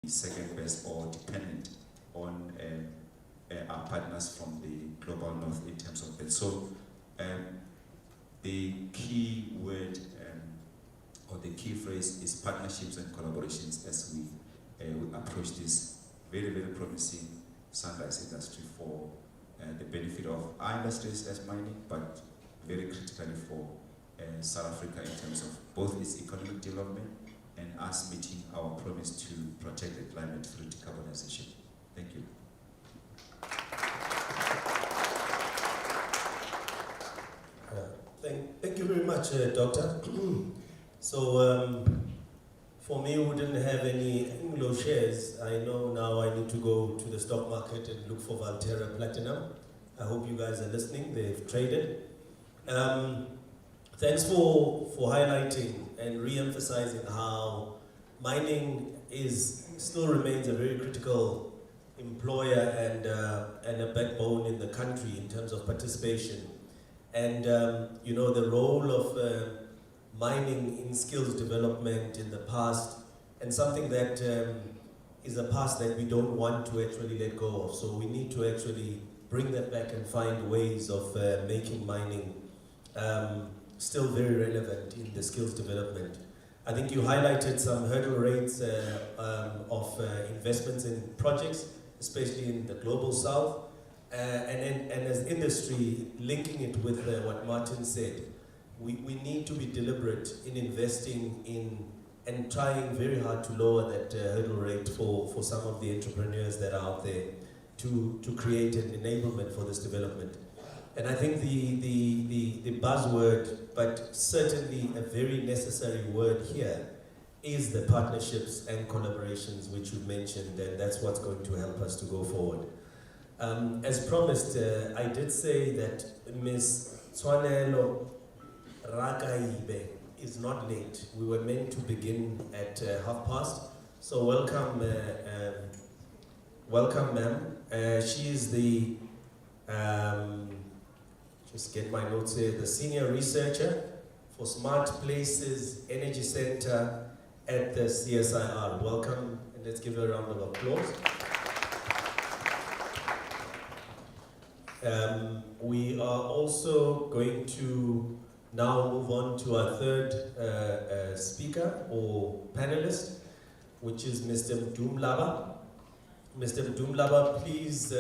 second best or dependent on our partners from the global north in terms of that. So the key word or the key phrase is partnerships and collaborations as we approach this very, very promising sunrise industry for the benefit of our industries as mining, but very critically for South Africa in terms of both its economic development and us meeting our promise to protect the climate through decarbonization. Thank you. Thank you very much, Doctor. So, for me who didn't have any Anglo shares, I know now I need to go to the stock market and look for Valterra Platinum. I hope you guys are listening. They've traded. Thanks for highlighting and re-emphasizing how mining still remains a very critical employer and a backbone in the country in terms of participation. And you know, the role of mining in skills development in the past, and something that is a past that we don't want to actually let go of. So we need to actually bring that back and find ways of making mining still very relevant in the skills development. I think you highlighted some hurdle rates of investments in projects, especially in the global south, and as industry, linking it with what Martin said, we need to be deliberate in investing in and trying very hard to lower that hurdle rate for some of the entrepreneurs that are out there to create an enablement for this development. And I think the buzzword, but certainly a very necessary word here, is the partnerships and collaborations which you mentioned, and that's what's going to help us to go forward. As promised, I did say that Ms. Tshwanelo Rakaibe is not late. We were meant to begin at 1:30. So welcome, ma'am. She is the just get my notes here, the senior researcher for Smart Places Energy Center at the CSIR. Welcome, and let's give her a round of applause. We are also going to now move on to our third speaker or panelist, which is Mr. Mdumlaba. Mr. Mdumlaba, please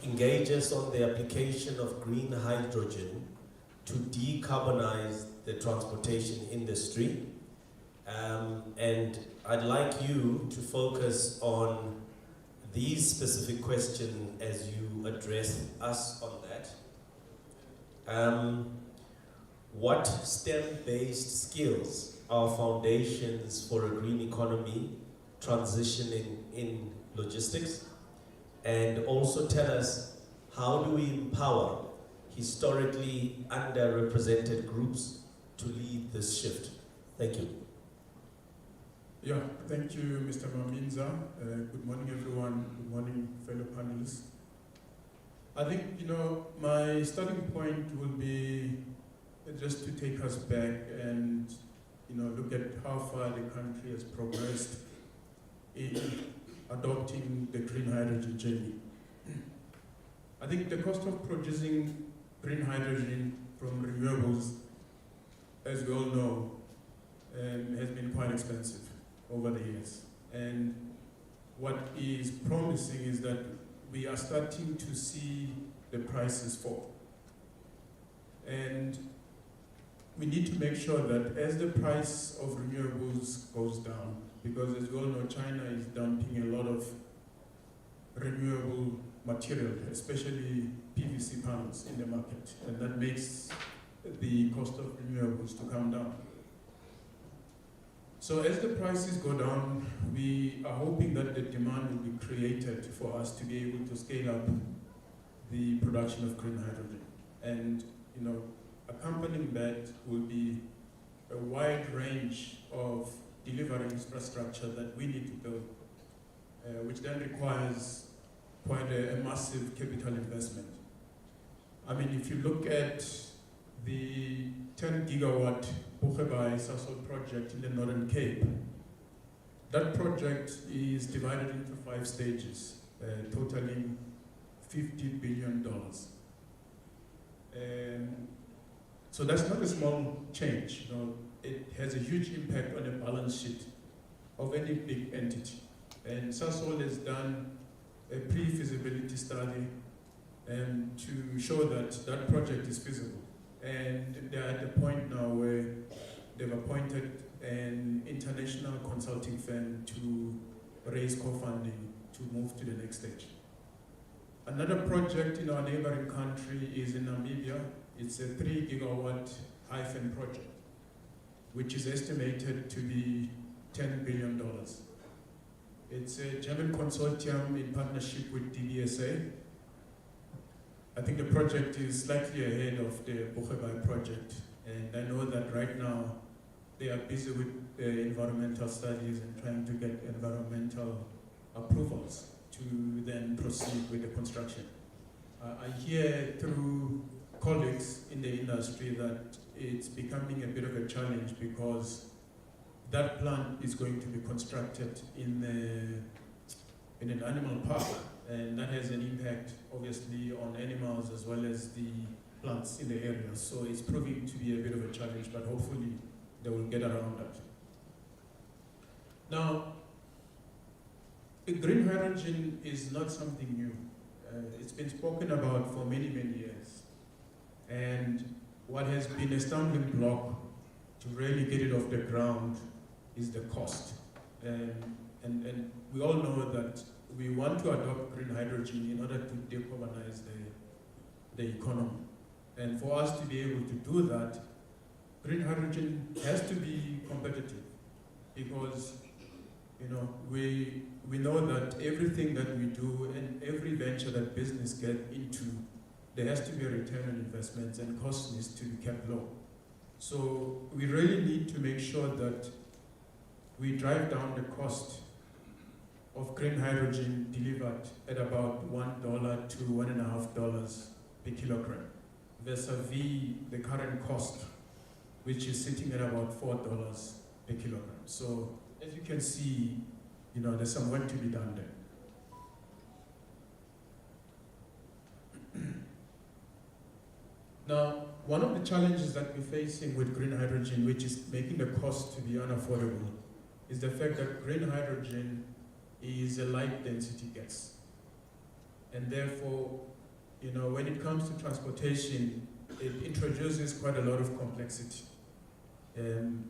engage us on the application of green hydrogen to decarbonize the transportation industry. And I'd like you to focus on these specific questions as you address us on that. What STEM-based skills are foundations for a green economy transitioning in logistics? And also tell us, how do we empower historically underrepresented groups to lead this shift? Thank you. Yeah, thank you, Mr. Maminza. Good morning, everyone. Good morning, fellow panelists. I think, you know, my starting point will be just to take us back and, you know, look at how far the country has progressed in adopting the green hydrogen journey. I think the cost of producing green hydrogen from renewables, as we all know, has been quite expensive over the years. And what is promising is that we are starting to see the prices fall. And we need to make sure that as the price of renewables goes down, because as we all know, China is dumping a lot of renewable material, especially PVC panels in the market, and that makes the cost of renewables to come down. So as the prices go down, we are hoping that the demand will be created for us to be able to scale up the production of green hydrogen. And, you know, accompanying that will be a wide range of delivery infrastructure that we need to build, which then requires quite a massive capital investment. I mean, if you look at the 10 gigawatt Buchebai Sasol project in the Northern Cape, That project is divided into 5 stages, totaling $50 billion. So that's not a small change. You know, it has a huge impact on the balance sheet of any big entity. And Sasol has done a pre-feasibility study to show that that project is feasible. And they're at the point now where they've appointed an international consulting firm to raise co-funding to move to the next stage. Another project in our neighboring country is in Namibia. It's a 3 gigawatt hyphen project, which is estimated to be $10 billion. It's a German consortium in partnership with DBSA. I think the project is slightly ahead of the Bochebai project, and I know that right now they are busy with environmental studies and trying to get environmental approvals to then proceed with the construction. I hear through colleagues in the industry that it's becoming a bit of a challenge because that plant is going to be constructed in an animal park, and that has an impact obviously on animals as well as the plants in the area. So it's proving to be a bit of a challenge, but hopefully they will get around that. Now, green hydrogen is not something new. It's been spoken about for many, many years. And what has been a stumbling block to really get it off the ground is the cost. And we all know that we want to adopt green hydrogen in order to decarbonize the economy. And for us to be able to do that, green hydrogen has to be competitive because, you know, we know that everything that we do and every venture that business get into, there has to be a return on investments and cost needs to be kept low. So we really need to make sure that we drive down the cost of green hydrogen delivered at about $1 to $1.50 per kilogram vis-a-vis the current cost, which is sitting at about $4 per kilogram. So as you can see, you know, there's some work to be done there. Now, one of the challenges that we're facing with green hydrogen, which is making the cost to be unaffordable, is the fact that green hydrogen is a light density gas. And therefore, you know, when it comes to transportation, it introduces quite a lot of complexity. And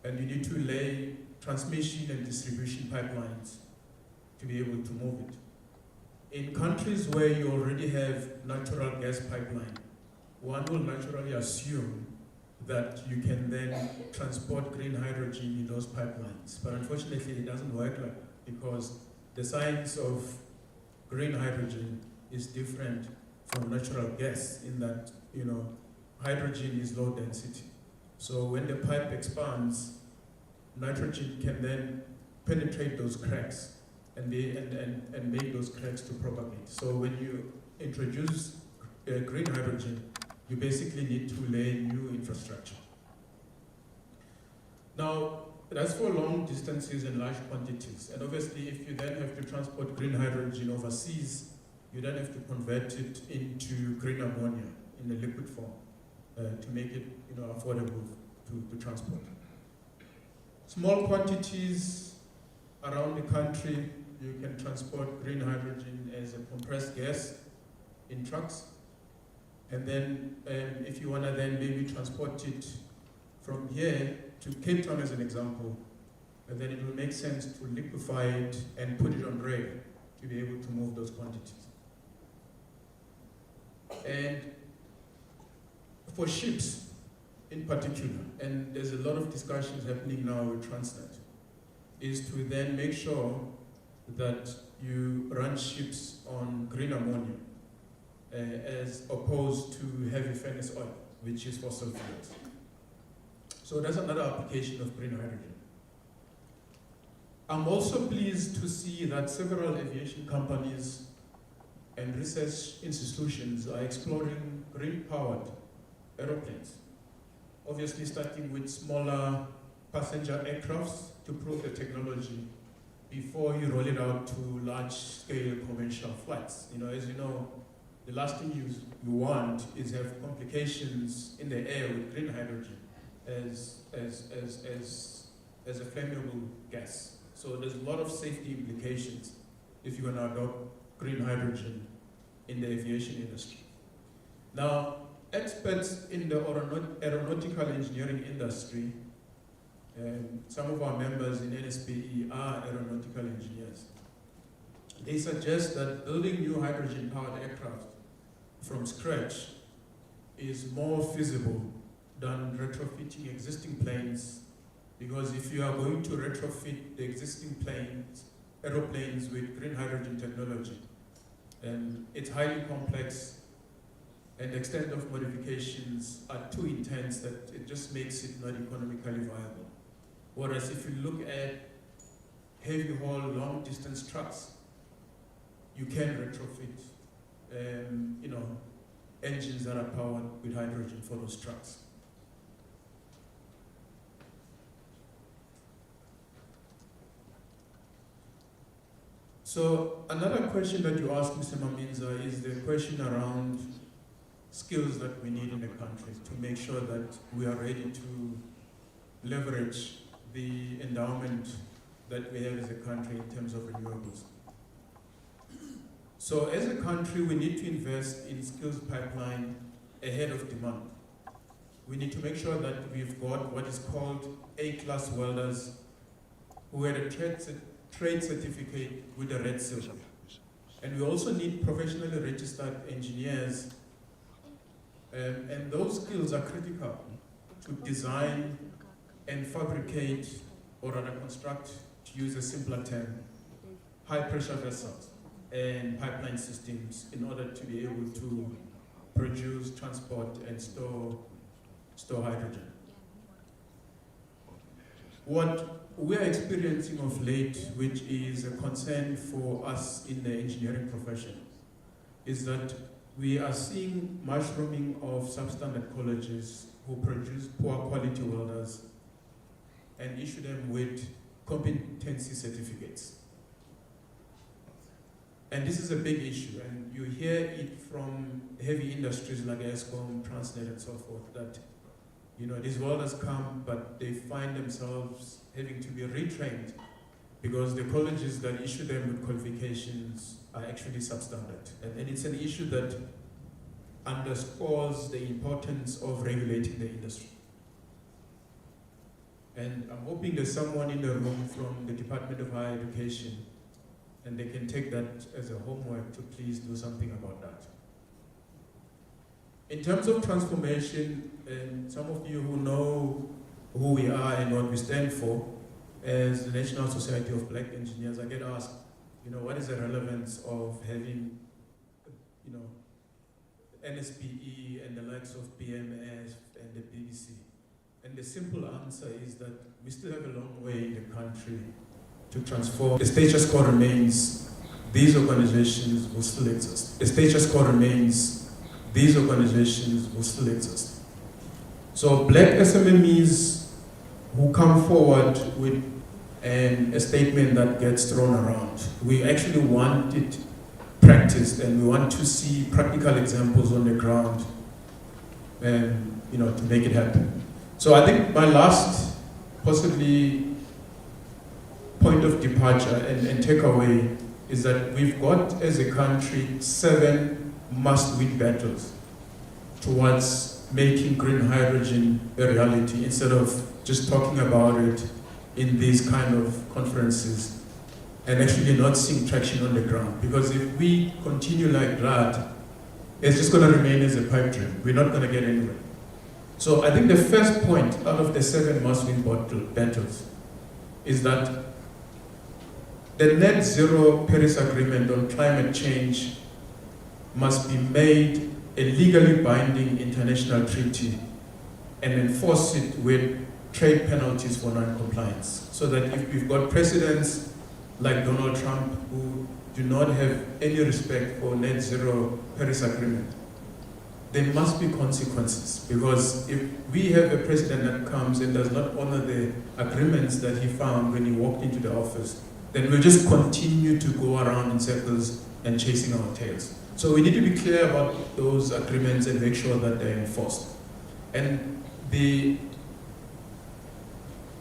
you need to lay transmission and distribution pipelines to be able to move it. In countries where you already have natural gas pipeline, one will naturally assume that you can then transport green hydrogen in those pipelines. But unfortunately, it doesn't work like that because the science of green hydrogen is different from natural gas in that, you know, hydrogen is low density. So when the pipe expands, nitrogen can then penetrate those cracks and make those cracks to propagate. So when you introduce green hydrogen, you basically need to lay new infrastructure. Now, that's for long distances and large quantities. And obviously, if you then have to transport green hydrogen overseas, you then have to convert it into green ammonia in a liquid form to make it, you know, affordable to transport. Small quantities around the country, you can transport green hydrogen as a compressed gas in trucks. And then if you want to then maybe transport it from here to Cape Town as an example, and then it will make sense to liquefy it and put it on rail to be able to move those quantities. And for ships in particular, and there's a lot of discussions happening now with Transnet, is to then make sure that you run ships on green ammonia as opposed to heavy furnace oil, which is fossil fuels. So that's another application of green hydrogen. I'm also pleased to see that several aviation companies and research institutions are exploring green-powered aeroplanes, obviously starting with smaller passenger aircrafts to prove the technology before you roll it out to large-scale commercial flights. As you know, the last thing you want is have complications in the air with green hydrogen as a flammable gas. So there's a lot of safety implications if you're going to adopt green hydrogen in the aviation industry. Now, experts in the aeronautical engineering industry, some of our members in NSPE are aeronautical engineers. They suggest that building new hydrogen-powered aircraft from scratch is more feasible than retrofitting existing planes, because if you are going to retrofit the existing aeroplanes with green hydrogen technology, it's highly complex and the extent of modifications are too intense that it just makes it not economically viable. Whereas if you look at heavy haul, long distance trucks, you can retrofit engines that are powered with hydrogen for those trucks. So another question that you asked, Mr. Maminza, is the question around skills that we need in the country to make sure that we are ready to leverage the endowment that we have as a country in terms of renewables. So as a country, we need to invest in skills pipeline ahead of demand. We need to make sure that we've got what is called A-class welders who had a trade certificate with a red seal. And we also need professionally registered engineers, and those skills are critical to design and fabricate, or rather construct, to use a simpler term, high pressure vessels and pipeline systems in order to be able to produce, transport, and store hydrogen. What we are experiencing of late, which is a concern for us in the engineering profession, is that we are seeing mushrooming of substandard colleges who produce poor quality welders and issue them with competency certificates. And this is a big issue, and you hear it from heavy industries like ESCOM, Transnet, and so forth, that these welders come, but they find themselves having to be retrained because the colleges that issue them with qualifications are actually substandard. And it's an issue that underscores the importance of regulating the industry. And I'm hoping there's someone in the room from the Department of Higher Education, and they can take that as a homework to please do something about that. In terms of transformation, and some of you who know who we are and what we stand for, as the National Society of Black Engineers, I get asked, what is the relevance of having, NSPE and the likes of BMA and the BBC? And the simple answer is that we still have a long way in the country to transform. The status quo remains, these organizations will still exist. The status quo remains, these organizations will still exist. So black SMMEs who come forward with a statement that gets thrown around, we actually want it practiced, and we want to see practical examples on the ground, to make it happen. So I think my last, possibly, point of departure and takeaway is that we've got, as a country, 7 must-win battles towards making green hydrogen a reality, instead of just talking about it in these kind of conferences and actually not seeing traction on the ground. Because if we continue like that, it's just going to remain as a pipe dream. We're not going to get anywhere. So I think the first point out of the 7 must-win battles is that the net zero Paris Agreement on climate change must be made a legally binding international treaty and enforce it with trade penalties for non-compliance. So that if we've got presidents like Donald Trump who do not have any respect for net zero Paris Agreement, there must be consequences, because if we have a president that comes and does not honor the agreements that he found when he walked into the office, then we'll just continue to go around in circles and chasing our tails. So we need to be clear about those agreements and make sure that they're enforced. And the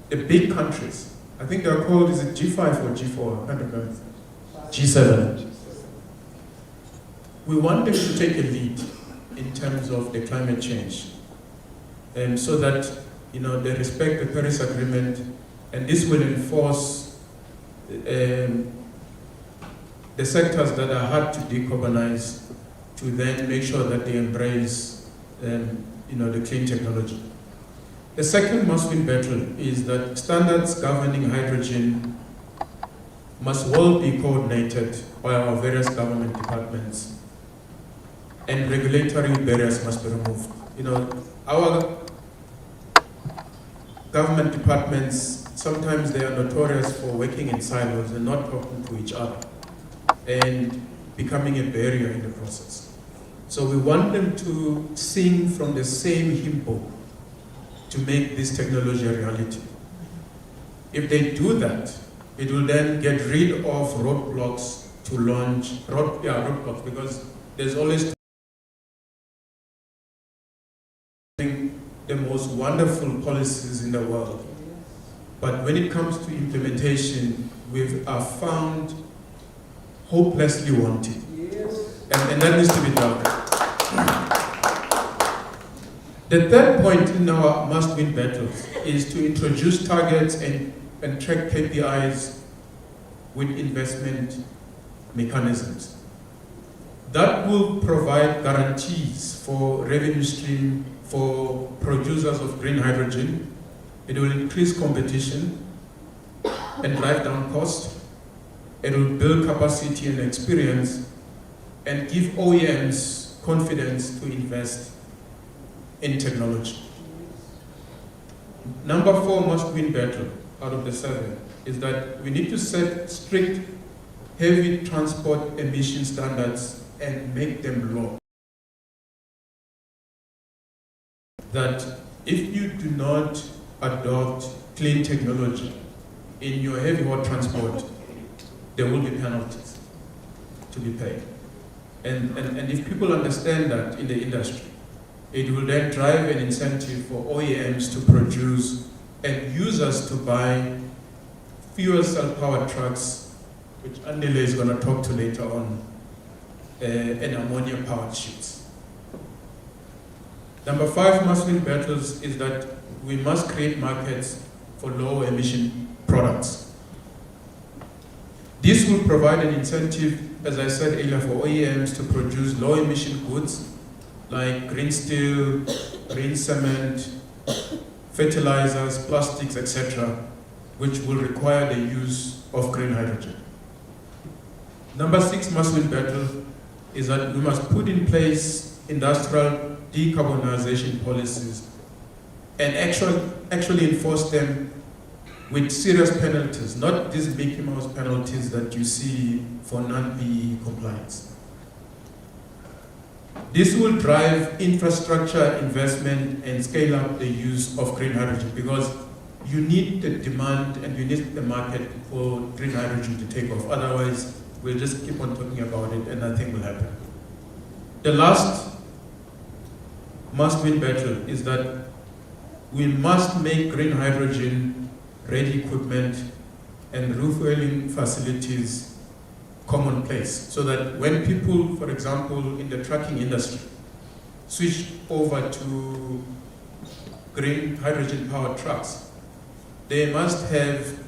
big countries, I think they're called, is it G5 or G4? I can't remember. G7. We want them to take a lead in terms of the climate change, and so that they respect the Paris Agreement, and this will enforce the sectors that are hard to decarbonize, to then make sure that they embrace the clean technology. The second must-win battle is that standards governing hydrogen must well be coordinated by our various government departments, and regulatory barriers must be removed. Our government departments, sometimes they are notorious for working in silos and not talking to each other and becoming a barrier in the process. So we want them to sing from the same hymn book to make this technology a reality. If they do that, it will then get rid of roadblocks to launch, roadblocks, because there's always the most wonderful policies in the world. But when it comes to implementation, we are found hopelessly wanting. And that needs to be done. The third point in our must-win battles is to introduce targets and track KPIs with investment mechanisms. That will provide guarantees for revenue stream for producers of green hydrogen. It will increase competition and drive down cost. It will build capacity and experience and give OEMs confidence to invest in technology. Number 4 must-win battle out of the 7 is that we need to set strict heavy transport emission standards and make them law. That if you do not adopt clean technology in your heavy haul transport, there will be penalties to be paid. And if people understand that in the industry, it will then drive an incentive for OEMs to produce and users to buy fuel cell powered trucks, which Andile is going to talk to later on, and ammonia powered ships. Number 5 must-win battles is that we must create markets for low emission products. This will provide an incentive, as I said earlier, for OEMs to produce low emission goods like green steel, green cement, fertilizers, plastics, etc., which will require the use of green hydrogen. Number 6 must-win battle is that we must put in place industrial decarbonization policies and actually enforce them with serious penalties, not these Mickey Mouse penalties that you see for non-BE compliance. This will drive infrastructure investment and scale up the use of green hydrogen, because you need the demand and you need the market for green hydrogen to take off. Otherwise, we'll just keep on talking about it and nothing will happen. The last must-win battle is that we must make green hydrogen ready equipment and refueling facilities commonplace, so that when people, for example, in the trucking industry, switch over to green hydrogen powered trucks, they must have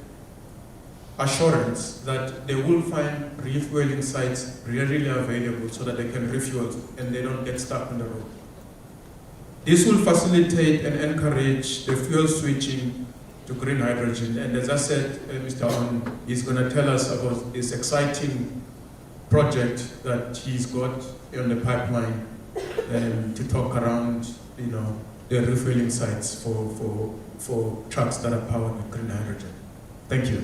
assurance that they will find refueling sites readily available so that they can refuel and they don't get stuck on the road. This will facilitate and encourage the fuel switching to green hydrogen. And as I said, Mr. On is going to tell us about this exciting project that he's got on the pipeline to talk around, the refueling sites for trucks that are powered with green hydrogen. Thank you.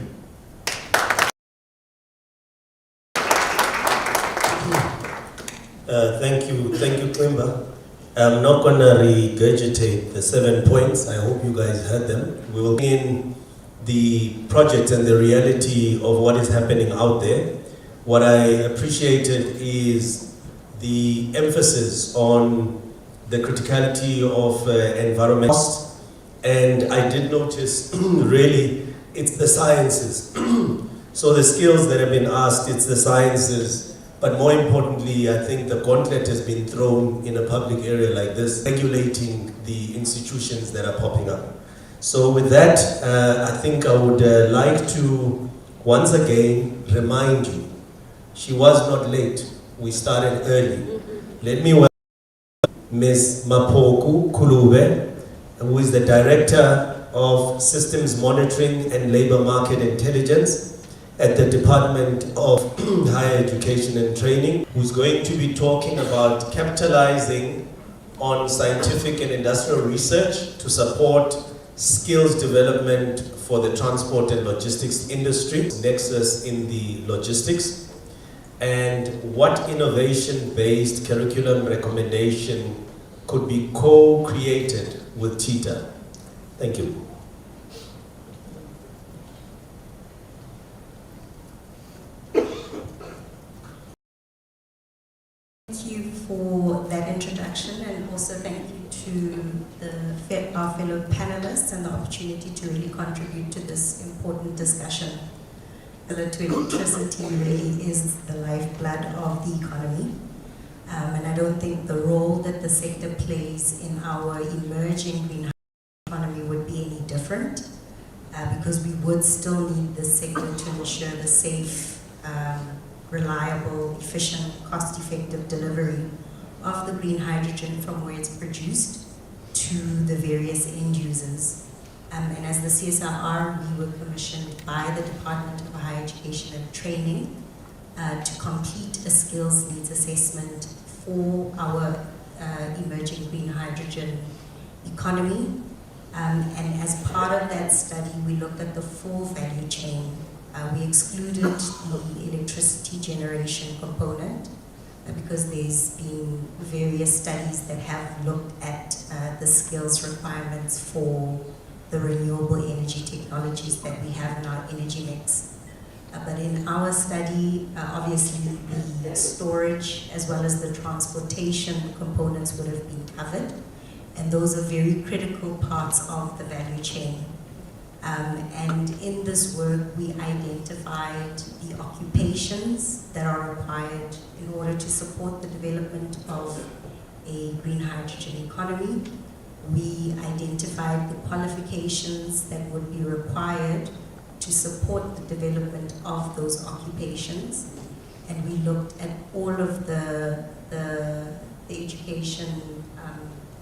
Thank you, Kwimba. I'm not going to regurgitate the 7 points. I hope you guys heard them. We will in the project and the reality of what is happening out there. What I appreciated is the emphasis on the criticality of environment. And I did notice, really, it's the sciences. So the skills that have been asked, it's the sciences. But more importantly, I think the gauntlet has been thrown in a public area like this, regulating the institutions that are popping up. So with that, I think I would like to once again remind you, she was not late. We started early. Let me welcome Ms. Mapoku Kulube, who is the Director of Systems Monitoring and Labor Market Intelligence at the Department of Higher Education and Training, who's going to be talking about capitalizing on scientific and industrial research to support skills development for the transport and logistics industry, nexus in the logistics, and what innovation-based curriculum recommendation could be co-created with TITA. Thank you. Thank you for that introduction, and also thank you to our fellow panelists and the opportunity to really contribute to this important discussion. To electricity really is the lifeblood of the economy, and I don't think the role that the sector plays in our emerging green economy would be any different, because we would still need the sector to ensure the safe, reliable, efficient, cost-effective delivery of the green hydrogen from where it's produced to the various end users. And as the CSRR, we were commissioned by the Department of Higher Education and Training to complete a skills needs assessment for our emerging green hydrogen economy. And as part of that study, we looked at the full value chain. We excluded the electricity generation component because there's been various studies that have looked at the skills requirements for the renewable energy technologies that we have in our energy mix. But in our study, obviously the storage as well as the transportation components would have been covered, and those are very critical parts of the value chain. And in this work, we identified the occupations that are required in order to support the development of a green hydrogen economy. We identified the qualifications that would be required to support the development of those occupations. And we looked at all of the education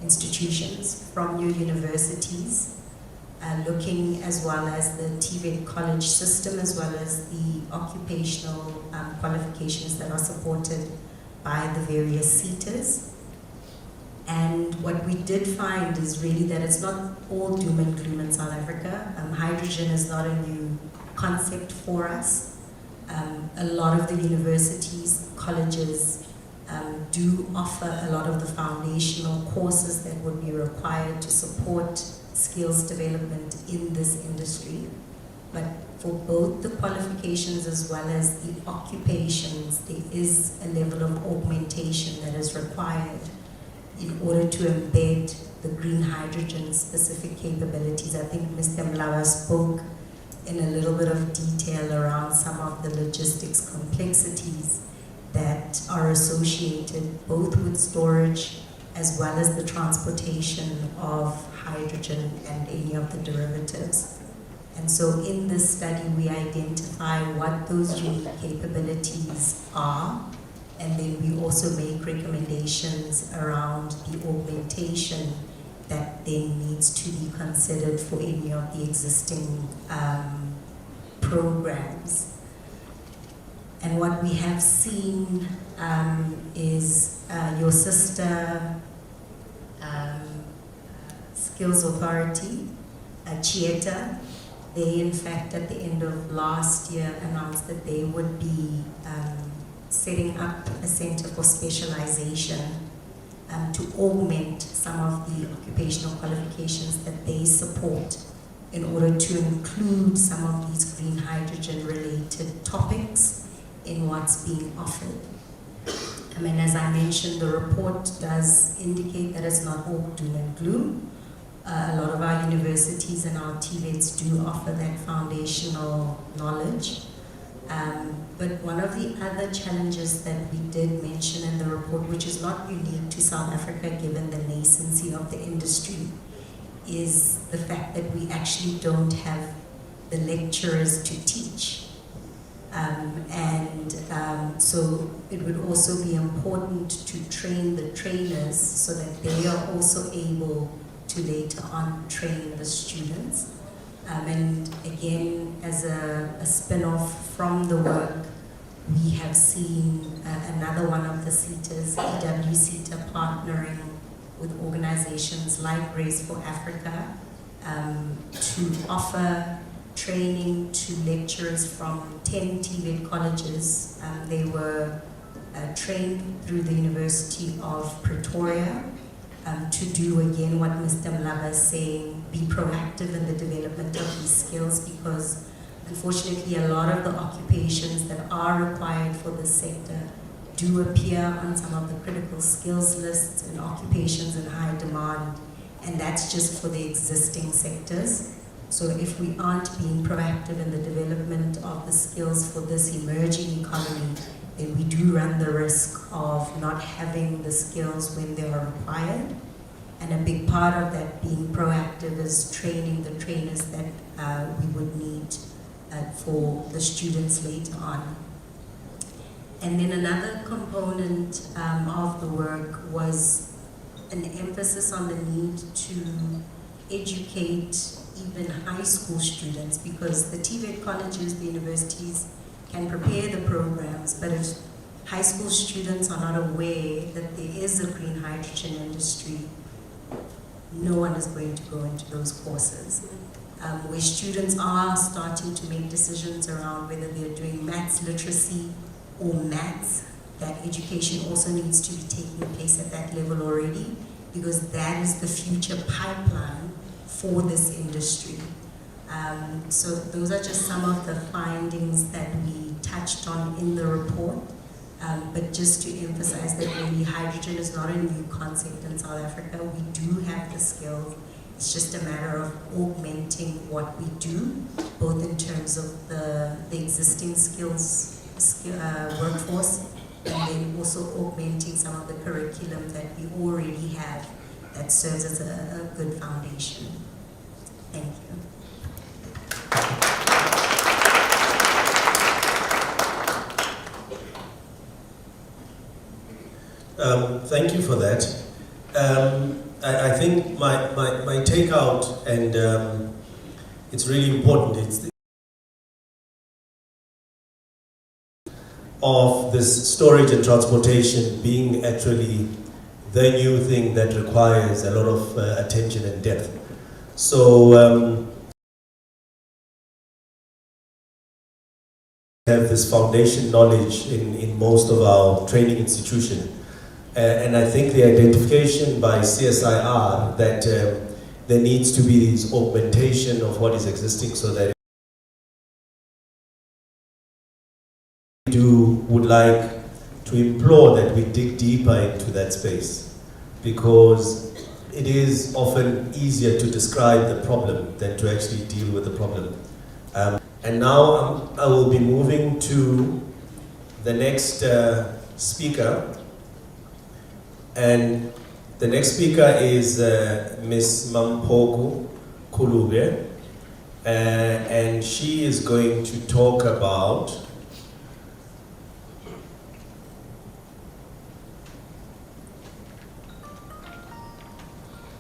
institutions from your universities, looking as well as the TVET college system, as well as the occupational qualifications that are supported by the various CETAs. And what we did find is really that it's not all doom and gloom in South Africa. Hydrogen is not a new concept for us. A lot of the universities, colleges, do offer a lot of the foundational courses that would be required to support skills development in this industry. But for both the qualifications as well as the occupations, there is a level of augmentation that is required in order to embed the green hydrogen specific capabilities. I think Mr. Mlawa spoke in a little bit of detail around some of the logistics complexities that are associated both with storage as well as the transportation of hydrogen and any of the derivatives. And so in this study, we identify what those unique capabilities are, and then we also make recommendations around the augmentation that then needs to be considered for any of the existing programs. And what we have seen is your sister Skills Authority, Chieta. They, in fact, at the end of last year announced that they would be setting up a center for specialization to augment some of the occupational qualifications that they support in order to include some of these green hydrogen related topics in what's being offered. I mean, as I mentioned, the report does indicate that it's not all doom and gloom. A lot of our universities and our TVETs do offer that foundational knowledge. But one of the other challenges that we did mention in the report, which is not unique to South Africa given the nascency of the industry, is the fact that we actually don't have the lecturers to teach. So it would also be important to train the trainers so that they are also able to later on train the students. And again, as a spin-off from the work, we have seen another one of the CETAs, EWCETA, partnering with organizations like Race for Africa to offer training to lecturers from 10 TVET colleges. They were trained through the University of Pretoria to do again what Mr. Mlaba is saying, be proactive in the development of these skills, because unfortunately a lot of the occupations that are required for this sector do appear on some of the critical skills lists and occupations in high demand, and that's just for the existing sectors. So if we aren't being proactive in the development of the skills for this emerging economy, then we do run the risk of not having the skills when they are required. And a big part of that being proactive is training the trainers that we would need for the students later on. And then another component of the work was an emphasis on the need to educate even high school students, because the TVET colleges, the universities can prepare the programs, but if high school students are not aware that there is a green hydrogen industry, no one is going to go into those courses. Where students are starting to make decisions around whether they're doing maths literacy or maths, that education also needs to be taking place at that level already, because that is the future pipeline for this industry. So those are just some of the findings that we touched on in the report. But just to emphasize that really hydrogen is not a new concept in South Africa. We do have the skills. It's just a matter of augmenting what we do, both in terms of the existing skills workforce, and then also augmenting some of the curriculum that we already have that serves as a good foundation. Thank you. Thank you for that. I think my takeout, and it's really important, it's of this storage and transportation being actually the new thing that requires a lot of attention and depth. So have this foundation knowledge in most of our training institutions. And I think the identification by CSIR that there needs to be this augmentation of what is existing, so that would like to implore that we dig deeper into that space, because it is often easier to describe the problem than to actually deal with the problem. And now I will be moving to the next speaker. And the next speaker is Ms. Mampoko Kulube, and she is going to talk about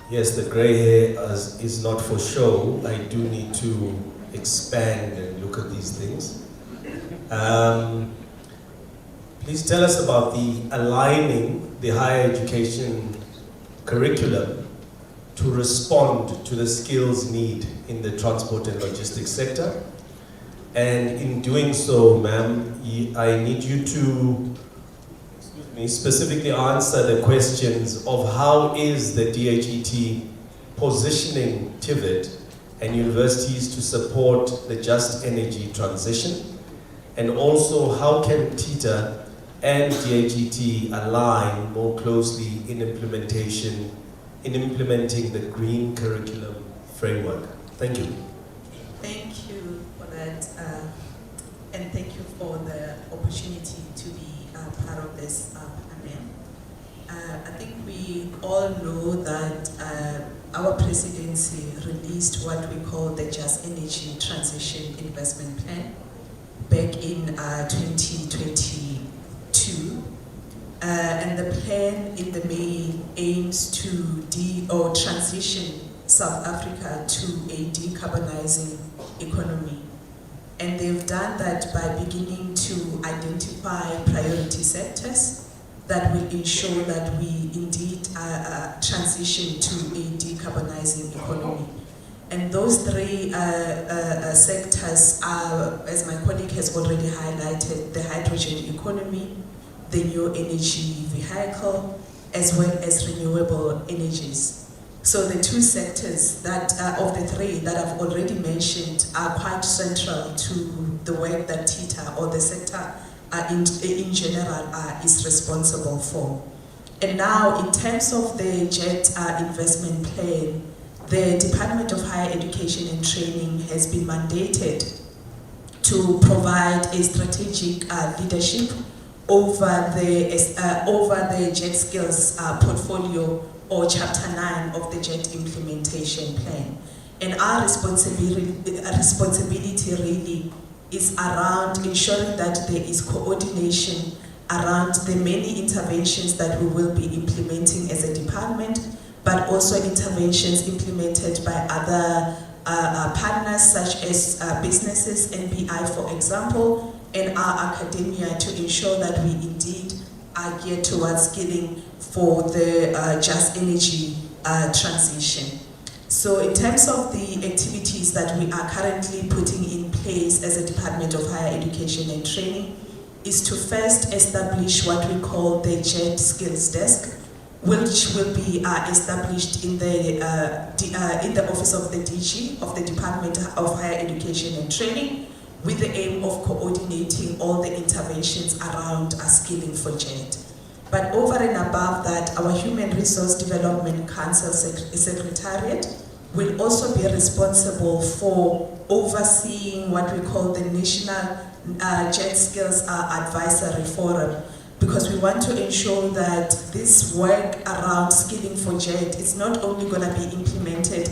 yes, the gray hair is not for show. I do need to expand and look at these things. Please tell us about the aligning the higher education curriculum to respond to the skills need in the transport and logistics sector. And in doing so, ma'am, I need you to, excuse Can you specifically answer the questions of how is the DHET positioning TVET and universities to support the just energy transition? And also, how can TITA and DHET align more closely in implementing the green curriculum framework? Thank you. Thank you for that, and thank you for the opportunity to be part of this panel. I think we all know that our presidency released what we call the Just Energy Transition Investment Plan back in 2022. And the plan in the main aims to transition South Africa to a decarbonizing economy. And they've done that by beginning to identify priority sectors that will ensure that we indeed transition to a decarbonizing economy. And those three sectors are, as my colleague has already highlighted, the hydrogen economy, the new energy vehicle, as well as renewable energies. So the two sectors that of the three that I've already mentioned are quite central to the work that TITA or the sector in general is responsible for. And now, in terms of the JET investment plan, the Department of Higher Education and Training has been mandated to provide a strategic leadership over the JET skills portfolio, or Chapter 9 of the JET implementation plan. And our responsibility really is around ensuring that there is coordination around the many interventions that we will be implementing as a department, but also interventions implemented by other partners such as businesses, NBI for example, and our academia, to ensure that we indeed are geared towards skilling for the just energy transition. So in terms of the activities that we are currently putting in place as a Department of Higher Education and Training is to first establish what we call the JET Skills Desk, which will be established in the office of the DG of the Department of Higher Education and Training, with the aim of coordinating all the interventions around skilling for JET. But over and above that, our Human Resource Development Council Secretariat will also be responsible for overseeing what we call the National JET Skills Advisory Forum, because we want to ensure that this work around skilling for JET is not only going to be implemented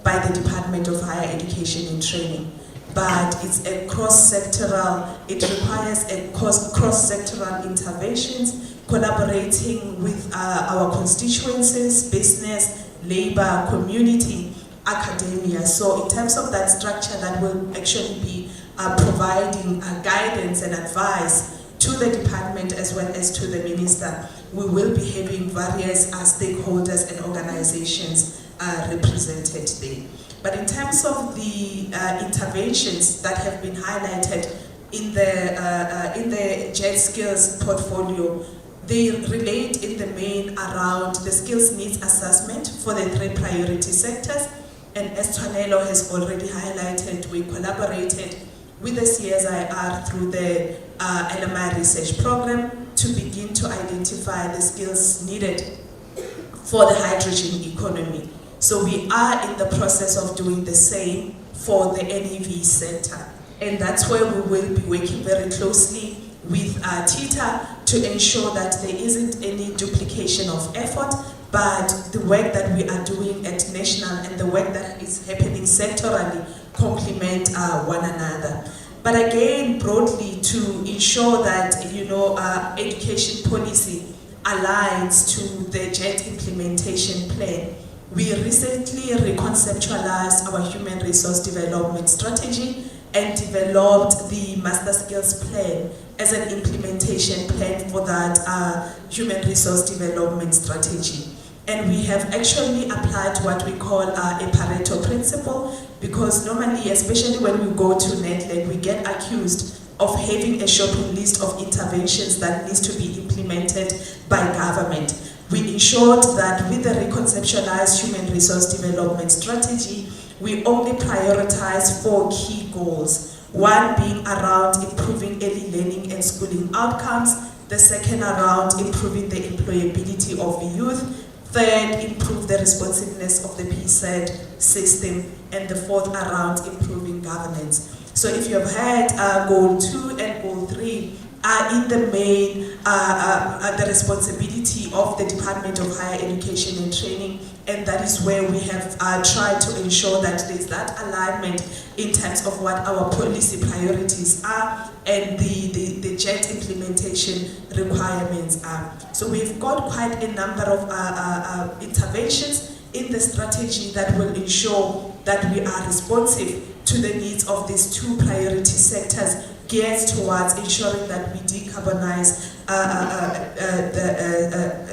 by the Department of Higher Education and Training, but it's a cross-sectoral, it requires a cross-sectoral interventions, collaborating with our constituencies, business, labor, community, academia. So in terms of that structure that will actually be providing guidance and advice to the department as well as to the minister, we will be having various stakeholders and organizations represented there. But in terms of the interventions that have been highlighted in the JET Skills portfolio, they relate in the main around the skills needs assessment for the three priority sectors. And as Tonelo has already highlighted, we collaborated with the CSIR through the LMI research program to begin to identify the skills needed for the hydrogen economy. So we are in the process of doing the same for the NEV sector. And that's where we will be working very closely with TITA to ensure that there isn't any duplication of effort, but the work that we are doing at national and the work that is happening sectorally complement one another. But again, broadly, to ensure that education policy aligns to the JET implementation plan, we recently reconceptualized our human resource development strategy and developed the master skills plan as an implementation plan for that human resource development strategy. And we have actually applied what we call a Pareto principle, because normally, especially when we go to NETLEC, we get accused of having a shopping list of interventions that needs to be implemented by government. We ensured that with the reconceptualized human resource development strategy, we only prioritize 4 key goals. One being around improving early learning and schooling outcomes, the second around improving the employability of the youth, third, improve the responsiveness of the PSED system, and the fourth around improving governance. So if you have had goal 2 and goal 3 are in the main the responsibility of the Department of Higher Education and Training, and that is where we have tried to ensure that there's that alignment in terms of what our policy priorities are and the JET implementation requirements are. So we've got quite a number of interventions in the strategy that will ensure that we are responsive to the needs of these 2 priority sectors, geared towards ensuring that we decarbonize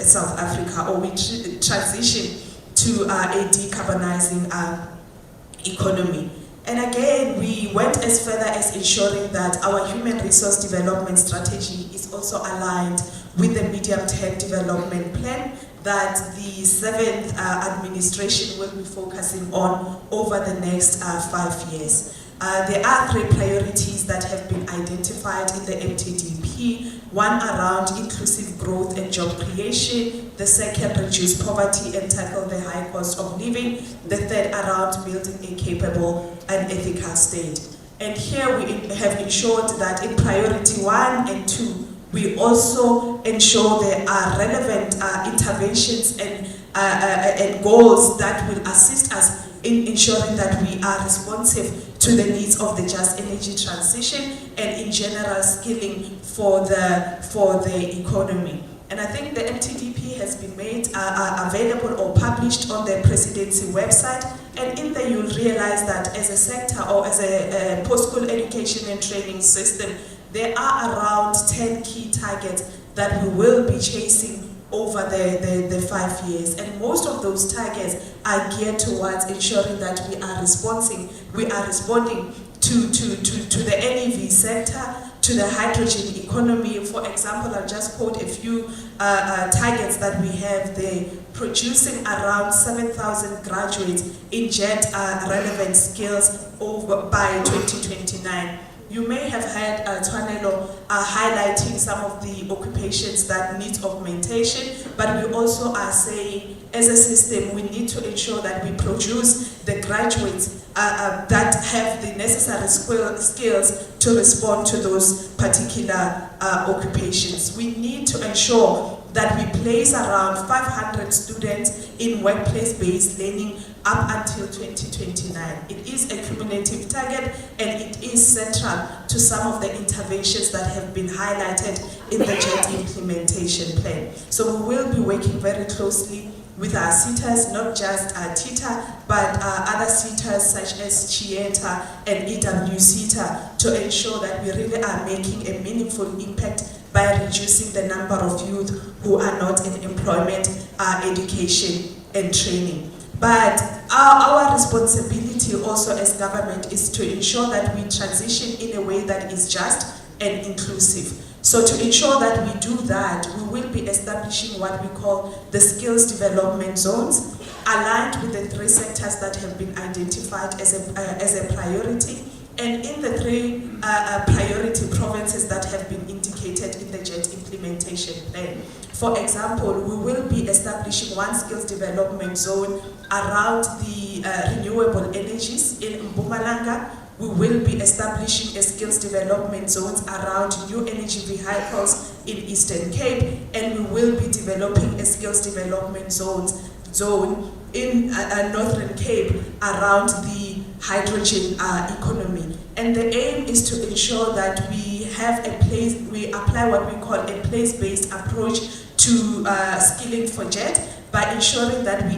South Africa, or we transition to a decarbonizing economy. And again, we went as further as ensuring that our human resource development strategy is also aligned with the medium-term development plan that the 7th administration will be focusing on over the next 5 years. There are 3 priorities that have been identified in the MTDP. One around inclusive growth and job creation. The second, reduce poverty and tackle the high cost of living. The third, around building a capable and ethical state. And here we have ensured that in priority 1 and 2, we also ensure there are relevant interventions and goals that will assist us in ensuring that we are responsive to the needs of the just energy transition and in general skilling for the economy. And I think the MTDP has been made available or published on the presidency website, and in there you'll realize that as a sector or as a post-school education and training system, there are around 10 key targets that we will be chasing over the 5 years, and most of those targets are geared towards ensuring that we are responding to the NEV sector, to the hydrogen economy. For example, I'll just quote a few targets that we have there: producing around 7,000 graduates in JET relevant skills by 2029. You may have heard Twanelo highlighting some of the occupations that need augmentation, but we also are saying, as a system, we need to ensure that we produce the graduates that have the necessary skills to respond to those particular occupations. We need to ensure that we place around 500 students in workplace-based learning up until 2029. It is a cumulative target, and it is central to some of the interventions that have been highlighted in the JET implementation plan. So we will be working very closely with our SETAs, not just TITA, but other SETAs such as CHIETA and EWCETA, to ensure that we really are making a meaningful impact by reducing the number of youth who are not in employment, education, and training. But our responsibility also as government is to ensure that we transition in a way that is just and inclusive. So to ensure that we do that, we will be establishing what we call the skills development zones, aligned with the 3 sectors that have been identified as a priority, and in the 3 priority provinces that have been indicated in the JET implementation plan. For example, we will be establishing one skills development zone around the renewable energies in Mpumalanga. We will be establishing a skills development zones around new energy vehicles in Eastern Cape, and we will be developing a skills development zone in Northern Cape around the hydrogen economy. And the aim is to ensure that we apply what we call a place-based approach to skilling for JET by ensuring that we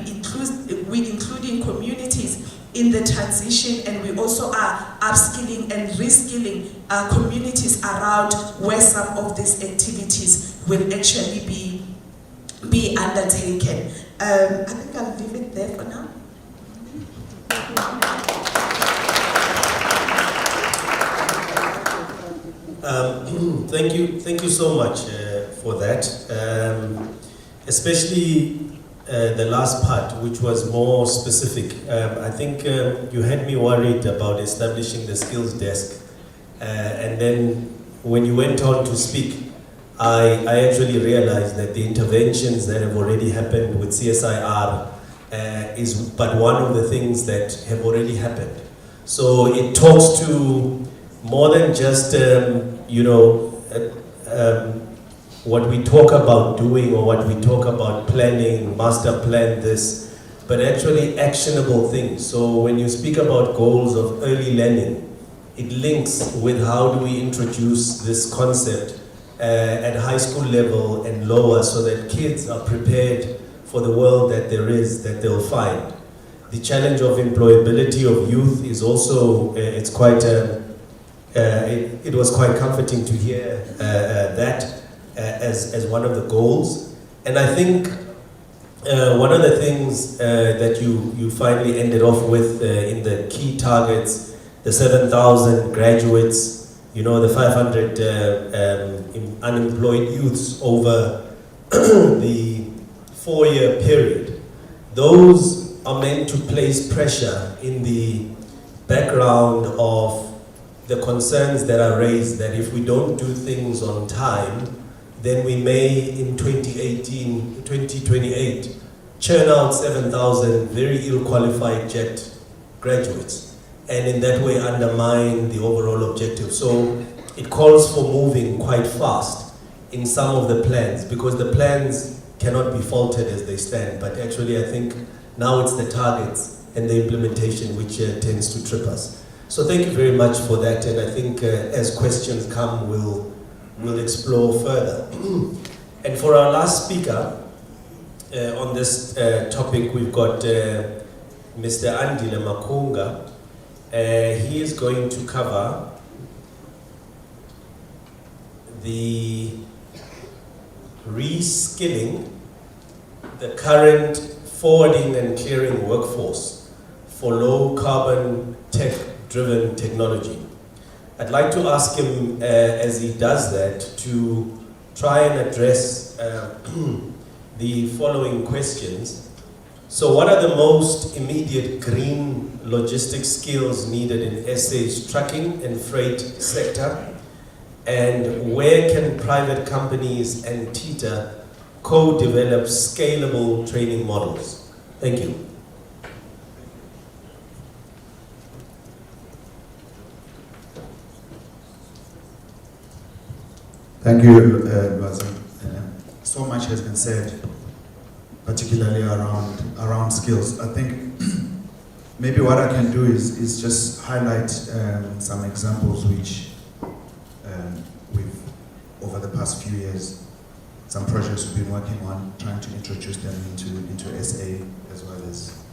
including communities in the transition, and we also are upskilling and reskilling communities around where some of these activities will actually be undertaken. I think I'll leave it there for now. Thank you so much for that, especially the last part, which was more specific. I think you had me worried about establishing the skills desk, and then when you went on to speak, I actually realized that the interventions that have already happened with CSIR is but one of the things that have already happened. So it talks to more than just, what we talk about doing or what we talk about planning, master plan this, but actually actionable things. So when you speak about goals of early learning, it links with how do we introduce this concept at high school level and lower so that kids are prepared for the world that there is, that they'll find. The challenge of employability of youth is also, it's quite, it was quite comforting to hear that as one of the goals. And I think one of the things that you finally ended off with in the key targets, the 7,000 graduates, the 500 unemployed youths over the 4-year period, those are meant to place pressure in the background of the concerns that are raised that if we don't do things on time, then we may in 2028 churn out 7,000 very ill-qualified JET graduates, and in that way undermine the overall objective. So it calls for moving quite fast in some of the plans, because the plans cannot be faulted as they stand, but actually I think now it's the targets and the implementation which tends to trip us. So thank you very much for that, and I think as questions come, we'll explore further. And for our last speaker on this topic, we've got Mr. Andile Makunga. He is going to cover the reskilling the current forwarding and clearing workforce for low carbon tech-driven technology. I'd like to ask him, as he does that, to try and address the following questions. So what are the most immediate green logistics skills needed in SA's trucking and freight sector? And where can private companies and TITA co-develop scalable training models? Thank you. Thank you, Lwazi. So much has been said, particularly around skills. I think maybe what I can do is just highlight some examples which we've, over the past few years, some projects we've been working on, trying to introduce them into SA, as well as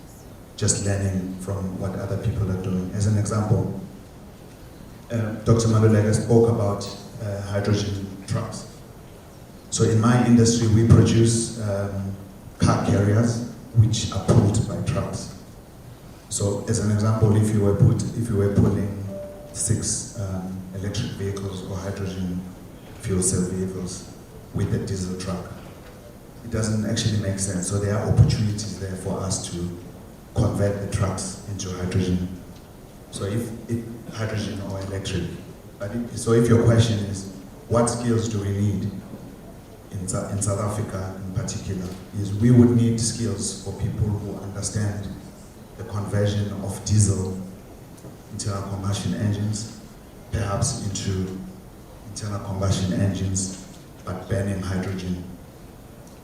just learning from what other people are doing. As an example, Dr. Maluleka spoke about hydrogen trucks. So in my industry, we produce car carriers which are pulled by trucks. So as an example, if you were pulling 6 electric vehicles or hydrogen fuel cell vehicles with a diesel truck, it doesn't actually make sense. So there are opportunities there for us to convert the trucks into hydrogen. So if hydrogen or electric. So if your question is, what skills do we need in South Africa in particular, is we would need skills for people who understand the conversion of diesel internal combustion engines, perhaps into internal combustion engines, but burning hydrogen.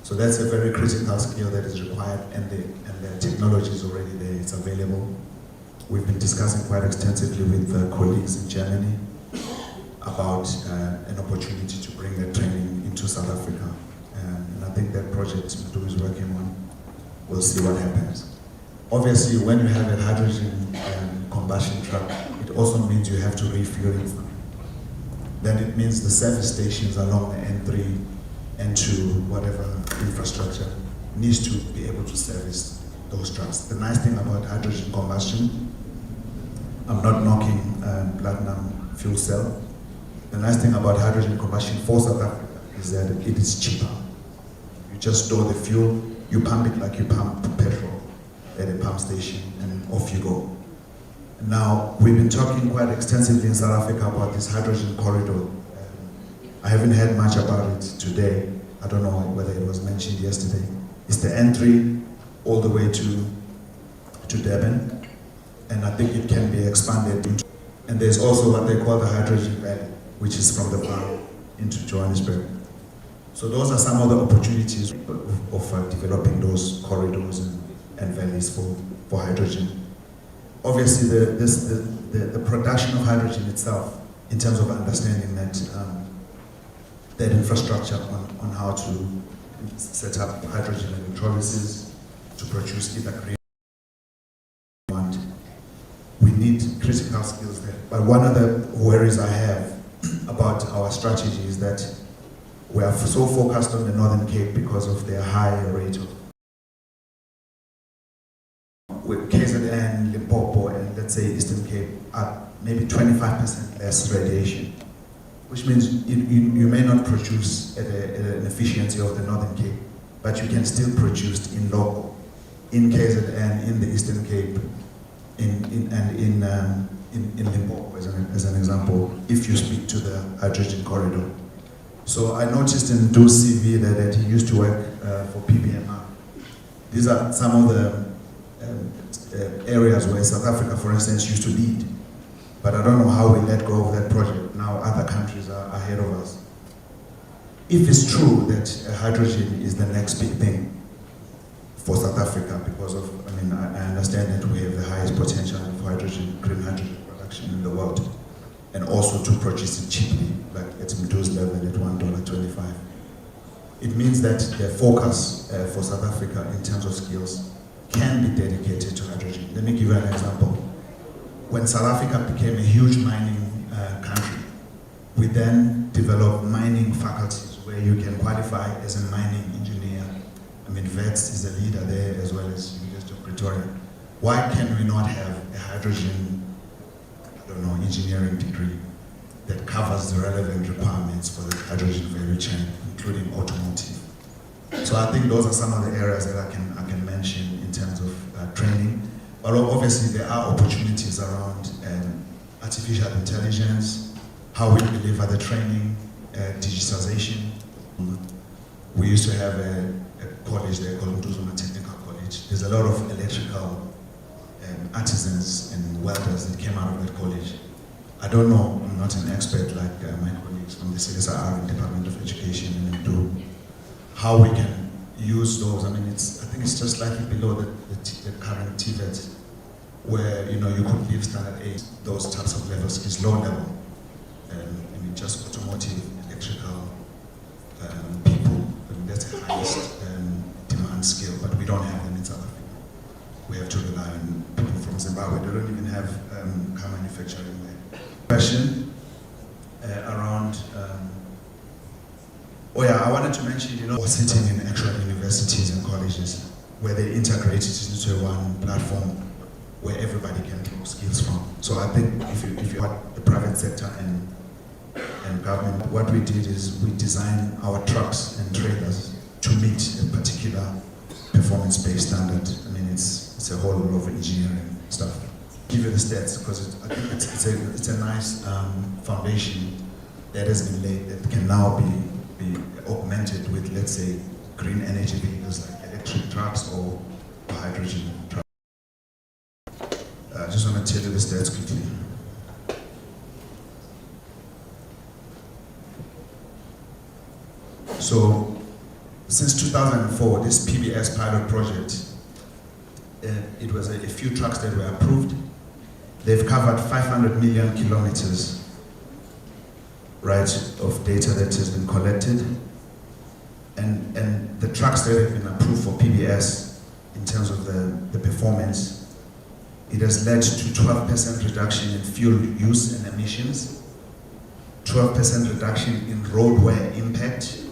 So that's a very critical skill that is required, and the technology is already there, it's available. We've been discussing quite extensively with colleagues in Germany about an opportunity to bring that training into South Africa. And I think that project Madu is working on, we'll see what happens. Obviously, when you have a hydrogen combustion truck, it also means you have to refuel it. Then it means the service stations along the N3, N2, whatever infrastructure, needs to be able to service those trucks. The nice thing about hydrogen combustion, I'm not knocking platinum fuel cell. The nice thing about hydrogen combustion for South Africa is that it is cheaper. You just store the fuel, you pump it like you pump petrol at a pump station, and off you go. Now, we've been talking quite extensively in South Africa about this hydrogen corridor. I haven't heard much about it today. I don't know whether it was mentioned yesterday. It's the entry all the way to Durban, and I think it can be expanded into, and there's also what they call the hydrogen valley, which is from the farm into Johannesburg. So those are some of the opportunities of developing those corridors and valleys for hydrogen. Obviously, the production of hydrogen itself, in terms of understanding that infrastructure on how to set up hydrogen electrolysis to produce either green or white. We need critical skills there. But one of the worries I have about our strategy is that we are so focused on the Northern Cape because of their high rate of with KZN, Limpopo, and let's say Eastern Cape are maybe 25% less radiation, which means you may not produce at an efficiency of the Northern Cape, but you can still produce in local, in KZN, in the Eastern Cape, in Limpopo, as an example, if you speak to the hydrogen corridor. So I noticed in Du's CV that he used to work for BMA. These are some of the areas where South Africa, for instance, used to lead. But I don't know how we let go of that project. Now other countries are ahead of us. If it's true that hydrogen is the next big thing for South Africa, because of, I understand that we have the highest potential for hydrogen, green hydrogen production in the world, and also to produce it cheaply, like at Mdu's level at $1.25. It means that the focus for South Africa in terms of skills can be dedicated to hydrogen. Let me give you an example. When South Africa became a huge mining country, we then developed mining faculties where you can qualify as a mining engineer. Vets is a leader there as well as University of Pretoria. Why can we not have a hydrogen, engineering degree that covers the relevant requirements for the hydrogen value chain, including automotive? So I think those are some of the areas that I can mention in terms of training. But obviously there are opportunities around artificial intelligence, how we deliver the training, digitization. We used to have a college there called Nduzuma Technical College. There's a lot of electrical artisans and welders that came out of that college. I don't know, I'm not an expert like my colleagues from the CSIR and Department of Education and do how we can use those. I think it's just slightly below the current TVET, where you could leave standard 8, those types of levels is low level. Just automotive, electrical people. That's the highest demand skill, but we don't have them in South Africa. We have to rely on people from Zimbabwe. They don't even have car manufacturing there. Question around. I wanted to mention, sitting in actual universities and colleges where they integrate it into one platform where everybody can draw skills from. So I think if you want the private sector and government, what we did is we designed our trucks and trailers to meet a particular performance-based standard. It's a whole lot of engineering stuff. Give you the stats because I think it's a nice foundation that has been laid that can now be augmented with, let's say, green energy vehicles like electric trucks or hydrogen trucks. I just want to tell you the stats quickly. So, since 2004, this PBS pilot project, it was a few trucks that were approved. They've covered 500 million kilometers, right, of data that has been collected. And the trucks that have been approved for PBS, in terms of the performance, it has led to 12% reduction in fuel use and emissions, 12% reduction in road wear impact,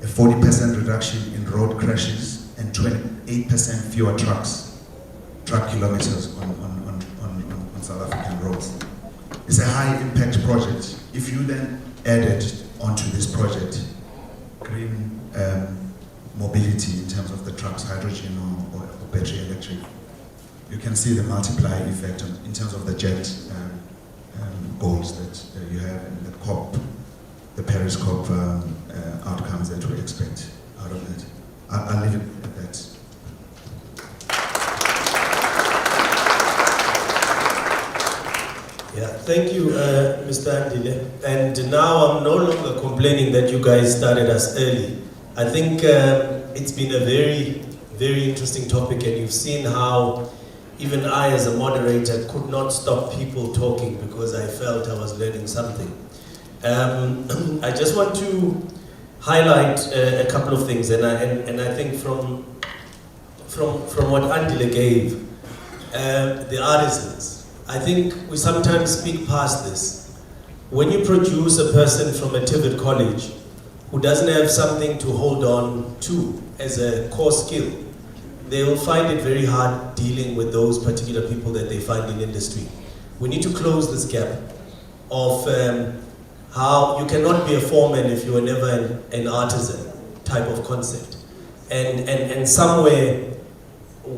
a 40% reduction in road crashes, and 28% fewer truck kilometers on South African roads. It's a high impact project. If you then added onto this project, green mobility in terms of the trucks, hydrogen or battery electric, you can see the multiplier effect in terms of the jet goals that you have and the COP, the Paris COP outcomes that we expect out of that. I'll leave it at that. Yeah, thank you, Mr. Andile. And now I'm no longer complaining that you guys started us early. I think it's been a very, very interesting topic, and you've seen how even I, as a moderator, could not stop people talking because I felt I was learning something. I just want to highlight a couple of things, and I think from what Andile gave, the artisans, I think we sometimes speak past this. When you produce a person from a TVET college who doesn't have something to hold on to as a core skill, they will find it very hard dealing with those particular people that they find in industry. We need to close this gap of how you cannot be a foreman if you were never an artisan type of concept. And somewhere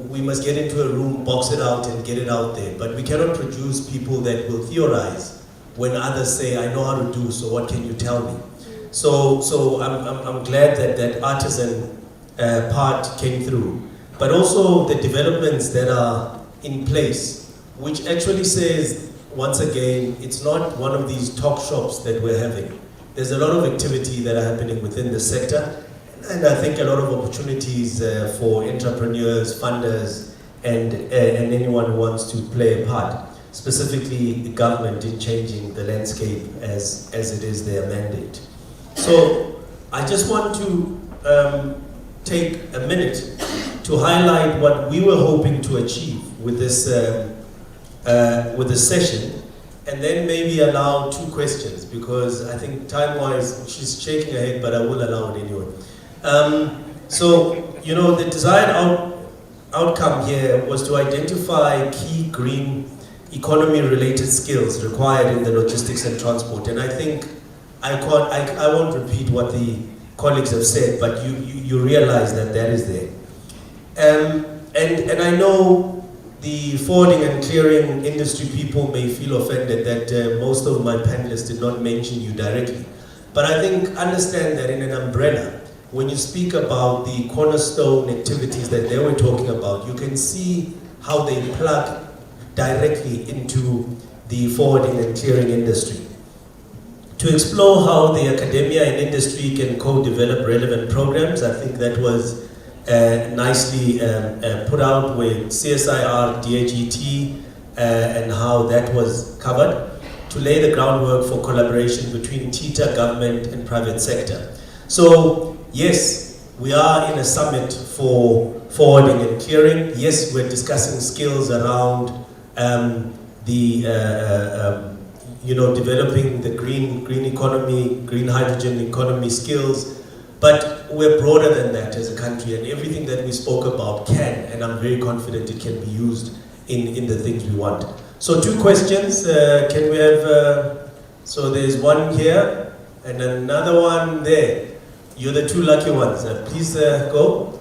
we must get into a room, box it out and get it out there. But we cannot produce people that will theorize when others say, I know how to do, so what can you tell me? So I'm glad that that artisan part came through. But also the developments that are in place, which actually says, once again, it's not one of these talk shops that we're having. There's a lot of activity that are happening within the sector, and I think a lot of opportunities for entrepreneurs, funders, and anyone who wants to play a part, specifically the government in changing the landscape as it is their mandate. So I just want to take a minute to highlight what we were hoping to achieve with this session, and then maybe allow 2 questions, because I think time-wise, she's shaking her head, but I will allow it anyway. So, you know, the desired outcome here was to identify key green economy-related skills required in the logistics and transport, and I think I won't repeat what the colleagues have said, but you realize that that is there. And I know the forwarding and clearing industry people may feel offended that most of my panelists did not mention you directly. But I think, understand that in an umbrella, when you speak about the cornerstone activities that they were talking about, you can see how they plug directly into the forwarding and clearing industry. To explore how the academia and industry can co-develop relevant programs, I think that was nicely put out with CSIR, DHET, and how that was covered, to lay the groundwork for collaboration between TITA, government, and private sector. So, yes, we are in a summit for forwarding and clearing. Yes, we're discussing skills around developing the green economy, green hydrogen economy skills. But we're broader than that as a country, and everything that we spoke about can, and I'm very confident it can be used in the things we want. So 2 questions, can we have, so there's one here, and another one there. You're the 2 lucky ones, please go.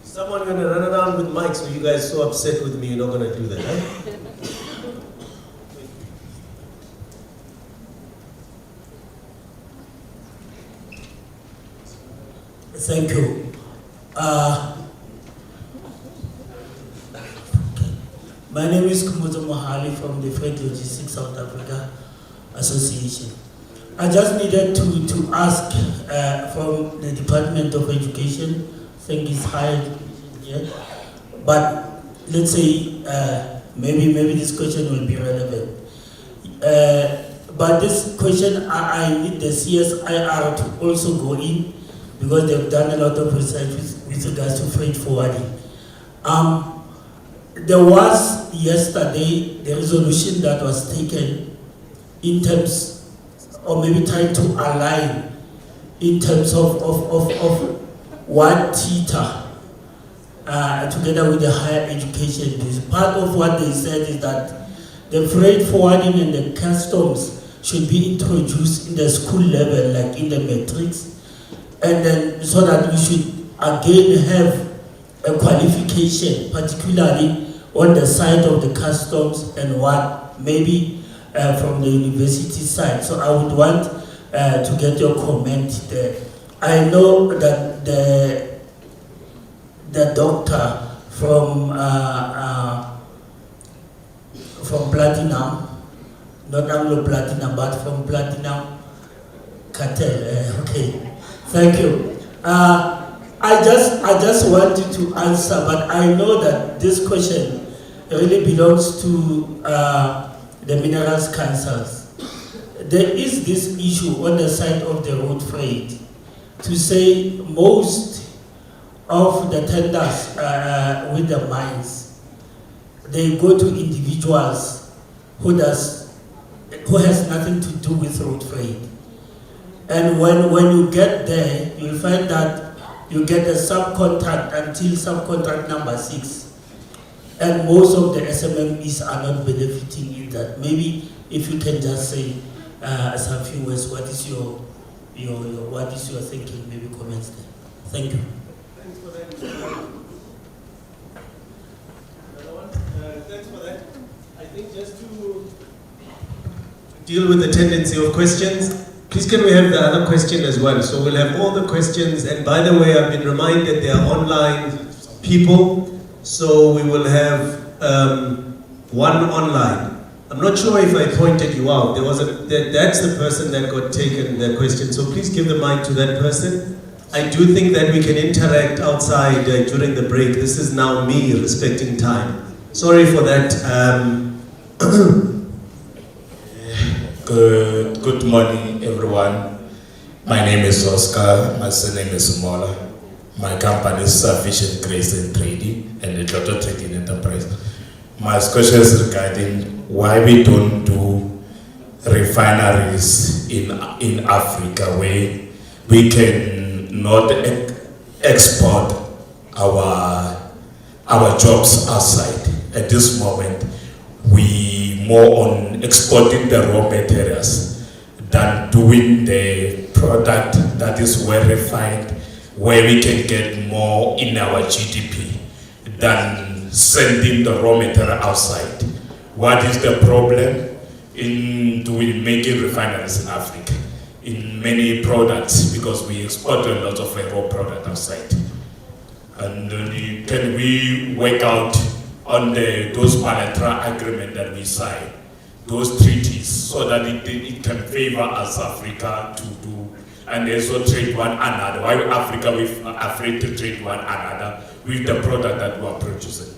Someone gonna run around with mics, so you guys so upset with me, you're not gonna do that, huh? Thank you. My name is Kumuzo Mohali from the Freight Logistics South Africa Association. I just needed to ask from the Department of Education, I think it's higher education here, but let's say maybe this question will be relevant. But this question, I need the CSIR to also go in, because they've done a lot of research with regards to freight forwarding. There was yesterday the resolution that was taken in terms, or maybe trying to align in terms of what TITA, together with the higher education, is part of what they said is that the freight forwarding and the customs should be introduced in the school level, like in the matrix, and then so that we should again have a qualification, particularly on the side of the customs and what maybe from the university side. So I would want to get your comment there. I know that the doctor from Platinum, not Anglo Platinum, but from Platinum Cartel. Okay, thank you. I just wanted to answer, but I know that this question really belongs to the minerals councils. There is this issue on the side of the road freight to say most of the tenders with the mines, they go to individuals who has nothing to do with road freight. And when you get there, you'll find that you get a subcontract until subcontract number 6. And most of the SMMEs are not benefiting in that. Maybe if you can just say some few words, what is your thinking, maybe comments there. Thank you. Thanks for that. Another one? Thanks for that. I think just to deal with the tendency of questions, please can we have the other question as well? So we'll have all the questions, and by the way, I've been reminded there are online people, so we will have one online. I'm not sure if I pointed you out. That's the person that got taken the question, so please give the mic to that person. I do think that we can interact outside during the break. This is now me respecting time. Sorry for that. Good morning, everyone. My name is Oscar. My surname is Mola. My company is Sufficient Grace and Trading and the Total Trading Enterprise. My question is regarding why we don't do refineries in Africa where we can not export our jobs outside. At this moment, we more on exporting the raw materials than doing the product that is well refined, where we can get more in our GDP than sending the raw material outside. What is the problem in making refineries in Africa? In many products, because we export a lot of raw product outside. And can we work out on those bilateral agreements that we sign, those treaties, so that it can favor us, Africa, to do, and also trade one another. Why Africa we are afraid to trade one another with the product that we are producing?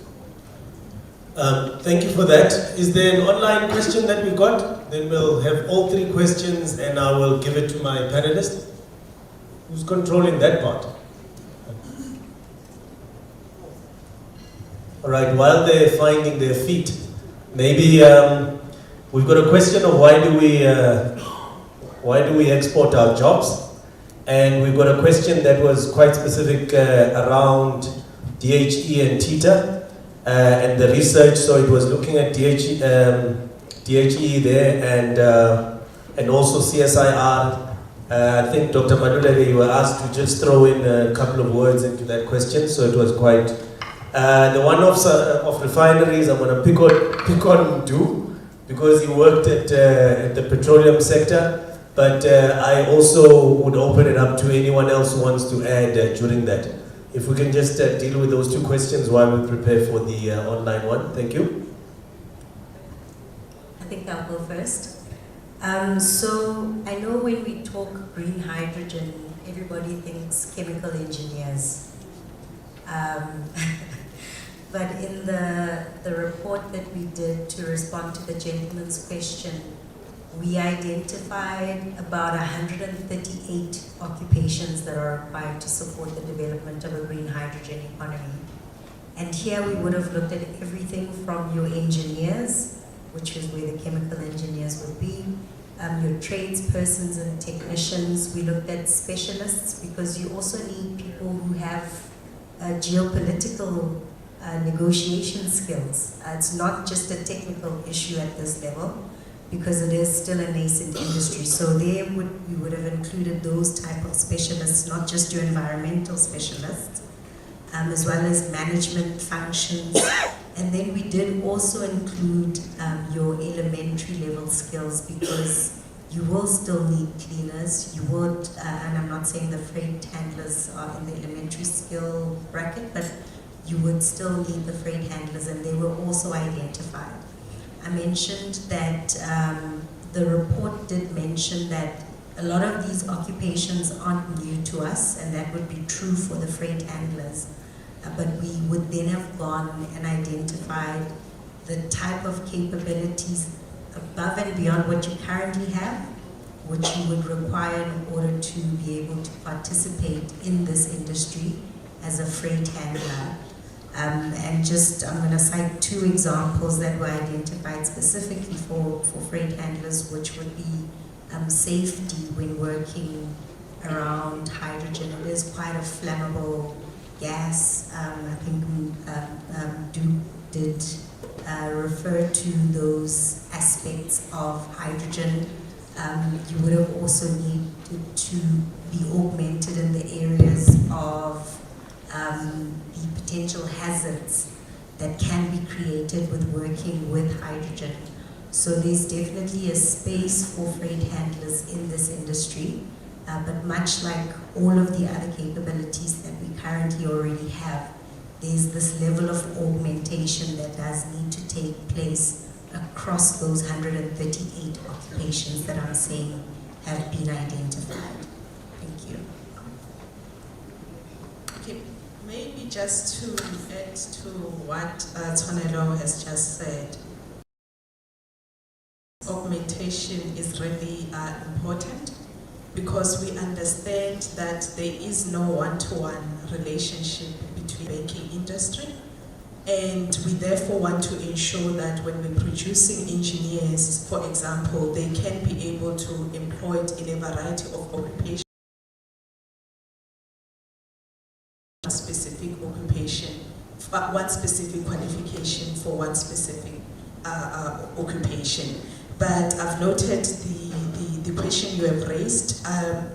Thank you for that. Is there an online question that we got? Then we'll have all 3 questions and I will give it to my panelist. Who's controlling that part? All right, while they're finding their feet, maybe we've got a question of why do we export our jobs? And we've got a question that was quite specific around DHE and TITA and the research. So it was looking at DHE there and also CSIR. I think Dr. Madulere, you were asked to just throw in a couple of words into that question, so it was quite. The one of refineries, I'm going to pick on Du, because he worked at the petroleum sector, but I also would open it up to anyone else who wants to add during that. If we can just deal with those 2 questions while we prepare for the online one. Thank you. I think I'll go first. So I know when we talk green hydrogen, everybody thinks chemical engineers. But in the report that we did to respond to the gentleman's question, we identified about 138 occupations that are required to support the development of a green hydrogen economy. And here we would have looked at everything from your engineers, which is where the chemical engineers would be, your tradespersons and technicians. We looked at specialists because you also need people who have geopolitical negotiation skills. It's not just a technical issue at this level. because it is still a nascent industry. So we would have included those type of specialists, not just your environmental specialists, as well as management functions. And then we did also include your elementary level skills, because you will still need cleaners. You would, and I'm not saying the freight handlers are in the elementary skill bracket, but you would still need the freight handlers, and they were also identified. I mentioned that the report did mention that a lot of these occupations aren't new to us, and that would be true for the freight handlers. But we would then have gone and identified the type of capabilities above and beyond what you currently have, which you would require in order to be able to participate in this industry as a freight handler. And just, I'm going to cite 2 examples that were identified specifically for freight handlers, which would be safety when working around hydrogen. It is quite a flammable gas. I think Duke did refer to those aspects of hydrogen. You would have also needed to be augmented in the areas of the potential hazards that can be created with working with hydrogen. So there's definitely a space for freight handlers in this industry, but much like all of the other capabilities that we currently already have, there's this level of augmentation that does need to take place across those 138 occupations that I'm saying have been identified. Thank you. Okay, maybe just to add to what Tonelo has just said, augmentation is really important, because we understand that there is no one-to-one relationship between the banking industry, and we therefore want to ensure that when we're producing engineers, for example, they can be able to employ it in a variety of occupations, one specific occupation, one specific qualification for one specific occupation. But I've noted the question you have raised.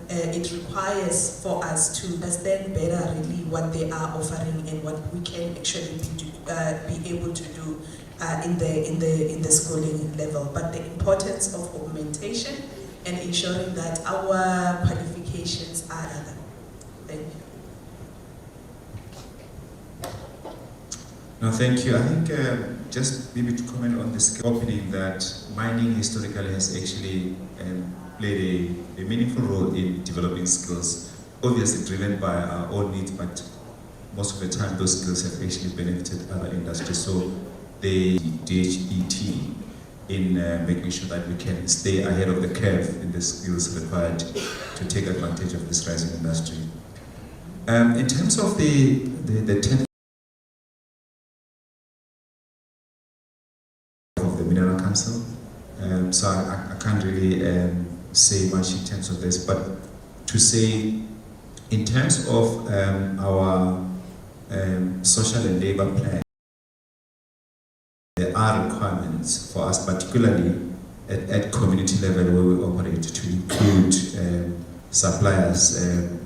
It requires for us to understand better really what they are offering and what we can actually be able to do in the schooling level. But the importance of augmentation and ensuring that our qualifications are other. Thank you. No, thank you. I think just maybe to comment on this opening, that mining historically has actually played a meaningful role in developing skills, obviously driven by our own needs, but most of the time those skills have actually benefited other industries. So the DHET in making sure that we can stay ahead of the curve in the skills required to take advantage of this rising industry. In terms of the 10th of the Mineral Council, so I can't really say much in terms of this, but to say in terms of our social and labor plan, there are requirements for us, particularly at community level where we operate, to include suppliers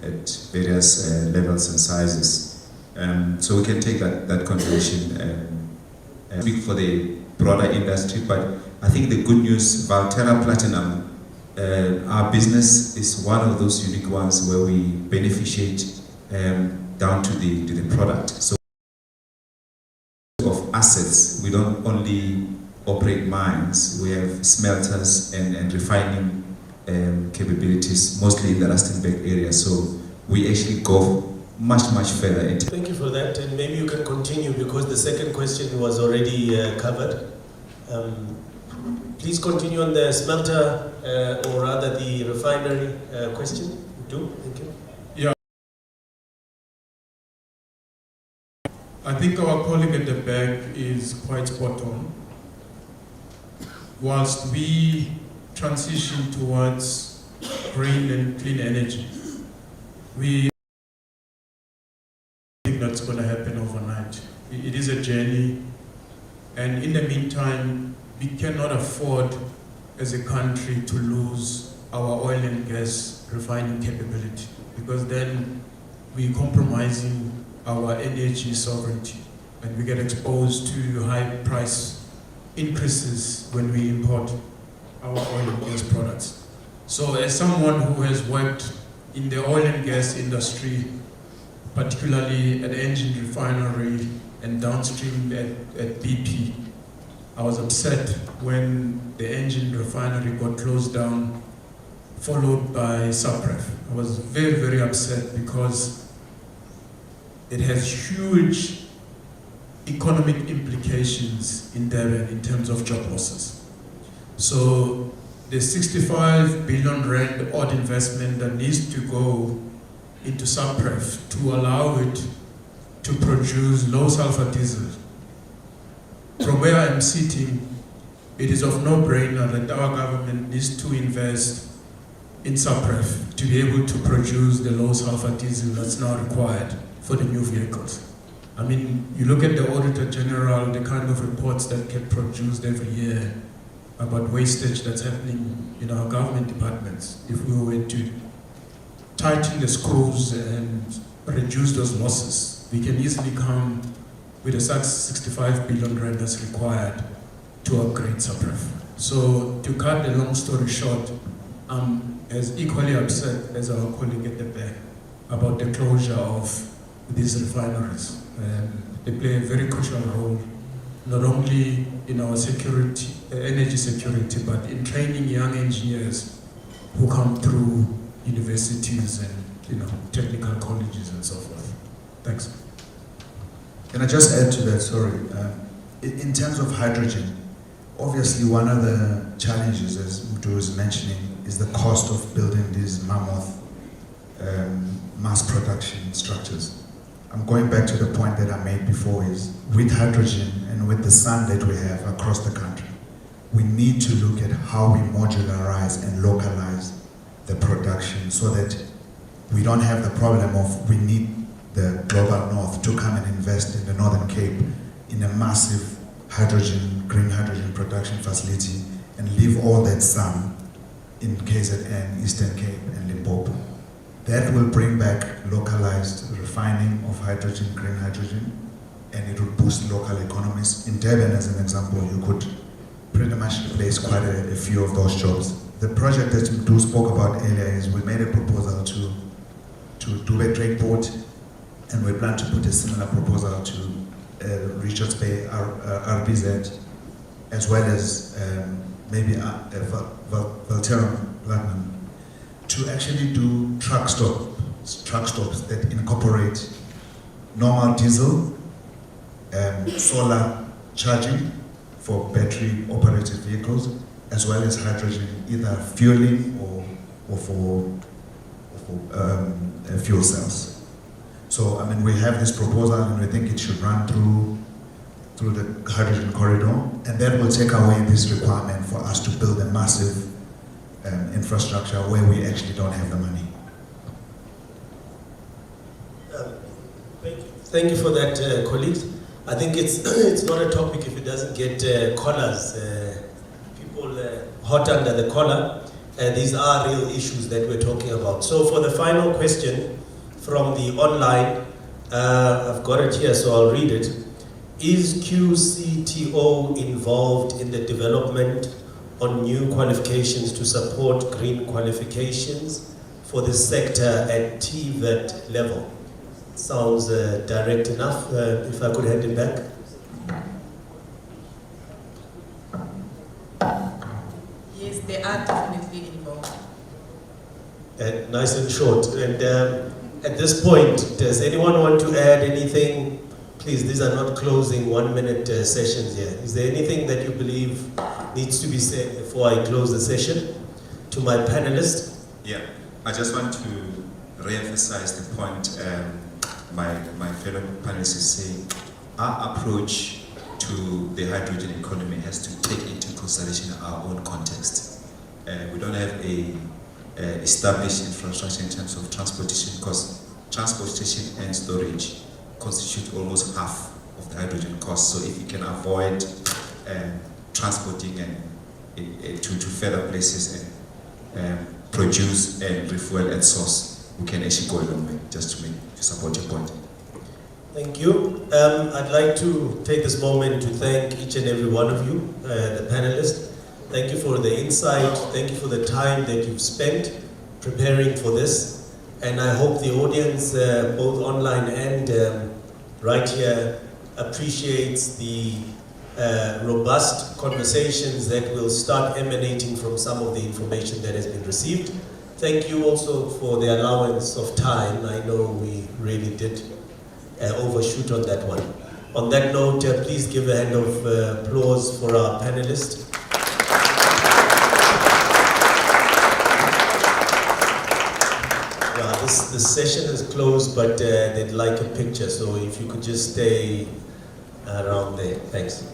at various levels and sizes. So we can take that consideration and speak for the broader industry, but I think the good news, Valterra Platinum, our business is one of those unique ones where we beneficiate down to the product. So of assets, we don't only operate mines, we have smelters and refining capabilities, mostly in the Rustenburg area. So we actually go much further into. Thank you for that, and maybe you can continue because the second question was already covered. Please continue on the smelter, or rather the refinery question. Do, thank you. Yeah. I think our colleague at the back is quite spot on. Whilst we transition towards green and clean energy, we think that's going to happen overnight. It is a journey, and in the meantime, we cannot afford as a country to lose our oil and gas refining capability, because then we're compromising our energy sovereignty and we get exposed to high price increases when we import our oil and gas products. So as someone who has worked in the oil and gas industry, particularly at the engine refinery and downstream at BP, I was upset when the engine refinery got closed down, followed by Supref. I was very, very upset because it has huge economic implications in Durban in terms of job losses. So the 65 billion rand odd investment that needs to go into Supref to allow it to produce low sulfur diesel. From where I'm sitting, it is of no brainer that our government needs to invest in Supref to be able to produce the low sulfur diesel that's now required for the new vehicles. I mean, you look at the Auditor General, the kind of reports that get produced every year about wastage that's happening in our government departments. If we were to tighten the screws and reduce those losses, we can easily come with a 65 billion rand that's required to upgrade Supref. So to cut the long story short, I'm as equally upset as our colleague at the back about the closure of these refineries. They play a very crucial role, not only in our security, energy security, but in training young engineers who come through universities and technical colleges and so forth. Thanks. Can I just add to that? Sorry. In terms of hydrogen, obviously one of the challenges, as Mtu was mentioning, is the cost of building these mammoth mass production structures. I'm going back to the point that I made before, is with hydrogen and with the sun that we have across the country, we need to look at how we modularize and localize the production so that we don't have the problem of we need the global north to come and invest in the Northern Cape in a massive green hydrogen production facility and leave all that sun in KZN, Eastern Cape and Limpopo. That will bring back localized refining of hydrogen, green hydrogen, and it will boost local economies. In Durban, as an example, you could pretty much replace quite a few of those jobs. The project that Mdu spoke about earlier is we made a proposal to do a Drake port, and we plan to put a similar proposal to Richards Bay, RBZ, as well as maybe Valterra Platinum, to actually do truck stops that incorporate normal diesel, solar charging for battery operated vehicles, as well as hydrogen, either fueling or for fuel cells. So, I mean, we have this proposal and we think it should run through the hydrogen corridor, and that will take away this requirement for us to build a massive infrastructure where we actually don't have the money. Thank you for that, colleagues. I think it's not a topic if it doesn't get collars, people hot under the collar. These are real issues that we're talking about. So for the final question from the online, I've got it here, so I'll read it. Is QCTO involved in the development on new qualifications to support green qualifications for the sector at TVET level? Sounds direct enough. If I could hand it back. Yes, they are definitely involved. Nice and short. And at this point, does anyone want to add anything? Please, these are not closing 1 minute sessions here. Is there anything that you believe needs to be said before I close the session to my panelists? Yeah, I just want to re-emphasize the point my fellow panelists is saying. Our approach to the hydrogen economy has to take into consideration our own context. We don't have a established infrastructure in terms of transportation, because transportation and storage constitute almost half of the hydrogen cost. So if you can avoid transporting and to further places and produce and refuel at source, we can actually go a long way, just to support your point. Thank you. I'd like to take this moment to thank each and every one of you, the panelists. Thank you for the insight. Thank you for the time that you've spent preparing for this. And I hope the audience, both online and right here, appreciates the robust conversations that will start emanating from some of the information that has been received. Thank you also for the allowance of time. I know we really did overshoot on that one. On that note, please give a hand of applause for our panelists. This session is closed, but they'd like a picture, so if you could just stay around there. Thanks.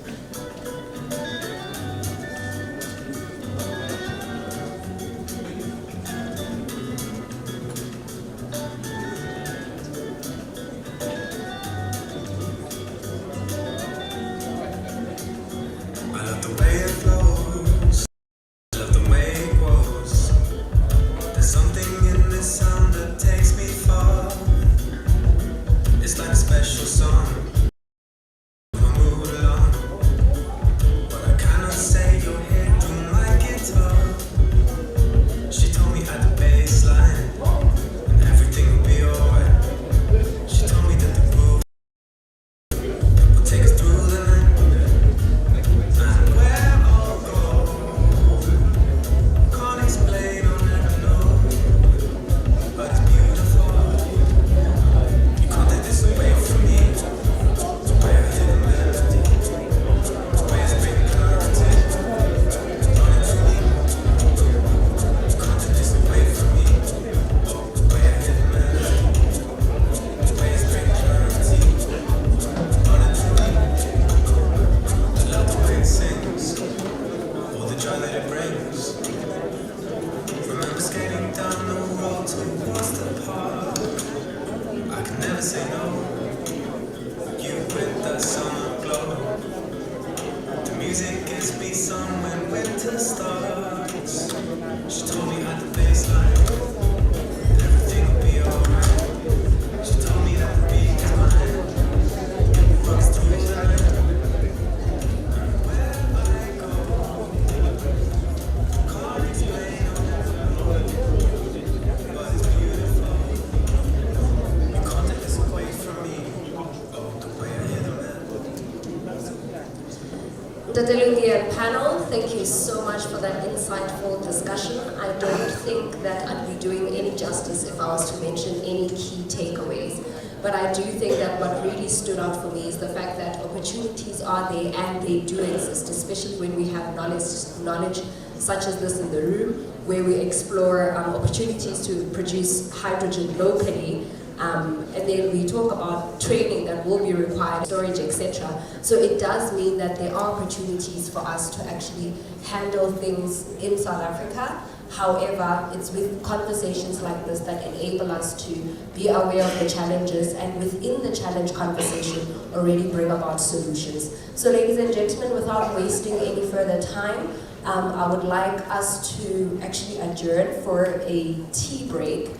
Panel, thank you so much for that insightful discussion. I don't think that I'd be doing any justice if I was to mention any key takeaways. But I do think that what really stood out for me is the fact that opportunities are there and they do exist, especially when we have knowledge such as this in the room, where we explore opportunities to produce hydrogen locally. And then we talk about training that will be required, storage, etc. So it does mean that there are opportunities for us to actually handle things in South Africa. However, it's with conversations like this that enable us to be aware of the challenges and within the challenge conversation already bring about solutions. So ladies and gentlemen, without wasting any further time, I would like us to actually adjourn for a tea break.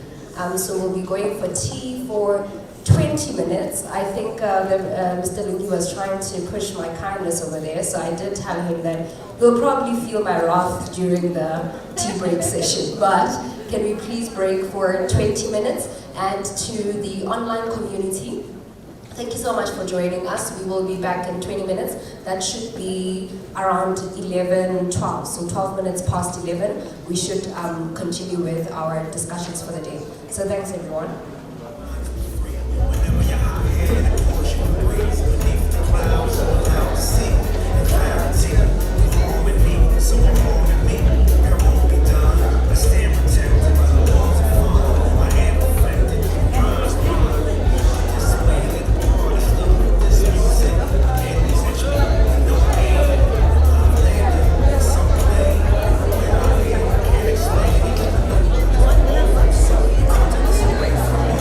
So we'll be going for tea for 20 minutes. I think Mr. Lingi was trying to push my kindness over there, so I did tell him that he'll probably feel my wrath during the tea break session. But can we please break for 20 minutes? And to the online community, thank you so much for joining us. We will be back in 20 minutes. That should be around 11:12. So 12 minutes past 11, we should continue with our discussions for the day. So thanks everyone. Away from me.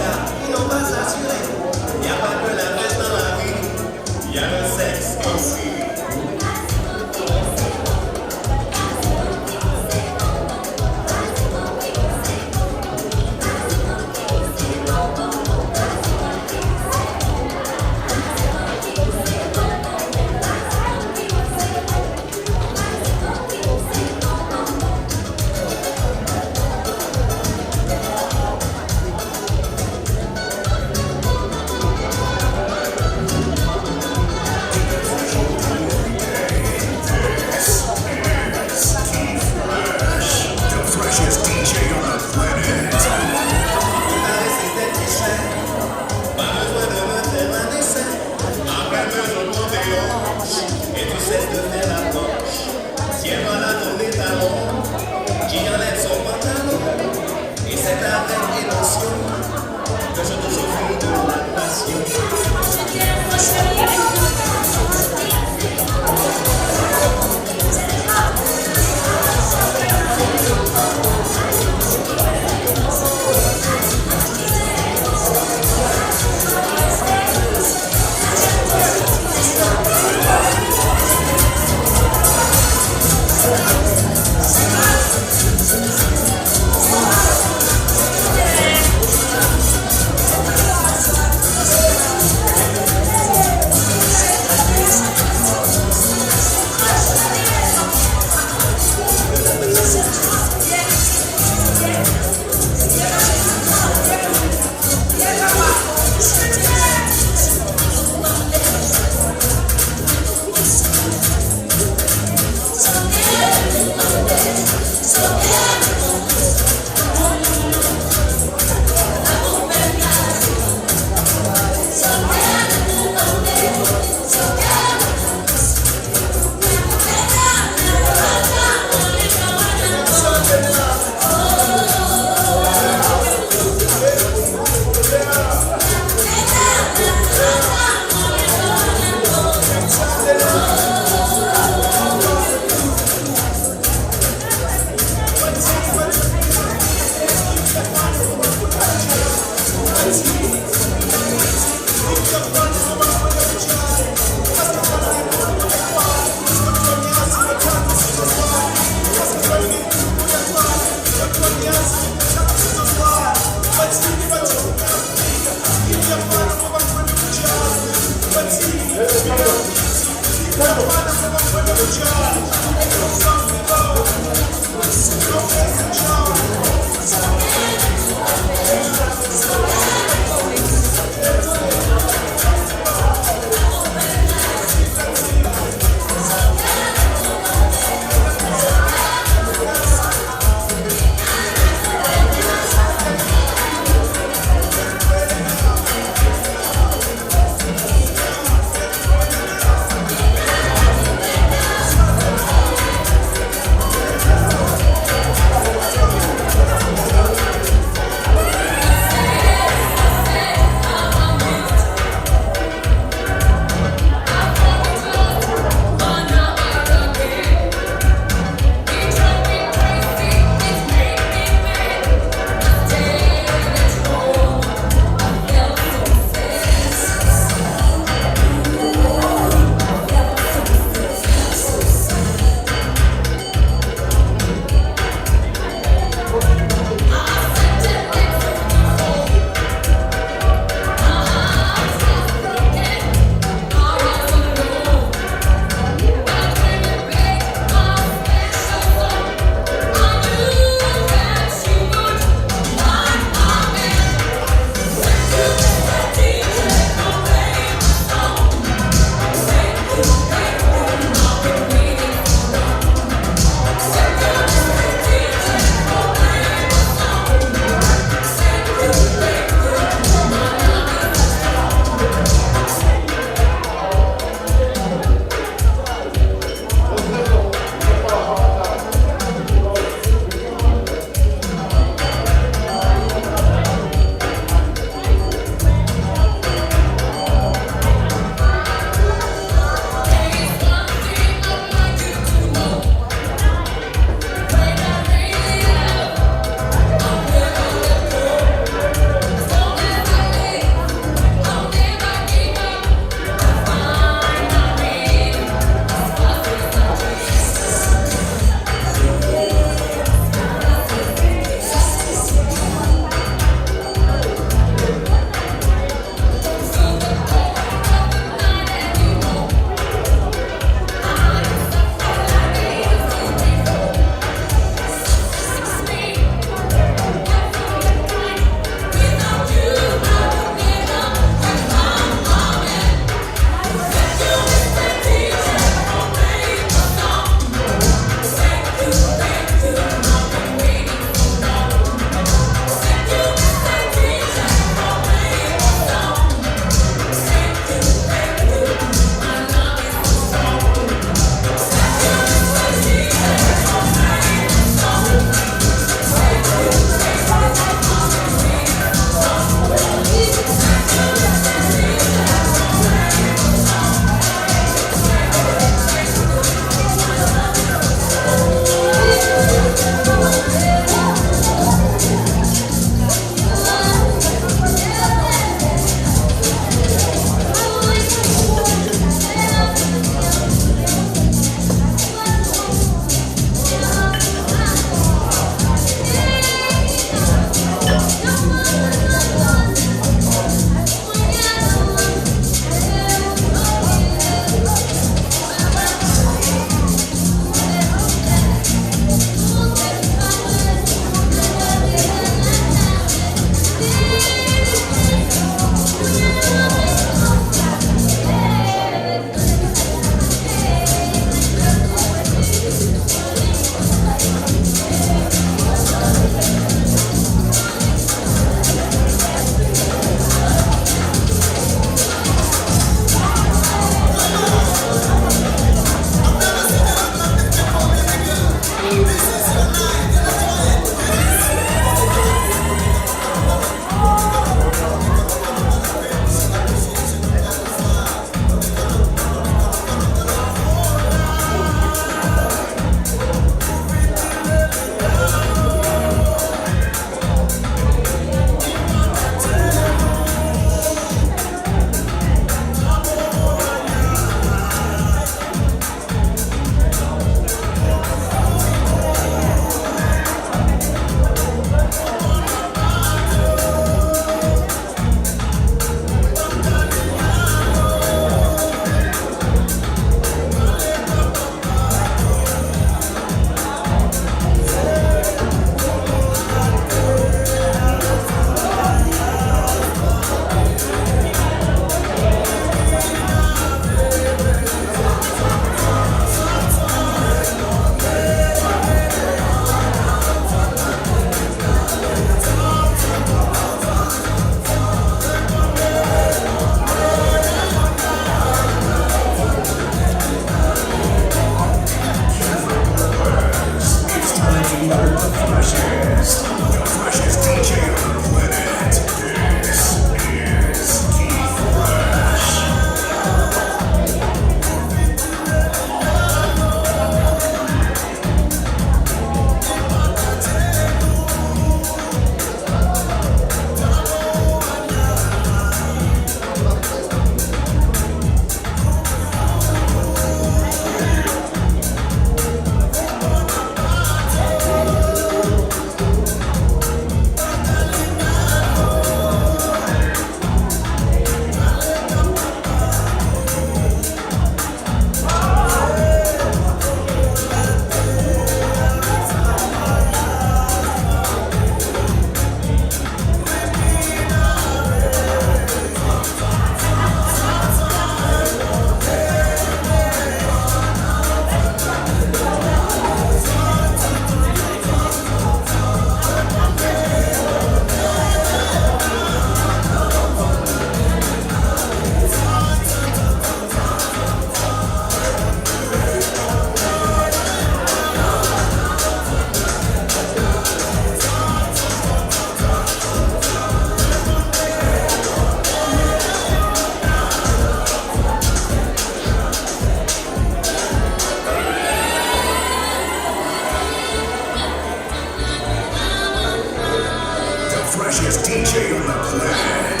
freshest DJ on the planet.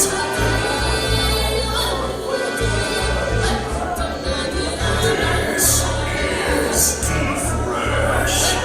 This is T-Fresh.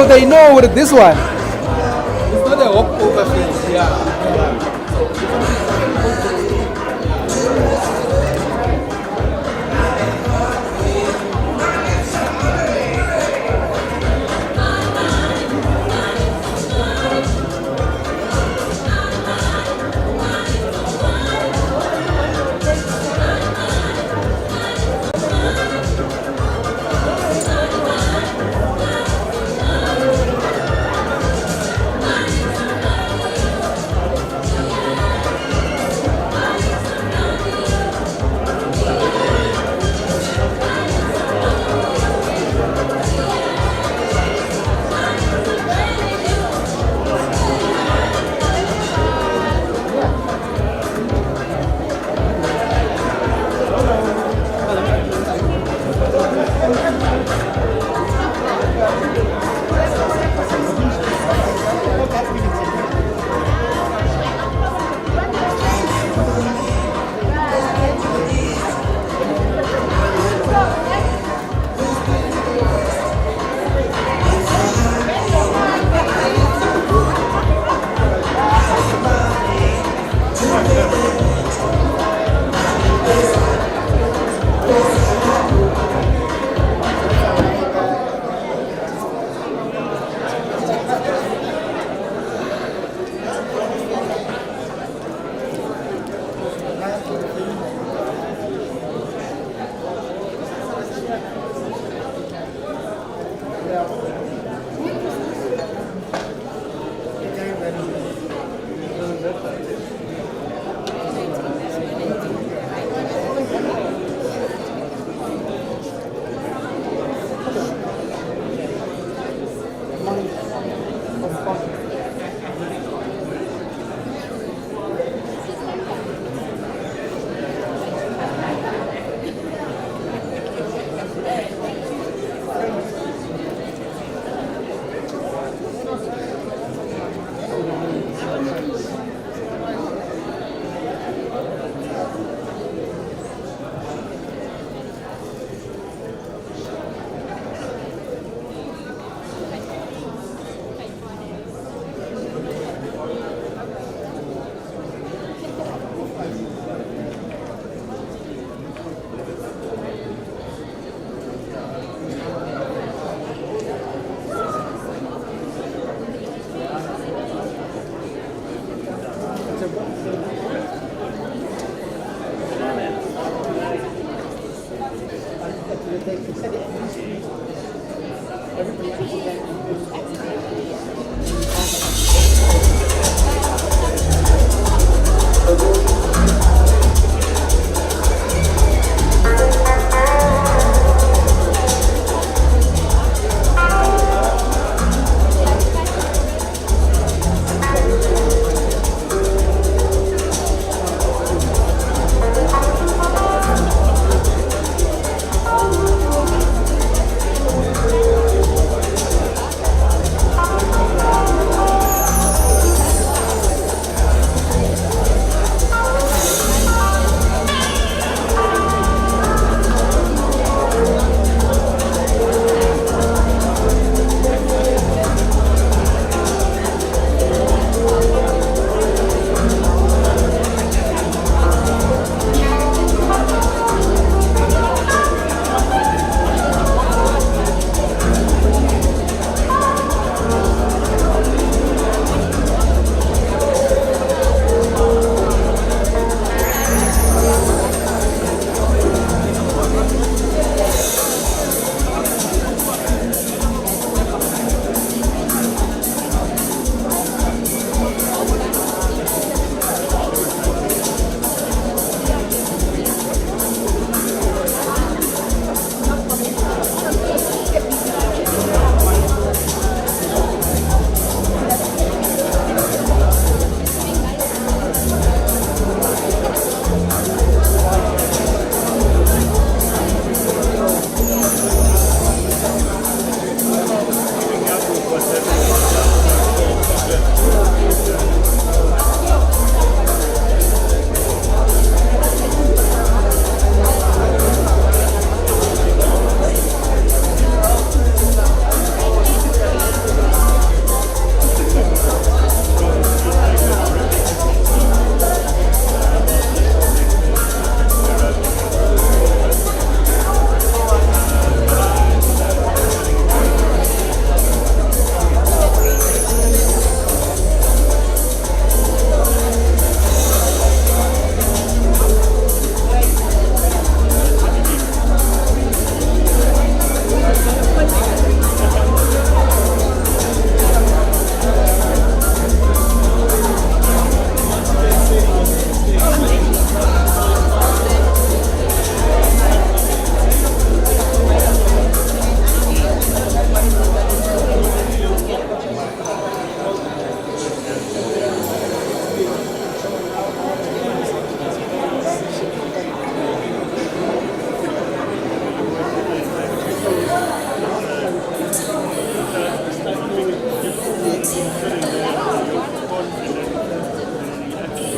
So they know with this one. It's not a walkover phase. Yeah.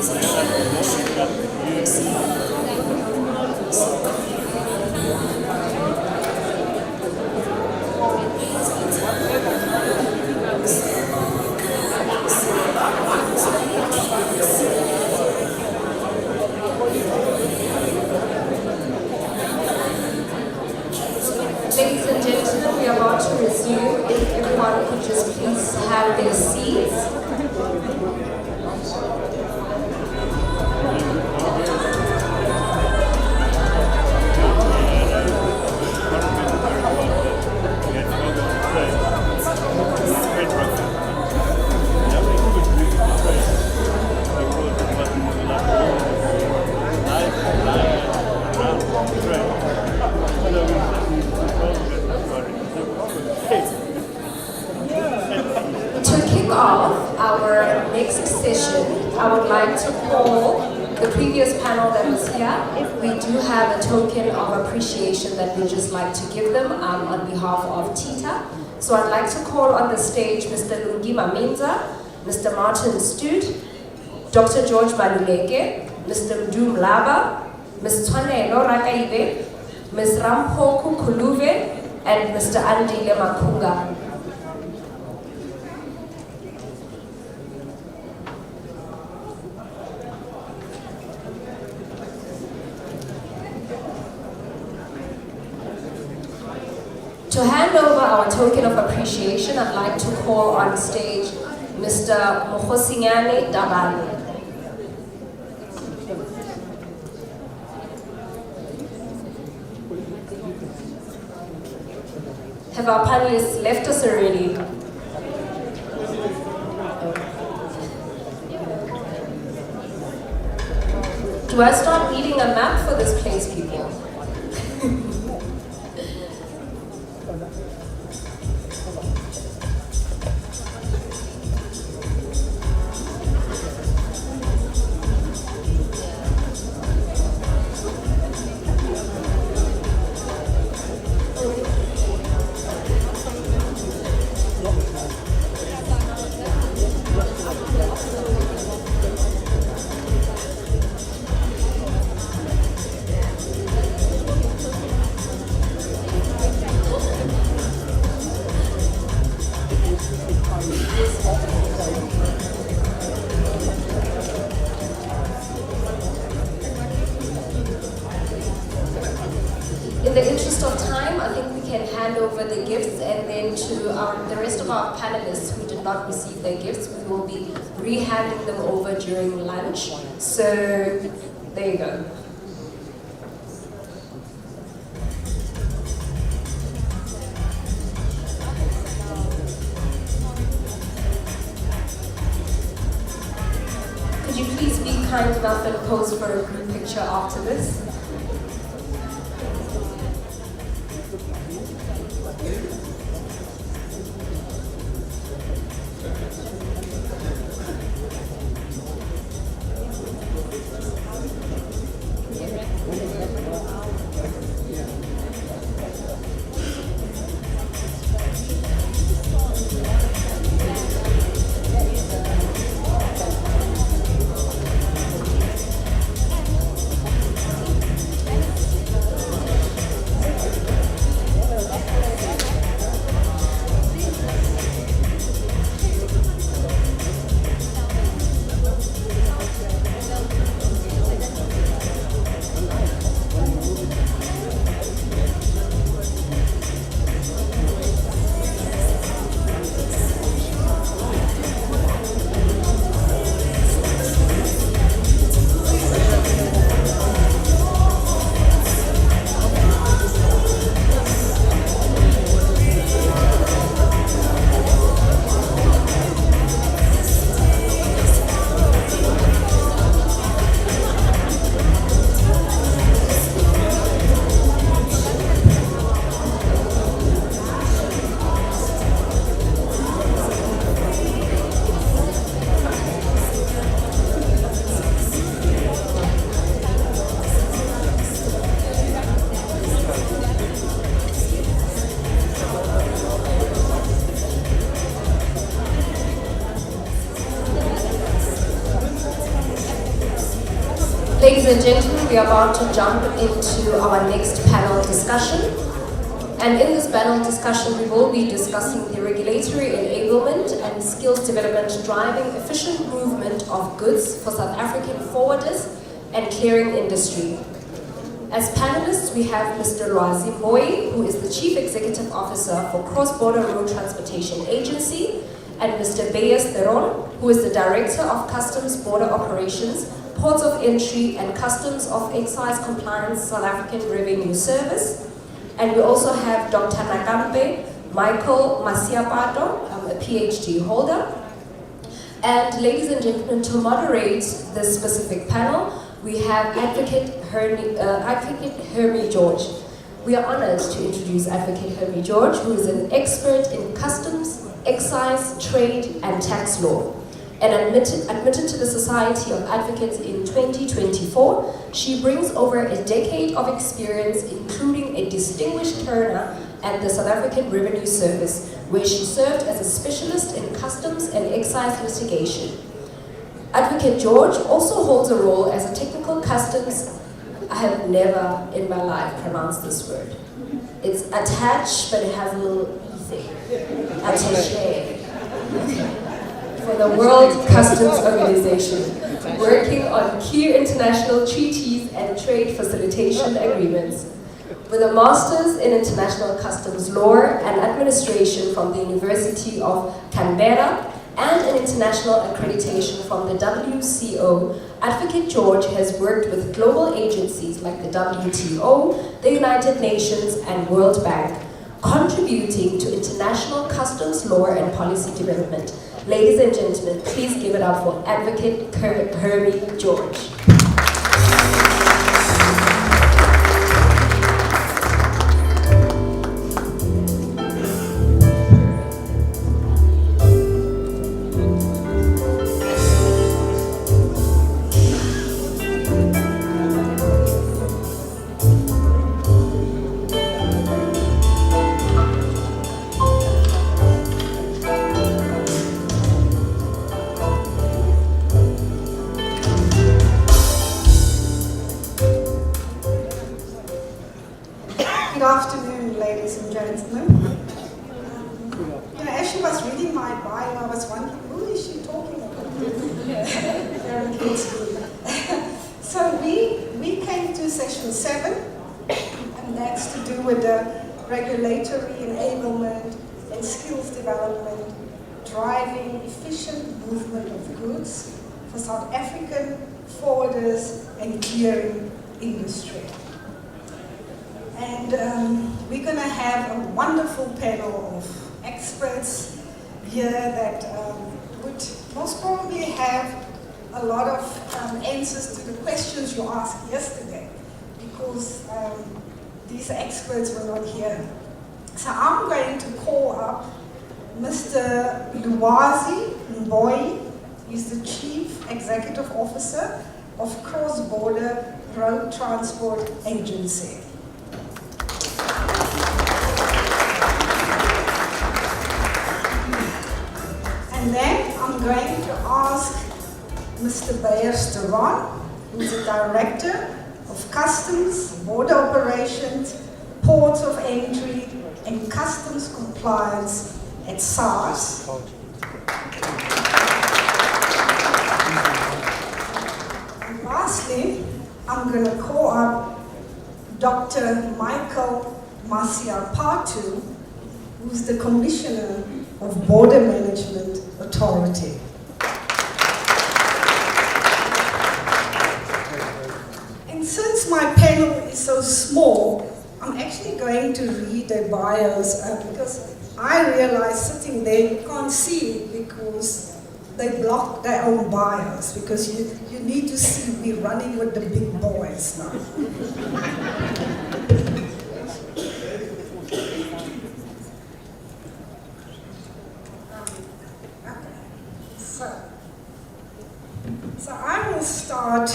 Ladies and gentlemen, we are about to resume. If everyone could just please have their seats. To kick off our next session, I would like to call the previous panel that was here. We do have a token of appreciation that we'd just like to give them on behalf of TITA. So I'd like to call on the stage Mr. Lungi Maminza, Mr. Martin Stoot, Dr. George Maluleke, Mr. Mdu Mlaba, Ms. Tshwanelo Rakaibe, Ms. Rampoku Kuluve, and Mr. Andile Makunga. To hand over our token of appreciation, I'd like to call on stage Mr. Mokhosinyane Dabane. Have our panelists left us already? Do I start needing a map for this place, people? In the interest of time, I think we can hand over the gifts, and then to the rest of our panelists who did not receive their gifts, we will be re-handing them over during lunch. So there you go. Could you please be kind enough and pose for a group picture after this? Ladies and gentlemen, we are about to jump into our next panel discussion. And in this panel discussion, we will be discussing the regulatory enablement and skills development driving efficient movement of goods for South African forwarders and clearing industry. As panelists, we have Mr. Lwazi Mboyi, who is the Chief Executive Officer for Cross-Border Road Transportation Agency, and Mr. Beyers Theron, who is the Director of Customs Border Operations, Ports of Entry and Customs of Excise Compliance South African Revenue Service. And we also have Dr. Nakampe Michael Masiapato, a PhD holder. And ladies and gentlemen, to moderate this specific panel, we have Advocate Hermie George. We are honored to introduce Advocate Hermie George, who is an expert in customs, excise, trade, and tax law. And admitted to the Society of Advocates in 2024, she brings over a decade of experience, including a distinguished career at the South African Revenue Service, where she served as a specialist in customs and excise litigation. Advocate George also holds a role as a technical customs. I have never in my life pronounced this word. It's attached, but it has a little E thing. Attaché. For the World Customs Organization, working on key international treaties and trade facilitation agreements. With a Master's in International Customs Law and Administration from the University of Canberra and an international accreditation from the WCO, Advocate George has worked with global agencies like the WTO, the United Nations, and World Bank, contributing to international customs law and policy development. Ladies and gentlemen, please give it up for Advocate Hermie George. Good afternoon, ladies and gentlemen. You know, as she was reading my bio, I was wondering, who is she talking about? So we came to session 7, and that's to do with the regulatory enablement and skills development, driving efficient movement of goods for South African forwarders and clearing industry. And we're going to have a wonderful panel of experts here that would most probably have a lot of answers to the questions you asked yesterday, because these experts were not here. So I'm going to call up Mr. Lwazi Mboyi. He's the Chief Executive Officer of Cross-Border Road Transport Agency. And then I'm going to ask Mr. Beyers Theron, who's the Director of Customs, Border Operations, Ports of Entry, and Customs Compliance at SARS. And lastly, I'm going to call up Dr. Michael Masiapato, who's the Commissioner of Border Management Authority. And since my panel is so small, I'm actually going to read their bios because I realize sitting there you can't see it because they block their own bios, because you need to see me running with the big boys now. So I will start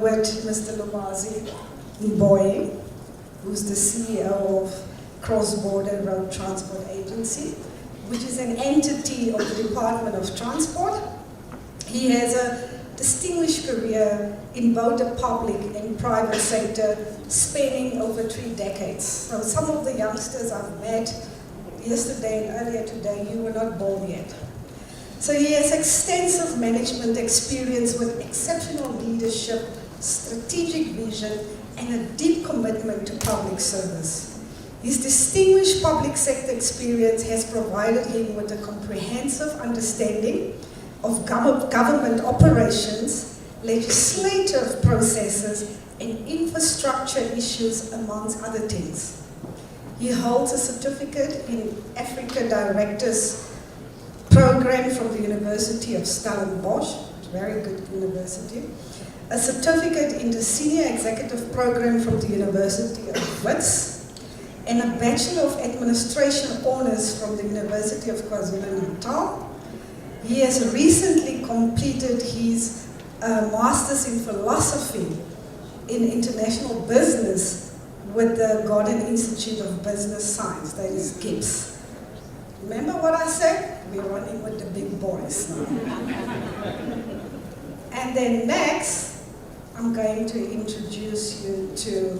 with Mr. Lwazi Mboyi, who's the CEO of Cross-Border Road Transport Agency, which is an entity of the Department of Transport. He has a distinguished career in both the public and private sector, spanning over 3 decades. So some of the youngsters I've met yesterday and earlier today, you were not born yet. So he has extensive management experience with exceptional leadership, strategic vision, and a deep commitment to public service. His distinguished public sector experience has provided him with a comprehensive understanding of government operations, legislative processes, and infrastructure issues, amongst other things. He holds a certificate in Africa Directors Program from the University of Stellenbosch, very good university, a certificate in the Senior Executive Program from the University of Wits, and a Bachelor of Administration Honours from the University of KwaZulu-Natal. He has recently completed his Masters in Philosophy in International Business with the Gordon Institute of Business Science, that is GIBS. Remember what I said? We're running with the big boys now. And then next, I'm going to introduce you to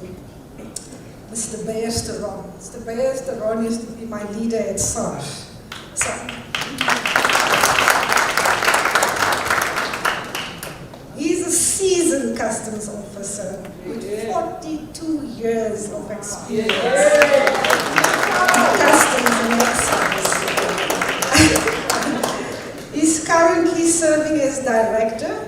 Mr. Beersteron. Mr. Beersteron used to be my leader at SARS. So, he's a seasoned customs officer with 42 years of experience in customs and excise. He's currently serving as Director,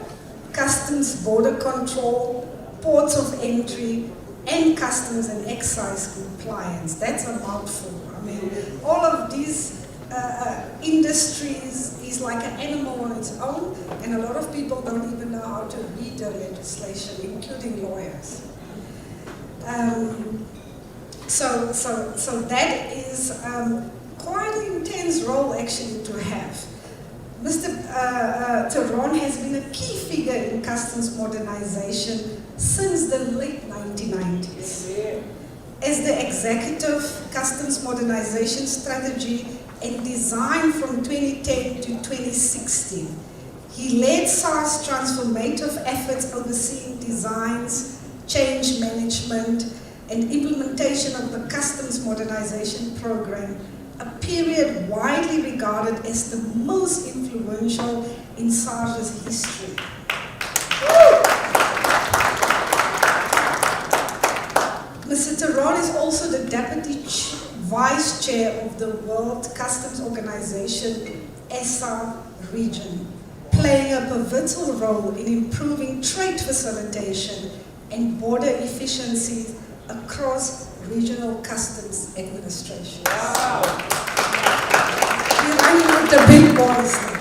Customs Border Control, Ports of Entry, and Customs and Excise Compliance. That's a mouthful. I mean, all of these industries is like an animal on its own, and a lot of people don't even know how to read the legislation, including lawyers. So that is quite an intense role actually to have. Mr. Theron has been a key figure in customs modernization since the late 1990s. As the Executive Customs Modernization Strategy and Design from 2010 to 2016, he led SARS transformative efforts overseeing designs, change management, and implementation of the Customs Modernization Program, a period widely regarded as the most influential in SARS's history. Mr. Theron is also the Deputy Vice Chair of the World Customs Organization, ESA region, playing a pivotal role in improving trade facilitation and border efficiencies across regional customs administration. Wow. We're running with the big boys now.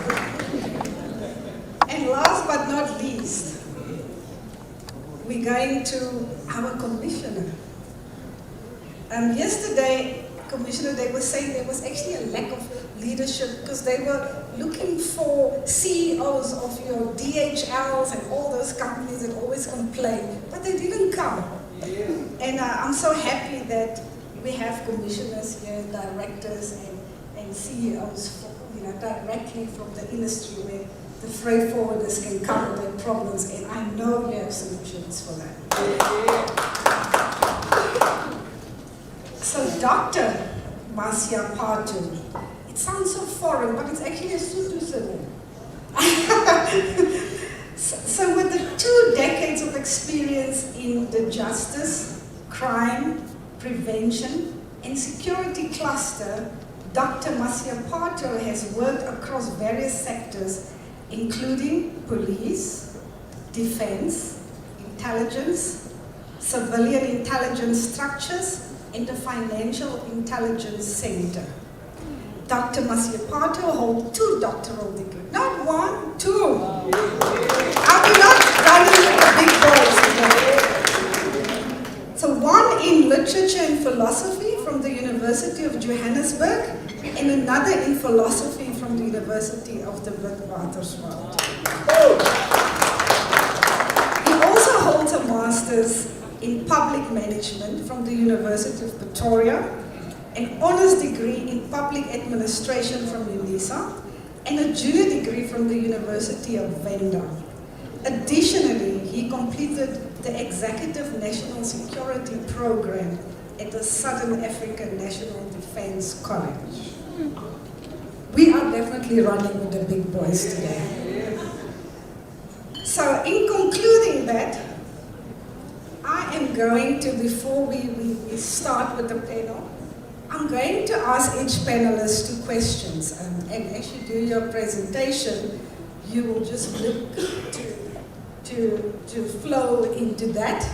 And last but not least, we're going to our commissioner. Yesterday, Commissioner, they were saying there was actually a lack of leadership because they were looking for CEOs of your DHLs and all those companies that always complain, but they didn't come. Yeah. And I'm so happy that we have commissioners here, directors and CEOs, directly from the industry where the freight forwarders can come with their problems, and I know you have solutions for that. Yeah. So Dr. Masiapato, it sounds so foreign, but it's actually a Sotho surname. So with the 2 decades of experience in the justice, crime, prevention, and security cluster, Dr. Masiapato has worked across various sectors, including police, defense, intelligence, civilian intelligence structures, and the financial intelligence center. Dr. Masiapato holds 2 doctoral degrees. Not 1, 2. I will not run into the big boys. So 1 in literature and philosophy from the University of Johannesburg, and another in philosophy from the University of the Witwatersrand. He also holds a master's in public management from the University of Pretoria, an honors degree in public administration from UNISA, and a junior degree from the University of Venda. Additionally, he completed the Executive National Security Program at the Southern African National Defense College. We are definitely running with the big boys today. So in concluding that, I am going to, before we start with the panel, I'm going to ask each panelist 2 questions. And as you do your presentation, you will just look to flow into that.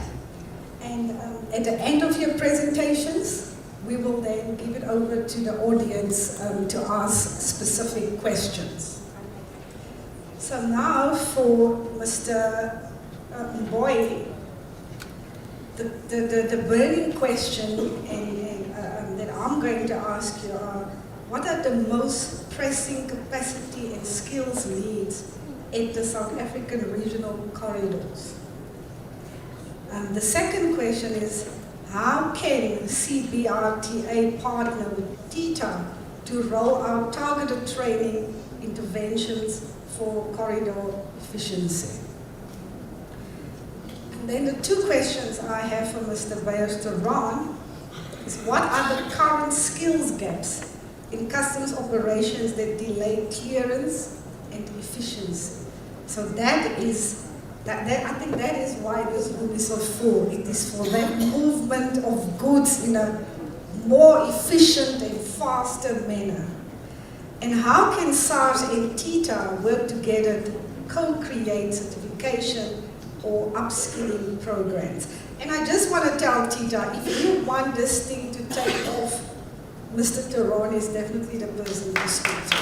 And at the end of your presentations, we will then give it over to the audience to ask specific questions. So now for Mr. Mboyi, the burning question that I'm going to ask you are, what are the most pressing capacity and skills needs at the South African regional corridors? The second question is, how can CBRTA partner with TITA to roll out targeted training interventions for corridor efficiency? And then the 2 questions I have for Mr. Beyers-Theron is, what are the current skills gaps in customs operations that delay clearance and efficiency? So that is, I think that is why this room is so full. It is for that movement of goods in a more efficient and faster manner. And how can SARS and TITA work together to co-create certification or upskilling programs? And I just want to tell TITA, if you want this thing to take off, Mr. Theron is definitely the person to speak to.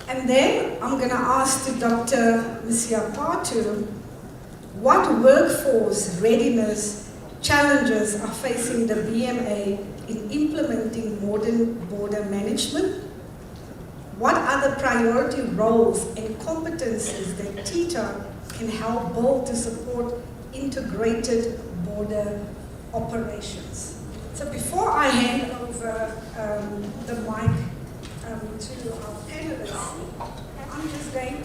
And then I'm going to ask to Dr. Masiapato, what workforce readiness challenges are facing the BMA in implementing modern border management? What are the priority roles and competencies that TITA can help build to support integrated border operations? So before I hand over the mic to our panelists, I'm just going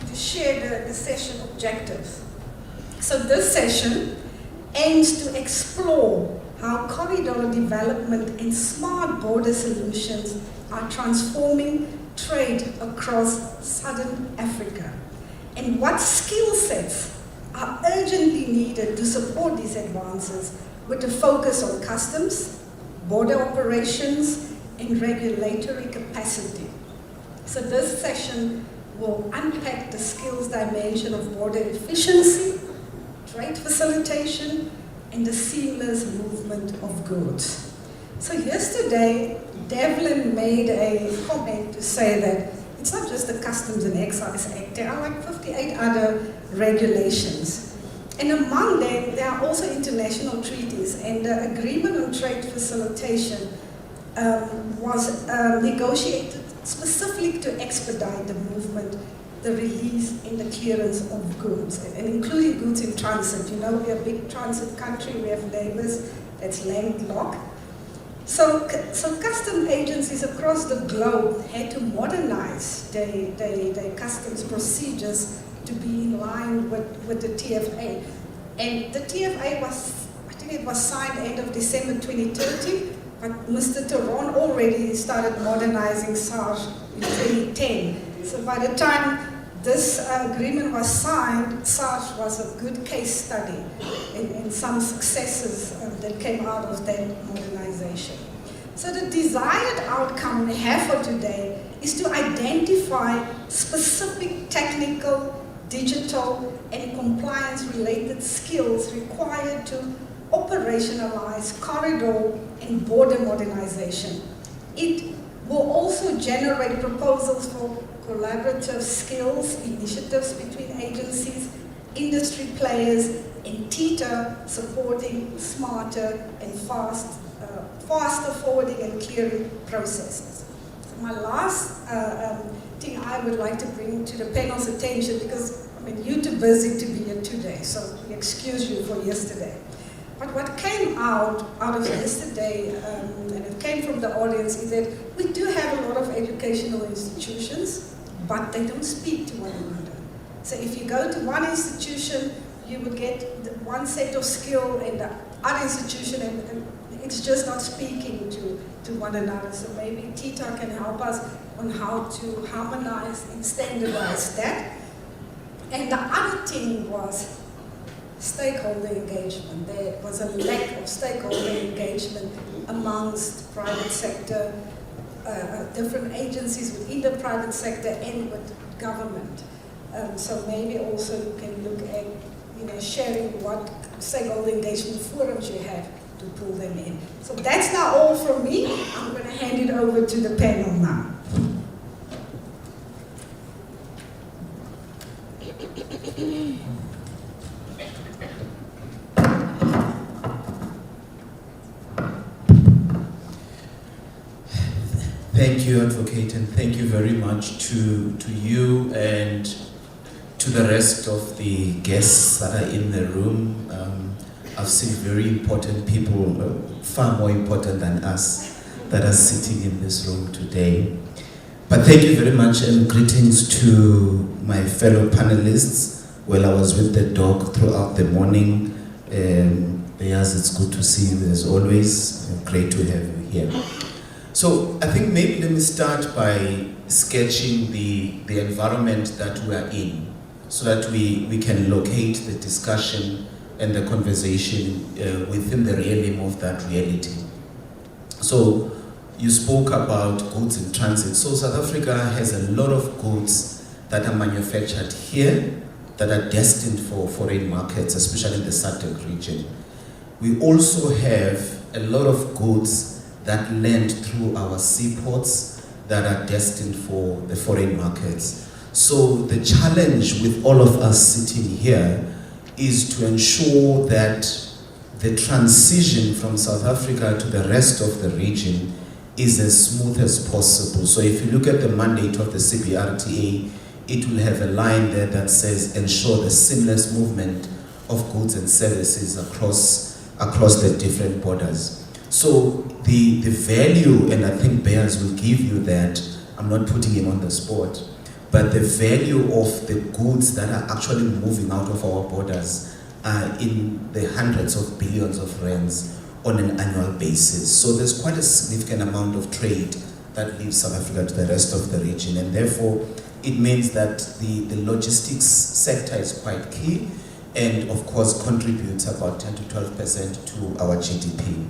to share the session objectives. So this session aims to explore how corridor development and smart border solutions are transforming trade across Southern Africa, and what skill sets are urgently needed to support these advances, with a focus on customs, border operations, and regulatory capacity. So this session will unpack the skills dimension of border efficiency, trade facilitation, and the seamless movement of goods. So yesterday, Devlin made a comment to say that it's not just the Customs and Excise Act, there are like 58 other regulations. And among them, there are also international treaties, and the Agreement on Trade Facilitation was negotiated specifically to expedite the movement, the release and the clearance of goods, and including goods in transit. You know, we're a big transit country, we have neighbors that's landlocked. So custom agencies across the globe had to modernize their customs procedures to be in line with the TFA. And the TFA was, I think it was signed end of December 2013, but Mr. Theron already started modernizing SARS in 2010. So by the time this agreement was signed, SARS was a good case study and some successes that came out of that modernization. So the desired outcome we have for today is to identify specific technical, digital, and compliance-related skills required to operationalize corridor and border modernization. It will also generate proposals for collaborative skills, initiatives between agencies, industry players, and TITA supporting smarter and faster forwarding and clearing processes. So my last thing I would like to bring to the panel's attention, because I mean, you're too busy to be here today, so we excuse you for yesterday. But what came out of yesterday, and it came from the audience, is that we do have a lot of educational institutions, but they don't speak to one another. So if you go to one institution, you would get one set of skill, and the other institution, and it's just not speaking to one another. So maybe Tita can help us on how to harmonize and standardize that. And the other thing was stakeholder engagement. There was a lack of stakeholder engagement amongst private sector, different agencies within the private sector and with government. So maybe also you can look at sharing what stakeholder engagement forums you have to pull them in. So that's now all from me. I'm going to hand it over to the panel now. Thank you, Advocate, and thank you very much to you and to the rest of the guests that are in the room. I've seen very important people, far more important than us, that are sitting in this room today. But thank you very much, and greetings to my fellow panelists. Well, I was with the dog throughout the morning. Yes, it's good to see you as always. Great to have you here. So I think maybe let me start by sketching the environment that we are in, so that we can locate the discussion and the conversation within the realm of that reality. So you spoke about goods in transit. So South Africa has a lot of goods that are manufactured here that are destined for foreign markets, especially in the SADC region. We also have a lot of goods that land through our seaports that are destined for the foreign markets. So the challenge with all of us sitting here is to ensure that the transition from South Africa to the rest of the region is as smooth as possible. So if you look at the mandate of the CBRTA, it will have a line there that says ensure the seamless movement of goods and services across the different borders. So the value, and I think Bears will give you that, I'm not putting him on the spot, but the value of the goods that are actually moving out of our borders are in the hundreds of billions of rands on an annual basis. So there's quite a significant amount of trade that leaves South Africa to the rest of the region, and therefore it means that the logistics sector is quite key, and of course contributes about 10 to 12% to our GDP.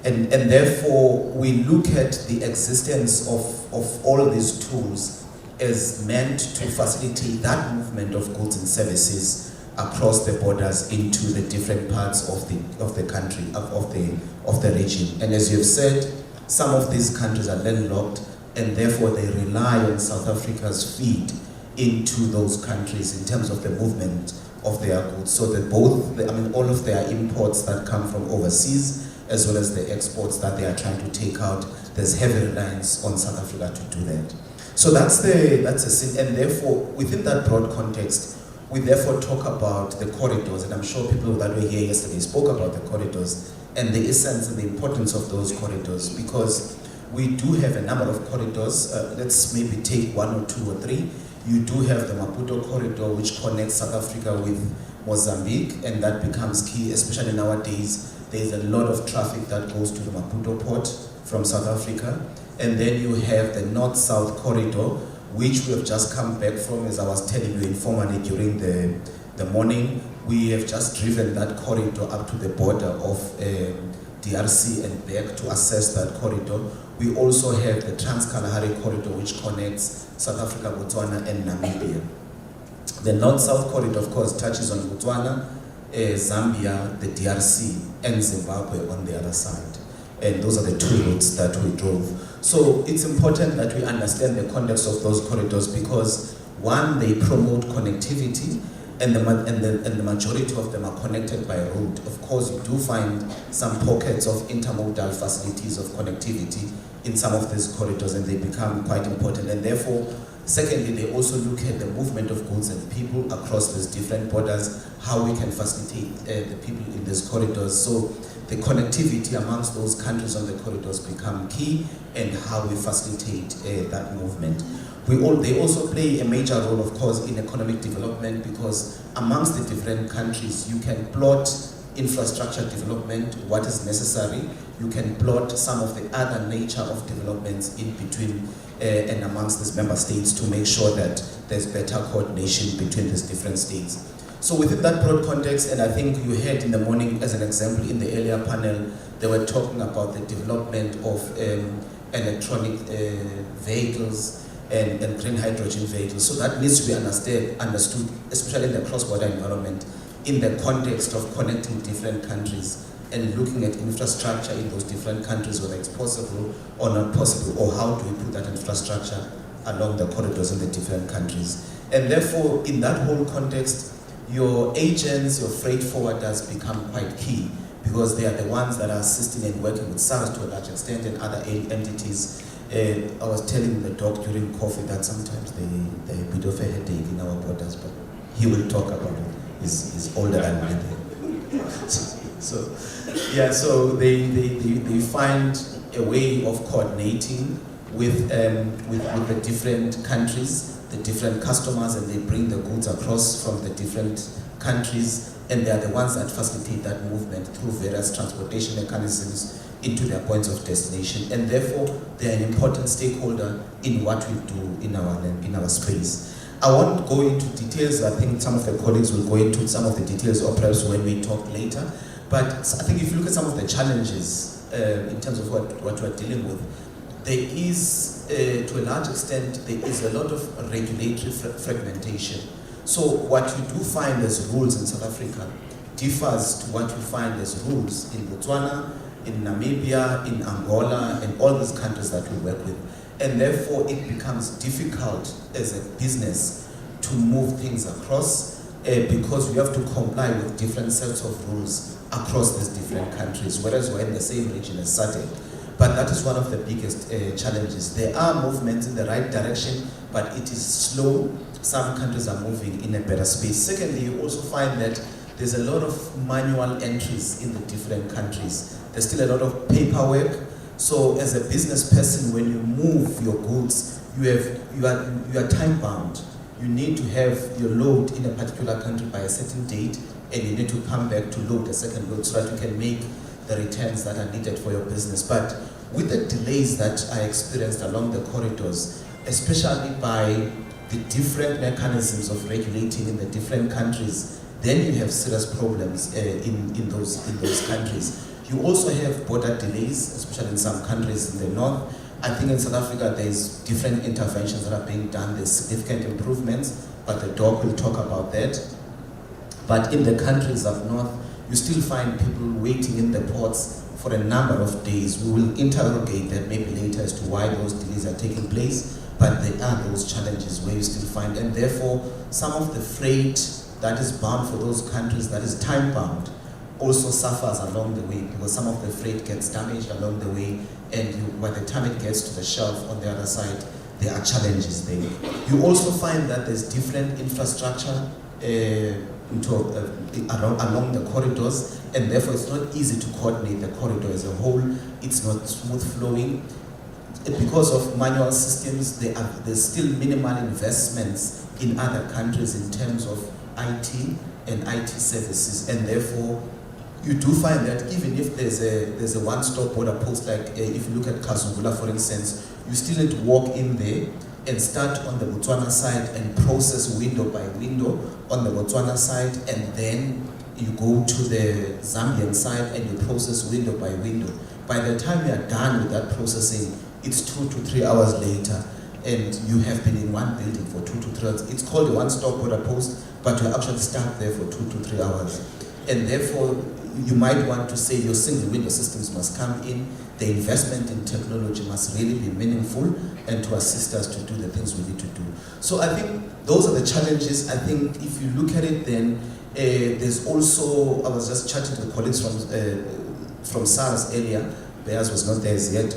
And therefore we look at the existence of all of these tools is meant to facilitate that movement of goods and services across the borders into the different parts of the country, of the region. And as you have said, some of these countries are landlocked, and therefore they rely on South Africa's feed into those countries in terms of the movement of their goods. So that all of their imports that come from overseas, as well as the exports that they are trying to take out, there's heavy reliance on South Africa to do that. So that's a sin, and therefore within that broad context, we therefore talk about the corridors, and I'm sure people that were here yesterday spoke about the corridors and the essence and the importance of those corridors, because we do have a number of corridors. Let's maybe take one or two or three. You do have the Maputo corridor, which connects South Africa with Mozambique, and that becomes key, especially nowadays. There's a lot of traffic that goes to the Maputo port from South Africa. And then you have the North-South corridor, which we have just come back from, as I was telling you informally during the morning. We have just driven that corridor up to the border of DRC and back to assess that corridor. We also have the Trans-Kalahari corridor, which connects South Africa, Botswana, and Namibia. The North-South corridor, of course, touches on Botswana, Zambia, the DRC, and Zimbabwe on the other side. And those are the two routes that we drove. So it's important that we understand the context of those corridors, because one, they promote connectivity, and the majority of them are connected by road. Of course, you do find some pockets of intermodal facilities of connectivity in some of these corridors, and they become quite important. And therefore, secondly, they also look at the movement of goods and people across these different borders, how we can facilitate the people in these corridors. So the connectivity amongst those countries on the corridors become key, and how we facilitate that movement. They also play a major role, of course, in economic development, because amongst the different countries, you can plot infrastructure development, what is necessary. You can plot some of the other nature of developments in between and amongst these member states to make sure that there's better coordination between these different states. So within that broad context, and I think you heard in the morning as an example in the earlier panel, they were talking about the development of electronic vehicles and green hydrogen vehicles. So that needs to be understood, especially in the cross-border environment, in the context of connecting different countries and looking at infrastructure in those different countries, whether it's possible or not possible, or how do we put that infrastructure along the corridors in the different countries. And therefore, in that whole context, your agents, your freight forwarders become quite key, because they are the ones that are assisting and working with SARS to a large extent and other entities. I was telling the doc during coffee that sometimes they a bit of a headache in our borders, but he will talk about it. He's older than me. So they find a way of coordinating with the different countries, the different customers, and they bring the goods across from the different countries, and they are the ones that facilitate that movement through various transportation mechanisms into their points of destination, and therefore they are an important stakeholder in what we do in our space. I won't go into details. I think some of the colleagues will go into some of the details, or perhaps when we talk later. But I think if you look at some of the challenges in terms of what we're dealing with, there is, to a large extent, there is a lot of regulatory fragmentation. So what you do find as rules in South Africa differs to what you find as rules in Botswana, in Namibia, in Angola, and all these countries that we work with. And therefore, it becomes difficult as a business to move things across because we have to comply with different sets of rules across these different countries, whereas we're in the same region as SADC. But that is one of the biggest challenges. There are movements in the right direction, but it is slow. Some countries are moving in a better space. Secondly, you also find that there's a lot of manual entries in the different countries. There's still a lot of paperwork. So as a business person, when you move your goods, you are time bound. You need to have your load in a particular country by a certain date, and you need to come back to load a second load so that you can make the returns that are needed for your business. But with the delays that I experienced along the corridors, especially by the different mechanisms of regulating in the different countries, then you have serious problems in those countries. You also have border delays, especially in some countries in the north. I think in South Africa there's different interventions that are being done. There's significant improvements, but the doc will talk about that. But in the countries up north, you still find people waiting in the ports for a number of days. We will interrogate that maybe later as to why those delays are taking place, but there are those challenges where you still find, and therefore some of the freight that is bound for those countries, that is time bound, also suffers along the way, because some of the freight gets damaged along the way, and by the time it gets to the shelf on the other side, there are challenges there. You also find that there's different infrastructure along the corridors, and therefore it's not easy to coordinate the corridor as a whole. It's not smooth flowing. Because of manual systems, there's still minimal investments in other countries in terms of IT and IT services, and therefore you do find that even if there's a one-stop border post, like if you look at Kasungula, for instance, you still need to walk in there and start on the Botswana side and process window by window on the Botswana side, and then you go to the Zambian side and you process window by window. By the time you are done with that processing, it's 2 to 3 hours later, and you have been in one building for 2 to 3 hours. It's called a one-stop border post, but you actually stuck there for 2 to 3 hours. And therefore, you might want to say your single window systems must come in, the investment in technology must really be meaningful and to assist us to do the things we need to do. So I think those are the challenges. I think if you look at it then, there's also, I was just chatting to the colleagues from SARS earlier, Bears was not there as yet.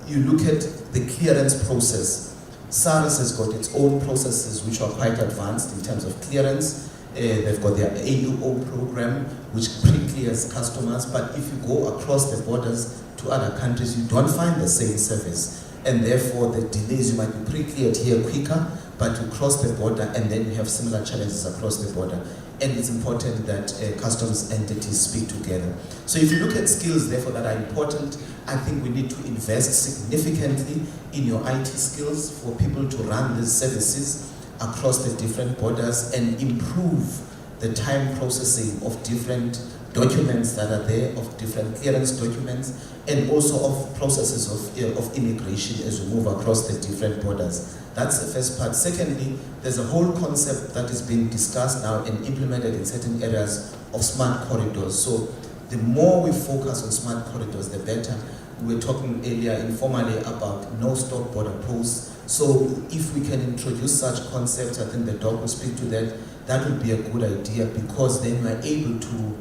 You look at the clearance process. SARS has got its own processes which are quite advanced in terms of clearance. They've got their AUO program, which pre-clears customers, but if you go across the borders to other countries, you don't find the same service. and therefore the delays, you might be pre-cleared here quicker, but you cross the border and then you have similar challenges across the border. And it's important that customs entities speak together. So if you look at skills, therefore, that are important, I think we need to invest significantly in your IT skills for people to run these services across the different borders and improve the time processing of different documents that are there, of different clearance documents, and also of processes of immigration as we move across the different borders. That's the first part. Secondly, there's a whole concept that is being discussed now and implemented in certain areas of smart corridors. So the more we focus on smart corridors, the better. We were talking earlier informally about no-stop border posts. So if we can introduce such concepts, I think the doc will speak to that. That would be a good idea, because then we're able to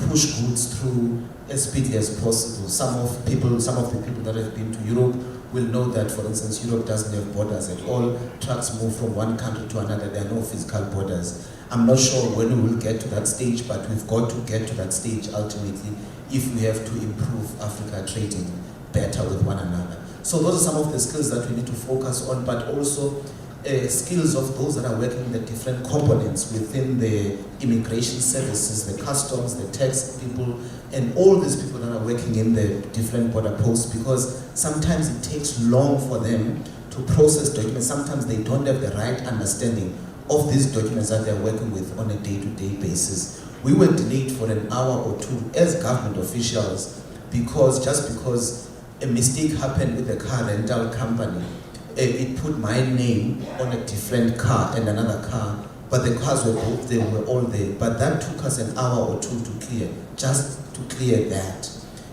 push goods through as speedily as possible. Some of the people that have been to Europe will know that, for instance, Europe doesn't have borders at all. Trucks move from one country to another. There are no physical borders. I'm not sure when we will get to that stage, but we've got to get to that stage ultimately if we have to improve Africa trading better with one another. So those are some of the skills that we need to focus on, but also skills of those that are working in the different components within the immigration services, the customs, the tax people, and all these people that are working in the different border posts, because sometimes it takes long for them to process documents. Sometimes they don't have the right understanding of these documents that they're working with on a day-to-day basis. We were delayed for an hour or two as government officials because a mistake happened with the car rental company. It put my name on a different car and another car, but the cars were both, they were all there. But that took us an hour or two to clear, just to clear that.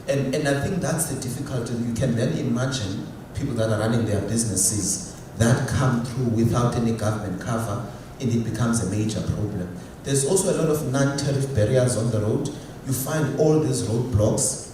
And I think that's the difficulty. You can then imagine people that are running their businesses that come through without any government cover, and it becomes a major problem. There's also a lot of non-tariff barriers on the road. You find all these roadblocks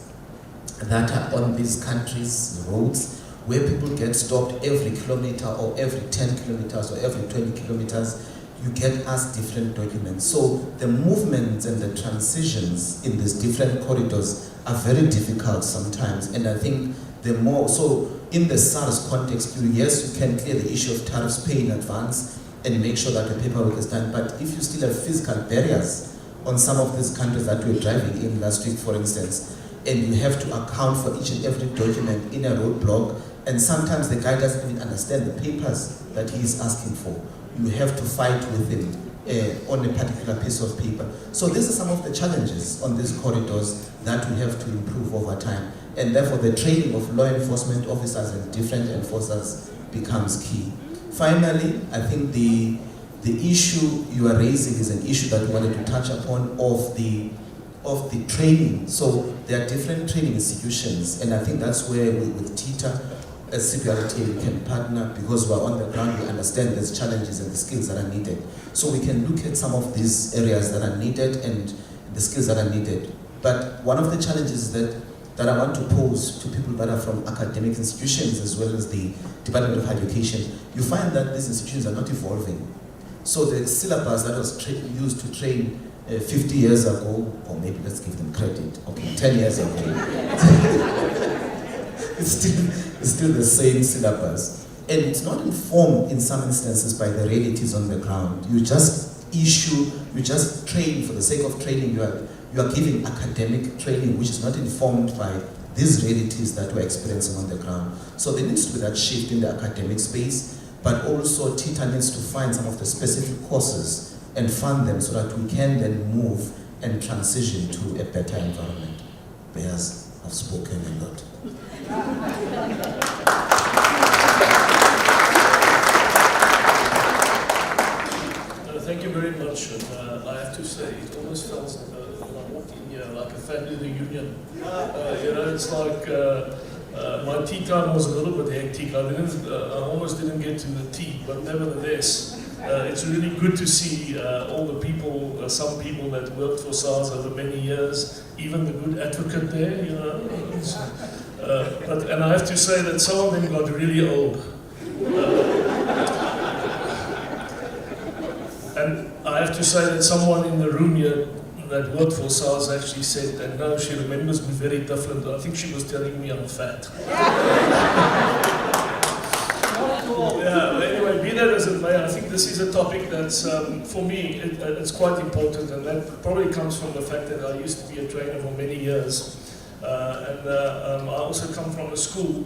that are on these countries' roads, where people get stopped every kilometer or every 10 kilometers or every 20 kilometers. You get asked different documents. So the movements and the transitions in these different corridors are very difficult sometimes. And I think the more, so in the SARS context, yes, you can clear the issue of tariffs, pay in advance, and make sure that the paperwork is done. But if you still have physical barriers on some of these countries that we're driving in last week, for instance, and you have to account for each and every document in a roadblock, and sometimes the guy doesn't even understand the papers that he is asking for. You have to fight with him on a particular piece of paper. So these are some of the challenges on these corridors that we have to improve over time. And therefore the training of law enforcement officers and different enforcers becomes key. Finally, I think the issue you are raising is an issue that we wanted to touch upon of the training. So there are different training institutions, and I think that's where we, with TITA, as CPRT, we can partner, because we're on the ground, we understand these challenges and the skills that are needed. So we can look at some of these areas that are needed and the skills that are needed. But one of the challenges that I want to pose to people that are from academic institutions as well as the Department of Education, you find that these institutions are not evolving. So the syllabus that was used to train 50 years ago, or maybe let's give them credit, okay, 10 years ago, it's still the same syllabus. And it's not informed in some instances by the realities on the ground. You just train for the sake of training. You are giving academic training which is not informed by these realities that we're experiencing on the ground. So there needs to be that shift in the academic space, but also TITA needs to find some of the specific courses and fund them so that we can then move and transition to a better environment. Bears, I've spoken a lot. Thank you very much. I have to say, it almost feels when I walked in here like a family reunion. It's like my tea time was a little bit hectic. I almost didn't get to the tea, but nevertheless, it's really good to see all the people, some people that worked for SARS over many years, even the good advocate there, and I have to say that some of them got really old. And I have to say that someone in the room here that worked for SARS actually said that no, she remembers me very different. I think she was telling me I'm fat. Mayor, I think this is a topic that's, for me, it's quite important, and that probably comes from the fact that I used to be a trainer for many years. I also come from a school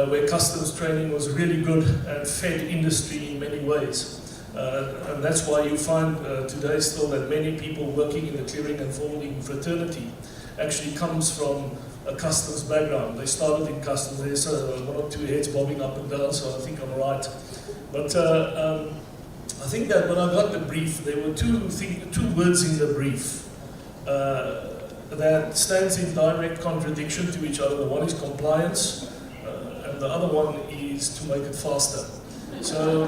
where customs training was really good and fed industry in many ways. And that's why you find today still that many people working in the clearing and forwarding fraternity actually comes from a customs background. They started in customs, there's one or two heads bobbing up and down, so I think I'm right. But I think that when I got the brief, there were two words in the brief that stands in direct contradiction to each other. The one is compliance, and the other one is to make it faster. So,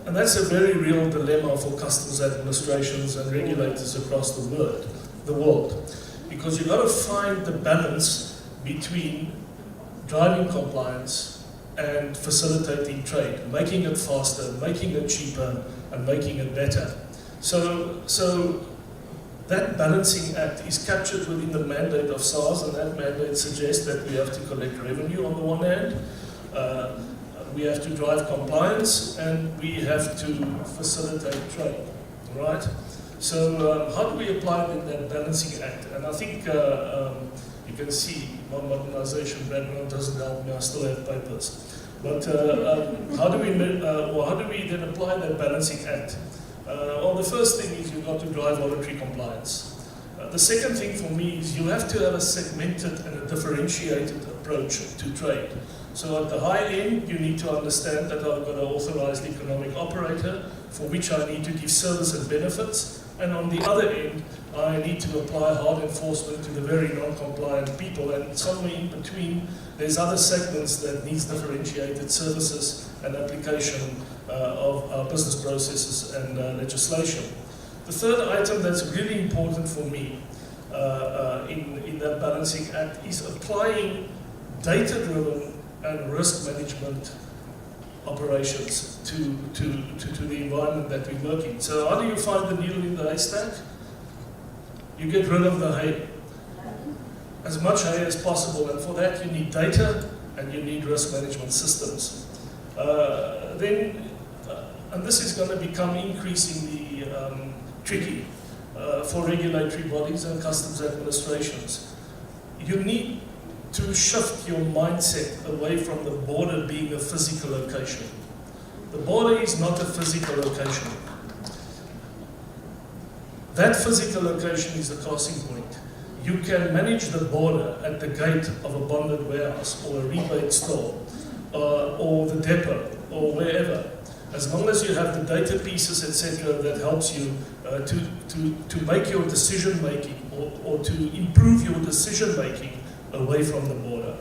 and that's a very real dilemma for customs administrations and regulators across the world. Because you've got to find the balance between driving compliance and facilitating trade, making it faster, making it cheaper, and making it better. So that balancing act is captured within the mandate of SARS, and that mandate suggests that we have to collect revenue on the one hand, we have to drive compliance, and we have to facilitate trade, right? So how do we apply that balancing act? And I think you can see my modernization background doesn't help me, I still have papers. But how do we then apply that balancing act? Well, the first thing is you've got to drive voluntary compliance. The second thing for me is you have to have a segmented and a differentiated approach to trade. So at the high end, you need to understand that I've got an authorized economic operator for which I need to give service and benefits. And on the other end, I need to apply hard enforcement to the very non-compliant people. And somewhere in between, there's other segments that needs differentiated services and application of our business processes and legislation. The third item that's really important for me in that balancing act is applying data-driven and risk management operations to the environment that we work in. So how do you find the needle in the haystack? You get rid of the hay, as much hay as possible, and for that you need data and you need risk management systems. And this is going to become increasingly tricky for regulatory bodies and customs administrations. You need to shift your mindset away from the border being a physical location. The border is not a physical location. That physical location is the crossing point. You can manage the border at the gate of a bonded warehouse or a rebate store or the depot or wherever. As long as you have the data pieces, etc., that helps you to make your decision making or to improve your decision making away from the border.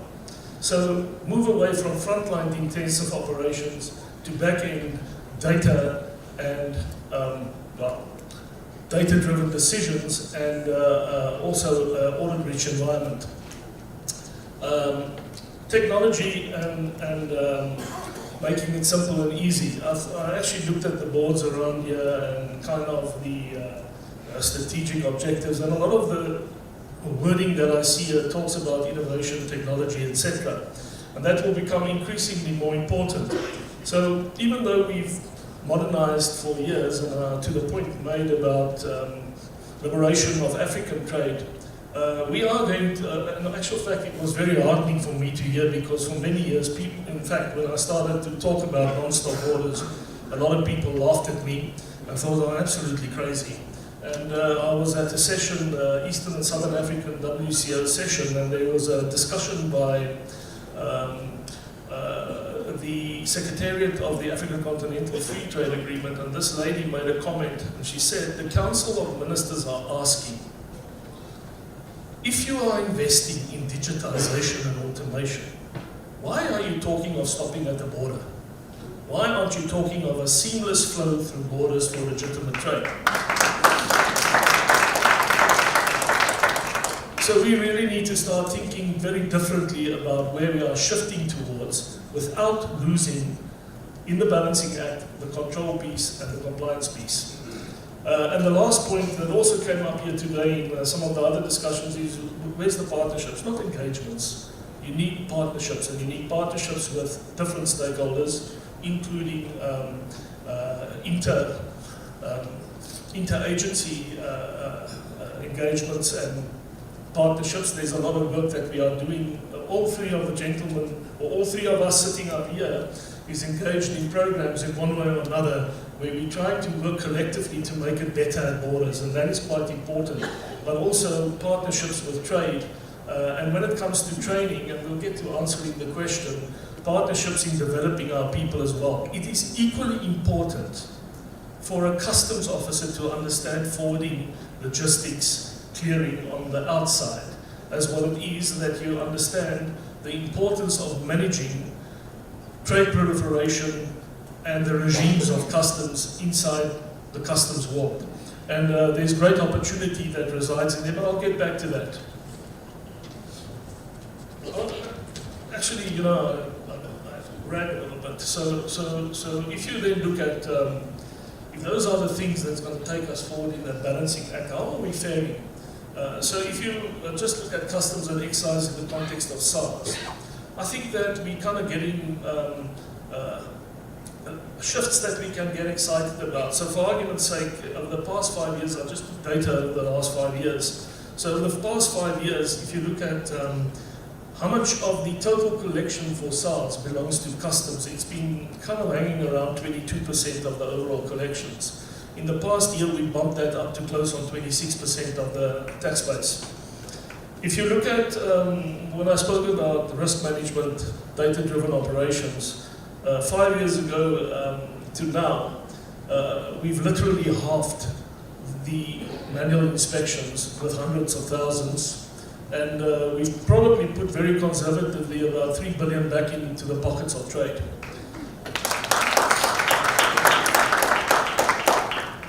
So move away from frontline intensive operations to back-end data and data-driven decisions and also audit-rich environment. Technology and making it simple and easy. I actually looked at the boards around here and kind of the strategic objectives, and a lot of the wording that I see here talks about innovation, technology, etc. And that will become increasingly more important. So even though we've modernized for years to the point made about liberation of African trade, we are going to, in actual fact, it was very heartening for me to hear, because for many years, people, in fact, when I started to talk about non-stop orders, a lot of people laughed at me and thought I'm absolutely crazy. And I was at a session, Eastern and Southern African WCO session, and there was a discussion by the Secretariat of the African Continental Free Trade Agreement, and this lady made a comment, and she said, the Council of Ministers are asking, if you are investing in digitization and automation, why are you talking of stopping at the border? Why aren't you talking of a seamless flow through borders for legitimate trade? So we really need to start thinking very differently about where we are shifting towards without losing, in the balancing act, the control piece and the compliance piece. And the last point that also came up here today in some of the other discussions is, where's the partnerships? Not engagements. You need partnerships, and you need partnerships with different stakeholders, including interagency engagements and partnerships. There's a lot of work that we are doing. All three of the gentlemen, or all three of us sitting up here, is engaged in programs in one way or another where we try to work collectively to make it better at borders, and that is quite important. But also partnerships with trade. And when it comes to training, and we'll get to answering the question, partnerships in developing our people as well. It is equally important for a customs officer to understand forwarding, logistics, clearing on the outside, as what it is that you understand the importance of managing trade proliferation and the regimes of customs inside the customs world. And there's great opportunity that resides in there, but I'll get back to that. Actually, you know, I ran a little bit. So if you then look at, if those are the things that's going to take us forward in that balancing act, how are we faring? So if you just look at customs and excise in the context of SARS, I think that we kind of getting shifts that we can get excited about. So for argument's sake, over the past 5 years, I've just put data over the last 5 years. So in the past 5 years, if you look at how much of the total collection for SARS belongs to customs, it's been kind of hanging around 22% of the overall collections. In the past year, we bumped that up to close on 26% of the tax base. If you look at, when I spoke about risk management, data-driven operations, 5 years ago to now, we've literally halved the manual inspections with hundreds of thousands, and we've probably put very conservatively about 3 billion back into the pockets of trade.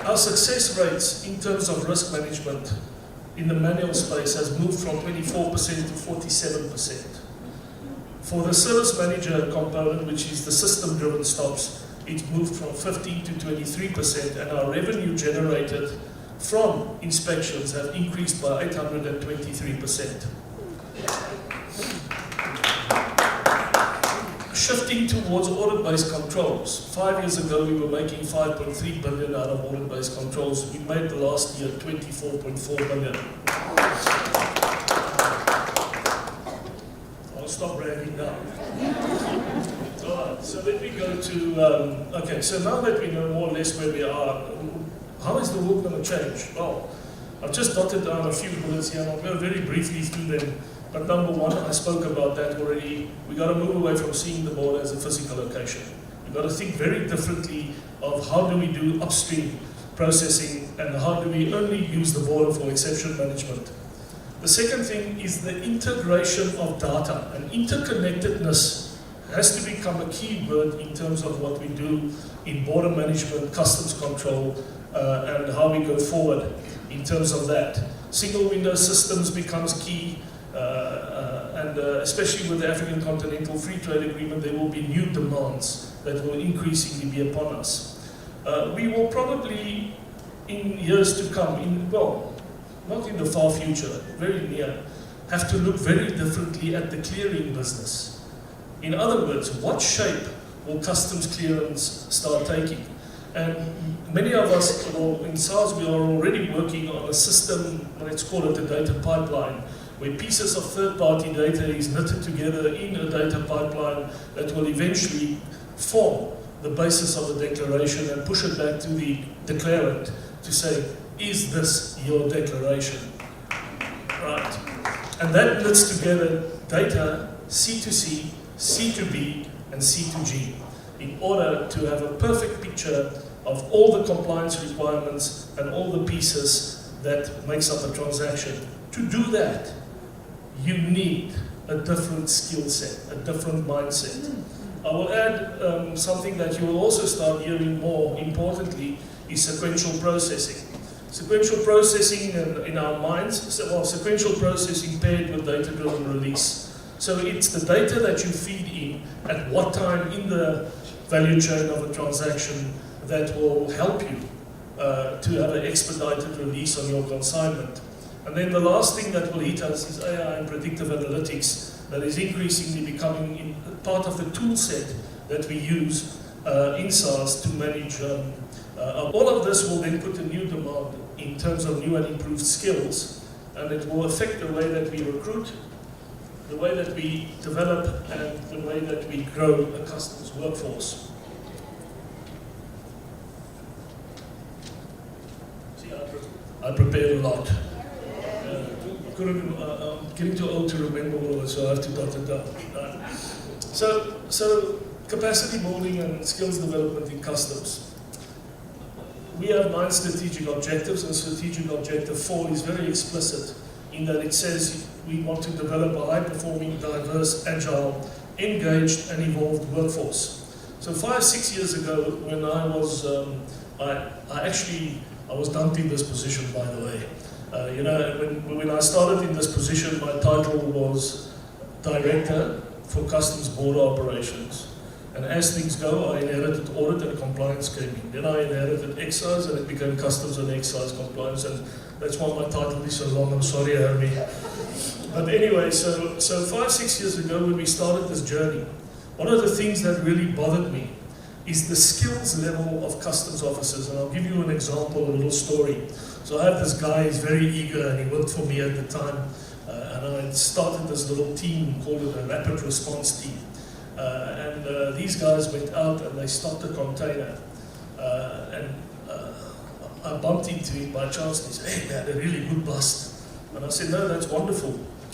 Our success rates in terms of risk management in the manual space has moved from 24% to 47%. For the service manager component, which is the system-driven stops, it's moved from 15 to 23%, and our revenue generated from inspections have increased by 823%. Shifting towards audit-based controls. 5 years ago, we were making 5.3 billion out of audit-based controls. We made the last year 24.4 billion. I'll stop bragging now. All right, so let me go to, okay, so now that we know more or less where we are, how is the world going to change? Well, I've just dotted down a few bullets here, and I'll go very briefly through them. But number one, I spoke about that already. We've got to move away from seeing the border as a physical location. We've got to think very differently of how do we do upstream processing and how do we only use the border for exception management. The second thing is the integration of data, and interconnectedness has to become a key word in terms of what we do in border management, customs control, and how we go forward in terms of that. Single window systems becomes key. And especially with the African Continental Free Trade Agreement, there will be new demands that will increasingly be upon us. We will probably, in years to come, well, not in the far future, very near, have to look very differently at the clearing business. In other words, what shape will customs clearance start taking? And many of us, well, in SARS, we are already working on a system, let's call it a data pipeline, where pieces of third-party data is knitted together in a data pipeline that will eventually form the basis of the declaration and push it back to the declarant to say, is this your declaration? Right. And that knits together data C2C, C2B, and C2G in order to have a perfect picture of all the compliance requirements and all the pieces that makes up a transaction. To do that, you need a different skill set, a different mindset. I will add something that you will also start hearing more importantly is sequential processing. Sequential processing in our minds, well, sequential processing paired with data-driven release. So it's the data that you feed in at what time in the value chain of a transaction that will help you to have an expedited release on your consignment. And then the last thing that will hit us is AI and predictive analytics that is increasingly becoming part of the tool set that we use in SARS to manage. All of this will then put a new demand in terms of new and improved skills, and it will affect the way that we recruit, the way that we develop, and the way that we grow a customs workforce. See, I prepared a lot. I'm getting too old to remember all of it, so I have to jot it down. So capacity building and skills development in customs. We have 9 strategic objectives, and strategic objective 4 is very explicit in that it says we want to develop a high-performing, diverse, agile, engaged, and evolved workforce. So 5-6 years ago, when I was, I was dumped in this position, by the way. You know, when I started in this position, my title was Director for Customs Border Operations. And as things go, I inherited audit and compliance came in. Then I inherited excise, and it became customs and excise compliance. And that's why my title is so long. I'm sorry, Harvey. But anyway, so 5-6 years ago, when we started this journey, one of the things that really bothered me is the skills level of customs officers. And I'll give you an example, a little story. So I have this guy, he's very eager, and he worked for me at the time. And I started this little team called a rapid response team. And these guys went out and they stopped a container. I bumped into him by chance, and he said, "Hey, man, a really good bust." And I said, "No, that's wonderful.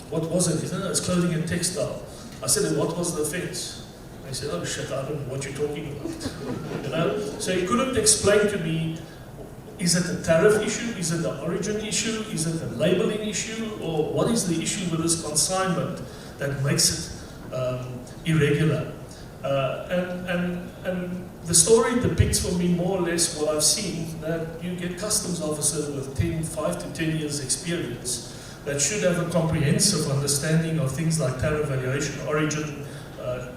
What was it?" He said, "No, it's clothing and textile." I said, "And what was the offense?" He said, "Oh shit, I don't know what you're talking about." You know? So he couldn't explain to me, is it a tariff issue? Is it the origin issue? Is it a labeling issue? Or what is the issue with this consignment that makes it irregular? And the story depicts for me more or less what I've seen, that you get customs officers with 5 to 10 years experience that should have a comprehensive understanding of things like tariff valuation, origin,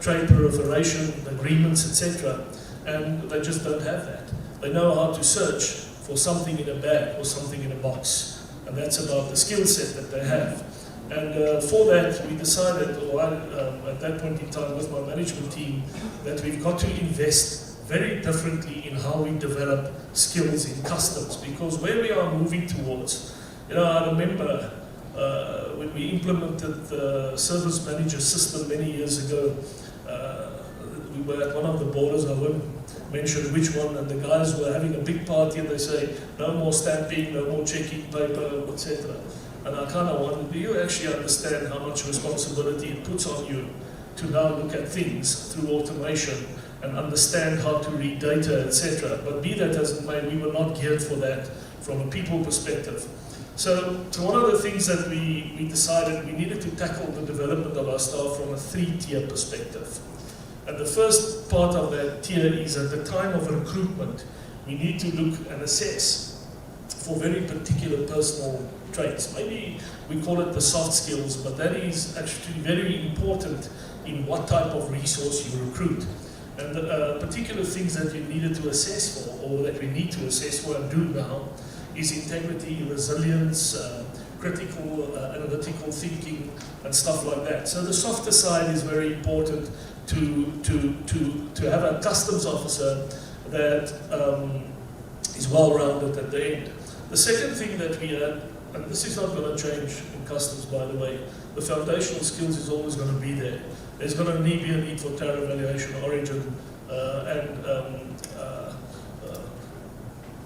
trade proliferation, agreements, etc. And they just don't have that. They know how to search for something in a bag or something in a box. And that's about the skill set that they have. And for that, we decided, or I, at that point in time with my management team, that we've got to invest very differently in how we develop skills in customs. Because where we are moving towards, you know, I remember when we implemented the service manager system many years ago, we were at one of the borders, I won't mention which one, and the guys were having a big party and they say, no more stamping, no more checking paper, etc. And I kind of wondered, do you actually understand how much responsibility it puts on you to now look at things through automation and understand how to read data, etc. But be that as it may, we were not geared for that from a people perspective. So one of the things that we decided we needed to tackle the development of our staff from a 3-tier perspective. And the first part of that tier is at the time of recruitment, we need to look and assess for very particular personal traits. Maybe we call it the soft skills, but that is actually very important in what type of resource you recruit. And the particular things that you needed to assess for, or that we need to assess for and do now, is integrity, resilience, critical, analytical thinking, and stuff like that. So the softer side is very important to have a customs officer that is well-rounded at the end. The second thing that we had, and this is not going to change in customs, by the way, the foundational skills is always going to be there. There's going to be a need for tariff valuation, origin, and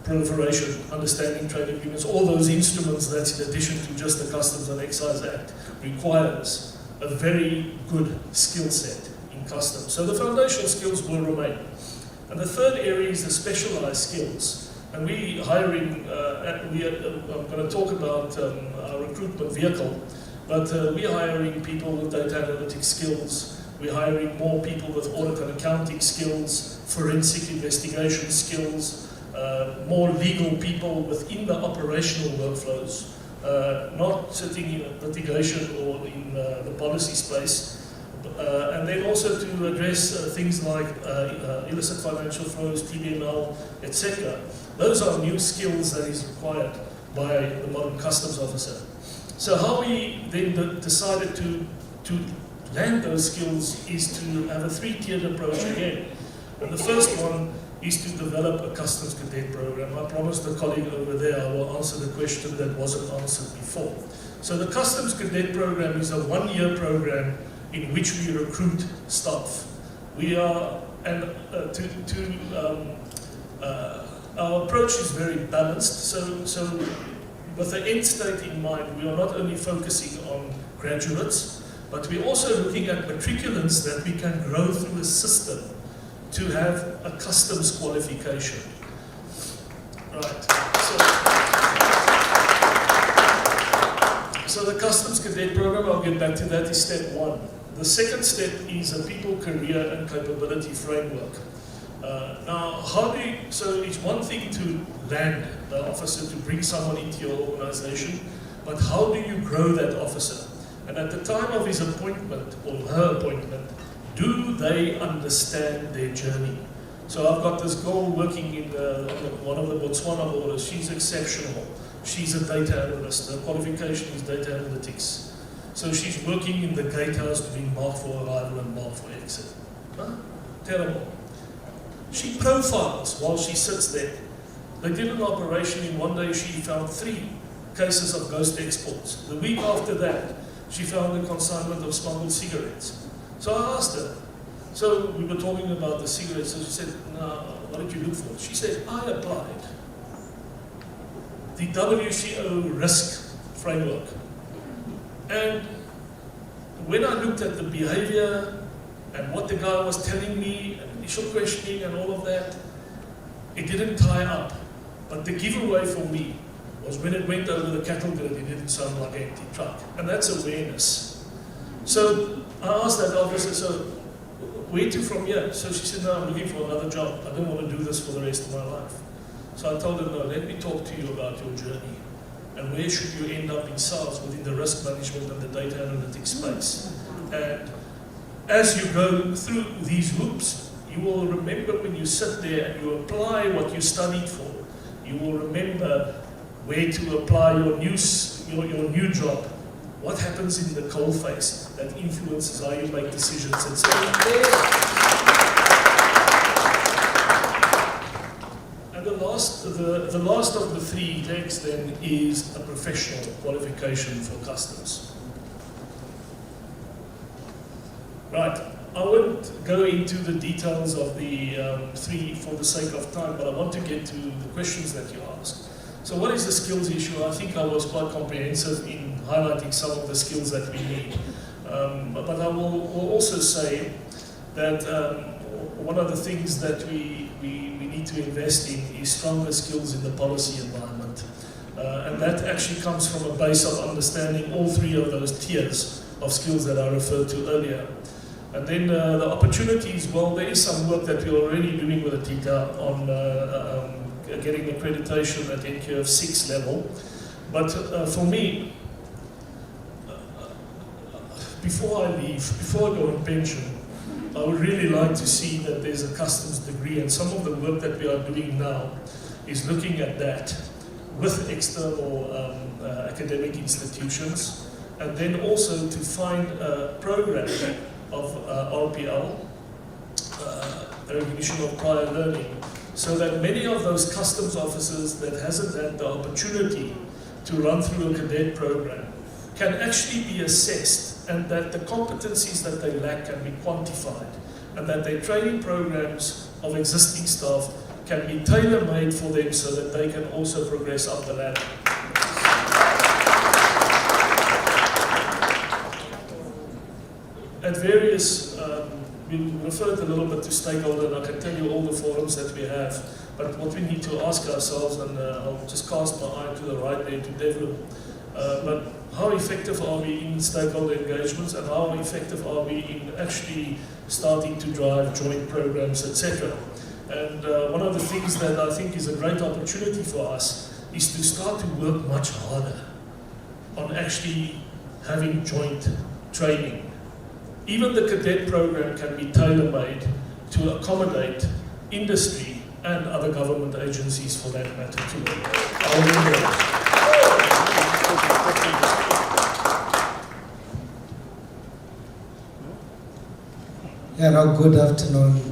proliferation, understanding trade agreements, all those instruments that's in addition to just the Customs and Excise Act requires a very good skill set in customs. So the foundational skills will remain. And the third area is the specialized skills. And we hiring, I'm going to talk about our recruitment vehicle, but we're hiring people with data analytics skills. We're hiring more people with audit and accounting skills, forensic investigation skills, more legal people within the operational workflows, not sitting in litigation or in the policy space. And then also to address things like illicit financial flows, TBML, etc. Those are new skills that is required by the modern customs officer. So how we then decided to land those skills is to have a 3-tiered approach again. And the first one is to develop a customs cadet program. I promised the colleague over there I will answer the question that wasn't answered before. So the customs cadet program is a one-year program in which we recruit staff. We are, and our approach is very balanced. So with the end state in mind, we are not only focusing on graduates, but we're also looking at matriculants that we can grow through a system to have a customs qualification. Right. So the customs cadet program, I'll get back to that, is step one. The second step is a people, career and capability framework. Now, so it's one thing to land the officer, to bring someone into your organization, but how do you grow that officer? And at the time of his appointment, or her appointment, do they understand their journey? So I've got this girl working in one of the Botswana borders. She's exceptional. She's a data analyst. Her qualification is data analytics. So she's working in the gatehouse doing mark for arrival and mark for exit. Huh? Terrible. She profiles while she sits there. They did an operation in one day, she found 3 cases of ghost exports. The week after that, she found a consignment of smuggled cigarettes. So I asked her, so we were talking about the cigarettes, so she said, no, what did you look for? She said, I applied the WCO risk framework. And when I looked at the behavior and what the guy was telling me, initial questioning and all of that, it didn't tie up. But the giveaway for me was when it went over the cattle grid, it didn't sound like an empty truck. And that's awareness. So I asked that officer, so where to from here? So she said, no, I'm looking for another job. I don't want to do this for the rest of my life. So I told her, no, let me talk to you about your journey. And where should you end up in sales within the risk management and the data analytics space? And as you go through these hoops, you will remember when you sit there and you apply what you studied for, you will remember where to apply your new job. What happens in the coalface that influences how you make decisions, etc. And the last of the 3 legs then is a professional qualification for customs. Right. I won't go into the details of the 3 for the sake of time, but I want to get to the questions that you asked. So what is the skills issue? I think I was quite comprehensive in highlighting some of the skills that we need. But I will also say that one of the things that we need to invest in is stronger skills in the policy environment. And that actually comes from a base of understanding all 3 of those tiers of skills that I referred to earlier. And then the opportunities, well, there is some work that we're already doing with the TITA on getting accreditation at NQF 6 level. But for me, before I leave, before I go on pension, I would really like to see that there's a customs degree, and some of the work that we are doing now is looking at that with external academic institutions, and then also to find a program of RPL, recognition of prior learning, so that many of those customs officers that hasn't had the opportunity to run through a cadet program can actually be assessed, and that the competencies that they lack can be quantified, and that their training programs of existing staff can be tailor-made for them so that they can also progress up the ladder. At various, we referred a little bit to stakeholder, and I can tell you all the forums that we have, but what we need to ask ourselves, and I'll just cast my eye to the right there to Devlin, but how effective are we in stakeholder engagements, and how effective are we in actually starting to drive joint programs, etc. And one of the things that I think is a great opportunity for us is to start to work much harder on actually having joint training. Even the cadet program can be tailor-made to accommodate industry and other government agencies for that matter too. Yeah, no, good afternoon,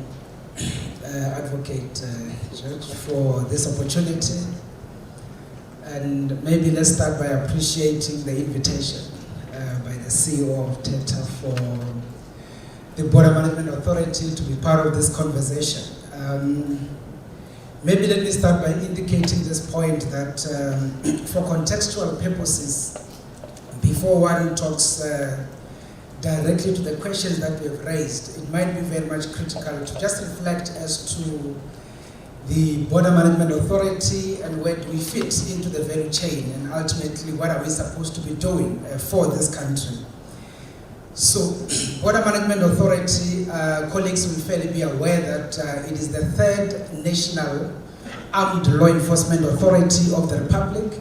for this opportunity. And maybe let's start by appreciating the invitation by the CEO of TETA for the Border Management Authority to be part of this conversation. Maybe let me start by indicating this point that for contextual purposes, before one talks directly to the questions that we have raised, it might be very much critical to just reflect as to the Border Management Authority and where do we fit into the value chain, and ultimately what are we supposed to be doing for this country. So, Border Management Authority, colleagues will fairly be aware that it is the third national armed law enforcement authority of the Republic,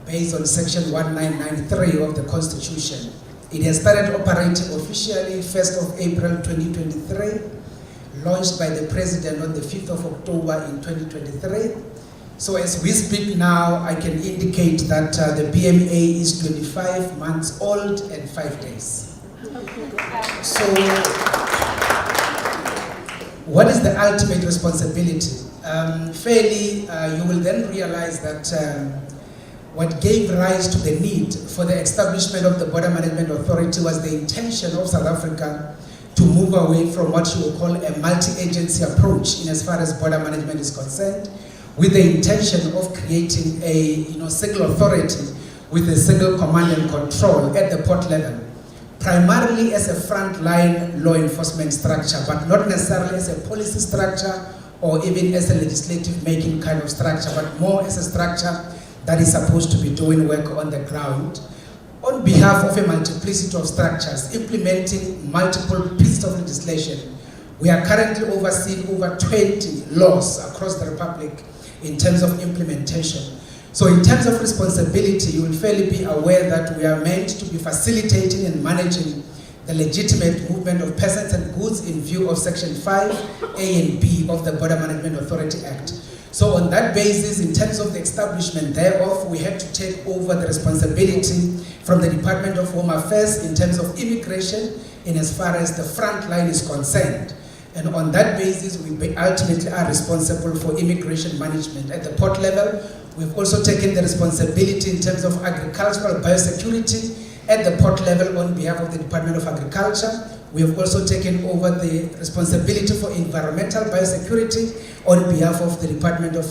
based on Section 1993 of the Constitution. It has started operating officially 1st of April 2023, launched by the President on the 5th of October in 2023. So as we speak now, I can indicate that the BMA is 25 months old and 5 days. So what is the ultimate responsibility? Fairly, you will then realize that what gave rise to the need for the establishment of the Border Management Authority was the intention of South Africa to move away from what you will call a multi-agency approach in as far as border management is concerned, with the intention of creating a single authority with a single command and control at the port level, primarily as a frontline law enforcement structure, but not necessarily as a policy structure or even as a legislative making kind of structure, but more as a structure that is supposed to be doing work on the ground on behalf of a multiplicity of structures, implementing multiple pieces of legislation. We are currently overseeing over 20 laws across the Republic in terms of implementation. So in terms of responsibility, you will fairly be aware that we are meant to be facilitating and managing the legitimate movement of persons and goods in view of Section 5A and B of the Border Management Authority Act. So on that basis, in terms of the establishment thereof, we had to take over the responsibility from the Department of Home Affairs in terms of immigration in as far as the front line is concerned. And on that basis, we ultimately are responsible for immigration management at the port level. We've also taken the responsibility in terms of agricultural biosecurity at the port level on behalf of the Department of Agriculture. We have also taken over the responsibility for environmental biosecurity on behalf of the Department of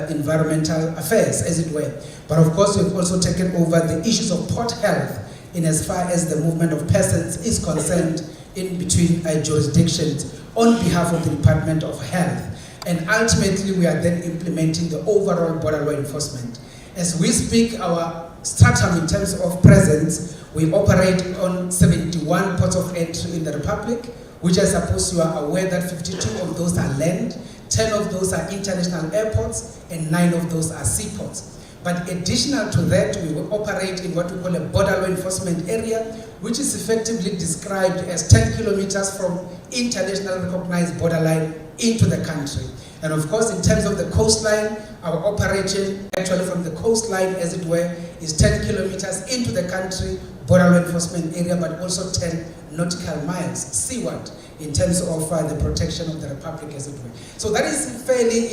Environmental Affairs, as it were. But of course, we've also taken over the issues of port health in as far as the movement of persons is concerned in between jurisdictions on behalf of the Department of Health. And ultimately, we are then implementing the overall border law enforcement. As we speak, our stratum in terms of presence, we operate on 71 ports of entry in the Republic, which I suppose you are aware that 52 of those are land, 10 of those are international airports, and 9 of those are seaports. But additional to that, we will operate in what we call a border law enforcement area, which is effectively described as 10 kilometers from international recognized borderline into the country. And of course, in terms of the coastline, our operation actually from the coastline, as it were, is 10 kilometers into the country, border law enforcement area, but also 10 nautical miles seaward in terms of the protection of the Republic, as it were. So that is fairly,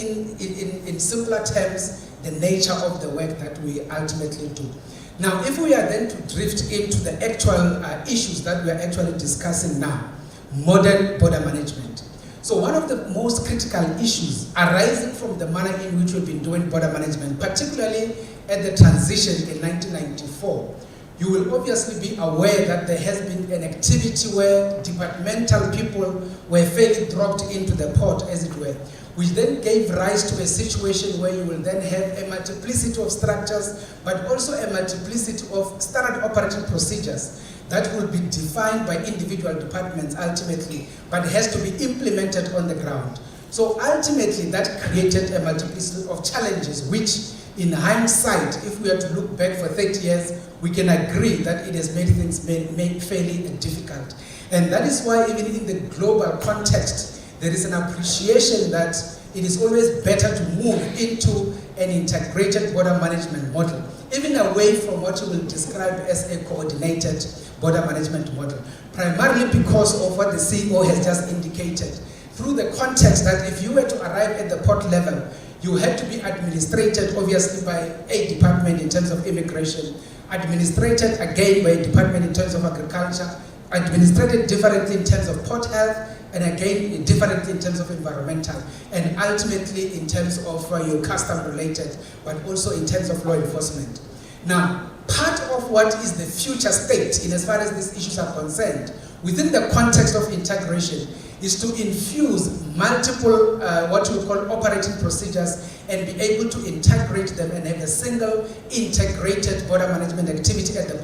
in simpler terms, the nature of the work that we ultimately do. Now, if we are then to drift into the actual issues that we are actually discussing now, modern border management. So one of the most critical issues arising from the manner in which we've been doing border management, particularly at the transition in 1994, you will obviously be aware that there has been an activity where departmental people were fairly dropped into the port, as it were, which then gave rise to a situation where you will then have a multiplicity of structures, but also a multiplicity of standard operating procedures that will be defined by individual departments ultimately, but has to be implemented on the ground. So ultimately, that created a multiplicity of challenges, which in hindsight, if we are to look back for 30 years, we can agree that it has made things fairly difficult. And that is why even in the global context, there is an appreciation that it is always better to move into an integrated border management model, even away from what you will describe as a coordinated border management model, primarily because of what the CEO has just indicated, through the context that if you were to arrive at the port level, you had to be administrated obviously by a department in terms of immigration, administrated again by a department in terms of agriculture, administrated differently in terms of port health, and again differently in terms of environmental, and ultimately in terms of your custom related, but also in terms of law enforcement. Now, part of what is the future state in as far as these issues are concerned, within the context of integration, is to infuse multiple, what we call operating procedures, and be able to integrate them and have a single integrated border management activity at the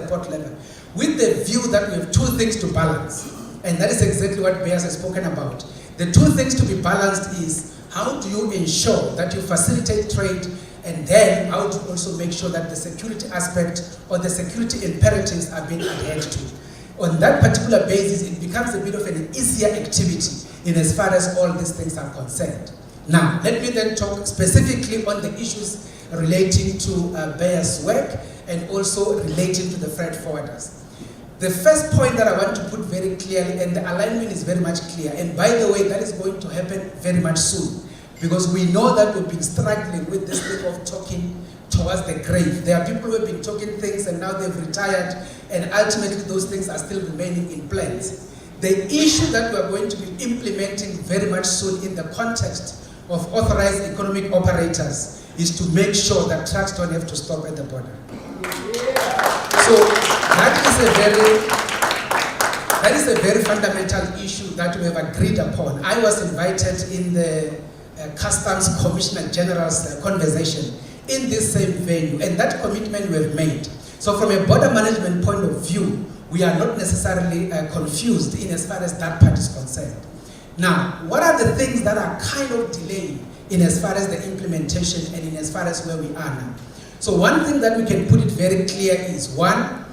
port level, with the view that we have two things to balance. And that is exactly what Bears has spoken about. The two things to be balanced is, how do you ensure that you facilitate trade, and then how to also make sure that the security aspect or the security imperatives are being adhered to. On that particular basis, it becomes a bit of an easier activity in as far as all these things are concerned. Now, let me then talk specifically on the issues relating to Bayer's work and also relating to the freight forwarders. The first point that I want to put very clearly, and the alignment is very much clear, and by the way, that is going to happen very much soon, because we know that we've been struggling with this thing of talking towards the grave. There are people who have been talking things and now they've retired, and ultimately those things are still remaining in plans. The issue that we are going to be implementing very much soon in the context of authorized economic operators is to make sure that trucks don't have to stop at the border. So that is a very fundamental issue that we have agreed upon. I was invited in the Customs Commissioner General's conversation in this same venue, and that commitment we have made. So from a border management point of view, we are not necessarily confused in as far as that part is concerned. Now, what are the things that are kind of delaying in as far as the implementation and in as far as where we are now? So one thing that we can put it very clear is, one,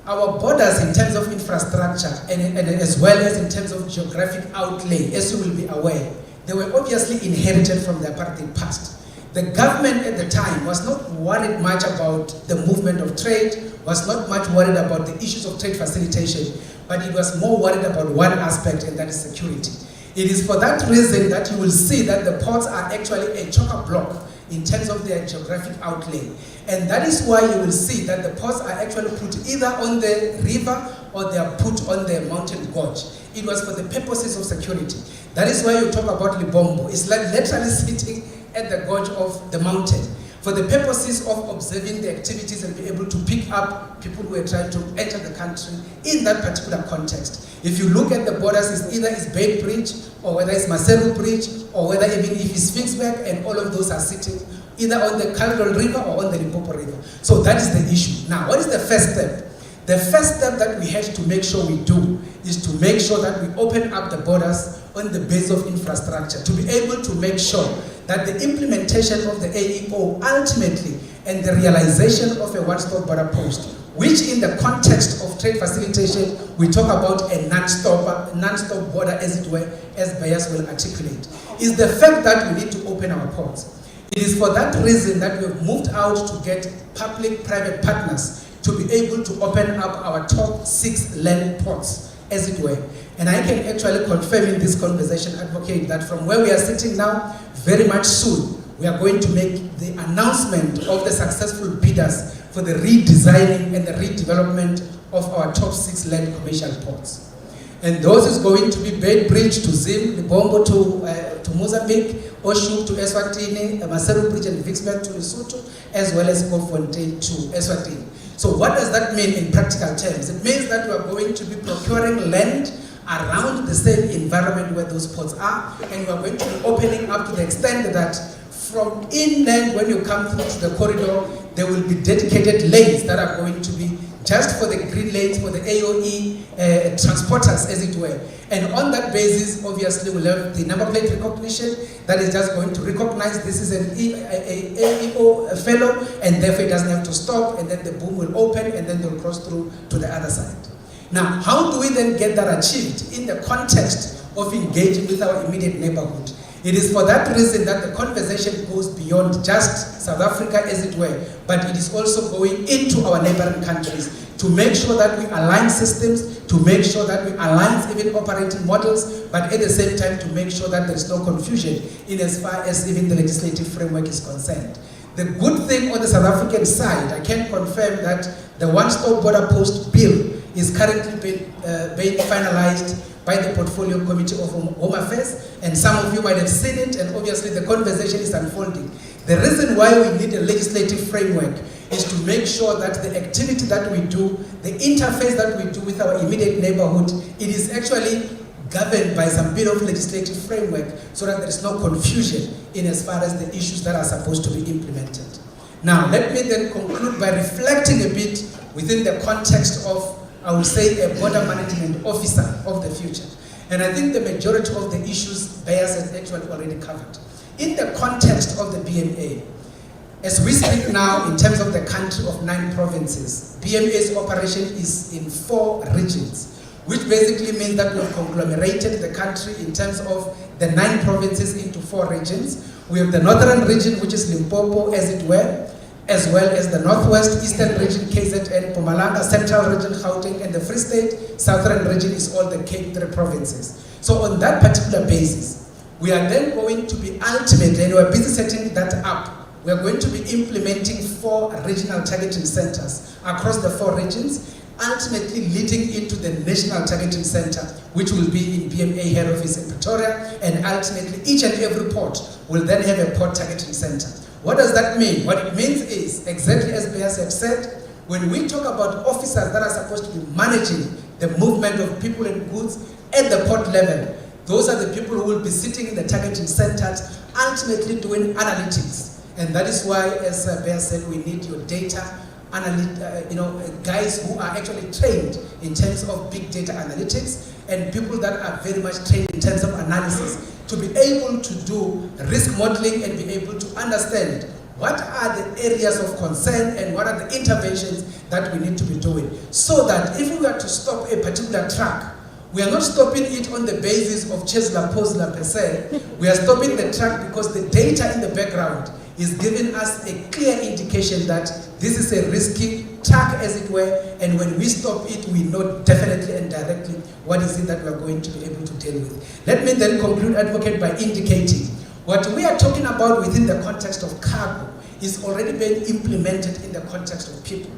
our borders in terms of infrastructure and as well as in terms of geographic outlay, as you will be aware, they were obviously inherited from the apartheid past. The government at the time was not worried much about the movement of trade, was not much worried about the issues of trade facilitation, but it was more worried about one aspect, and that is security. It is for that reason that you will see that the ports are actually a chock-a-block in terms of their geographic outlay. And that is why you will see that the ports are actually put either on the river or they are put on the mountain gorge. It was for the purposes of security. That is why you talk about Libombo. It's like literally sitting at the gorge of the mountain for the purposes of observing the activities and be able to pick up people who are trying to enter the country in that particular context. If you look at the borders, it's either it's Bay Bridge, or whether it's Maseru Bridge, or whether even if it's Finsberg, and all of those are sitting either on the Caledon River or on the Limpopo River. So that is the issue. Now, what is the first step? The first step that we had to make sure we do is to make sure that we open up the borders on the base of infrastructure, to be able to make sure that the implementation of the AEO ultimately and the realization of a one-stop border post, which in the context of trade facilitation, we talk about a non-stop border, as it were, as Bayers will articulate, is the fact that we need to open our ports. It is for that reason that we have moved out to get public-private partners to be able to open up our top 6 land ports, as it were. And I can actually confirm in this conversation, advocate, that from where we are sitting now, very much soon, we are going to make the announcement of the successful bidders for the redesigning and the redevelopment of our top 6 land commercial ports. And those is going to be Bay Bridge to Zim, Libombo to Mozambique, Oshu to Eswatini, Maseru Bridge and Vicksburg to Lesotho, as well as Kofontaine to Eswatini. So what does that mean in practical terms? It means that we are going to be procuring land around the same environment where those ports are, and we are going to be opening up to the extent that from inland, when you come through to the corridor, there will be dedicated lanes that are going to be just for the green lanes, for the AOE transporters, as it were. And on that basis, obviously, we'll have the number plate recognition that is just going to recognize this is an AEO fellow, and therefore it doesn't have to stop, and then the boom will open, and then they'll cross through to the other side. Now, how do we then get that achieved in the context of engaging with our immediate neighborhood? It is for that reason that the conversation goes beyond just South Africa, as it were, but it is also going into our neighboring countries to make sure that we align systems, to make sure that we align even operating models, but at the same time to make sure that there is no confusion in as far as even the legislative framework is concerned. The good thing on the South African side, I can confirm that the one-stop border post bill is currently being finalized by the Portfolio Committee of Home Affairs, and some of you might have seen it, and obviously the conversation is unfolding. The reason why we need a legislative framework is to make sure that the activity that we do, the interface that we do with our immediate neighborhood, it is actually governed by some bit of legislative framework so that there is no confusion in as far as the issues that are supposed to be implemented. Now, let me then conclude by reflecting a bit within the context of, I would say, a border management officer of the future. And I think the majority of the issues Bayers has actually already covered. In the context of the BMA, as we speak now in terms of the country of 9 provinces, BMA's operation is in 4 regions, which basically means that we've conglomerated the country in terms of the 9 provinces into 4 regions. We have the northern region, which is Limpopo, as it were, as well as the northwest, eastern region, KZN, Mpumalanga, central region, Gauteng, and the Free State. Southern region is all the Cape 3 provinces. So on that particular basis, we are then going to be ultimately, and we're busy setting that up, we are going to be implementing 4 regional targeting centers across the 4 regions, ultimately leading into the national targeting center, which will be in BMA head office in Pretoria, and ultimately each and every port will then have a port targeting center. What does that mean? What it means is, exactly as Bayers had said, when we talk about officers that are supposed to be managing the movement of people and goods at the port level, those are the people who will be sitting in the targeting centers, ultimately doing analytics. And that is why, as Bayers said, we need your data guys who are actually trained in terms of big data analytics, and people that are very much trained in terms of analysis, to be able to do risk modeling and be able to understand what are the areas of concern and what are the interventions that we need to be doing. So that if we were to stop a particular truck, we are not stopping it on the basis of Chesla Posla per se. We are stopping the truck because the data in the background is giving us a clear indication that this is a risky truck, as it were, and when we stop it, we know definitely and directly what is it that we are going to be able to deal with. Let me then conclude, Advocate, by indicating what we are talking about within the context of cargo is already being implemented in the context of people.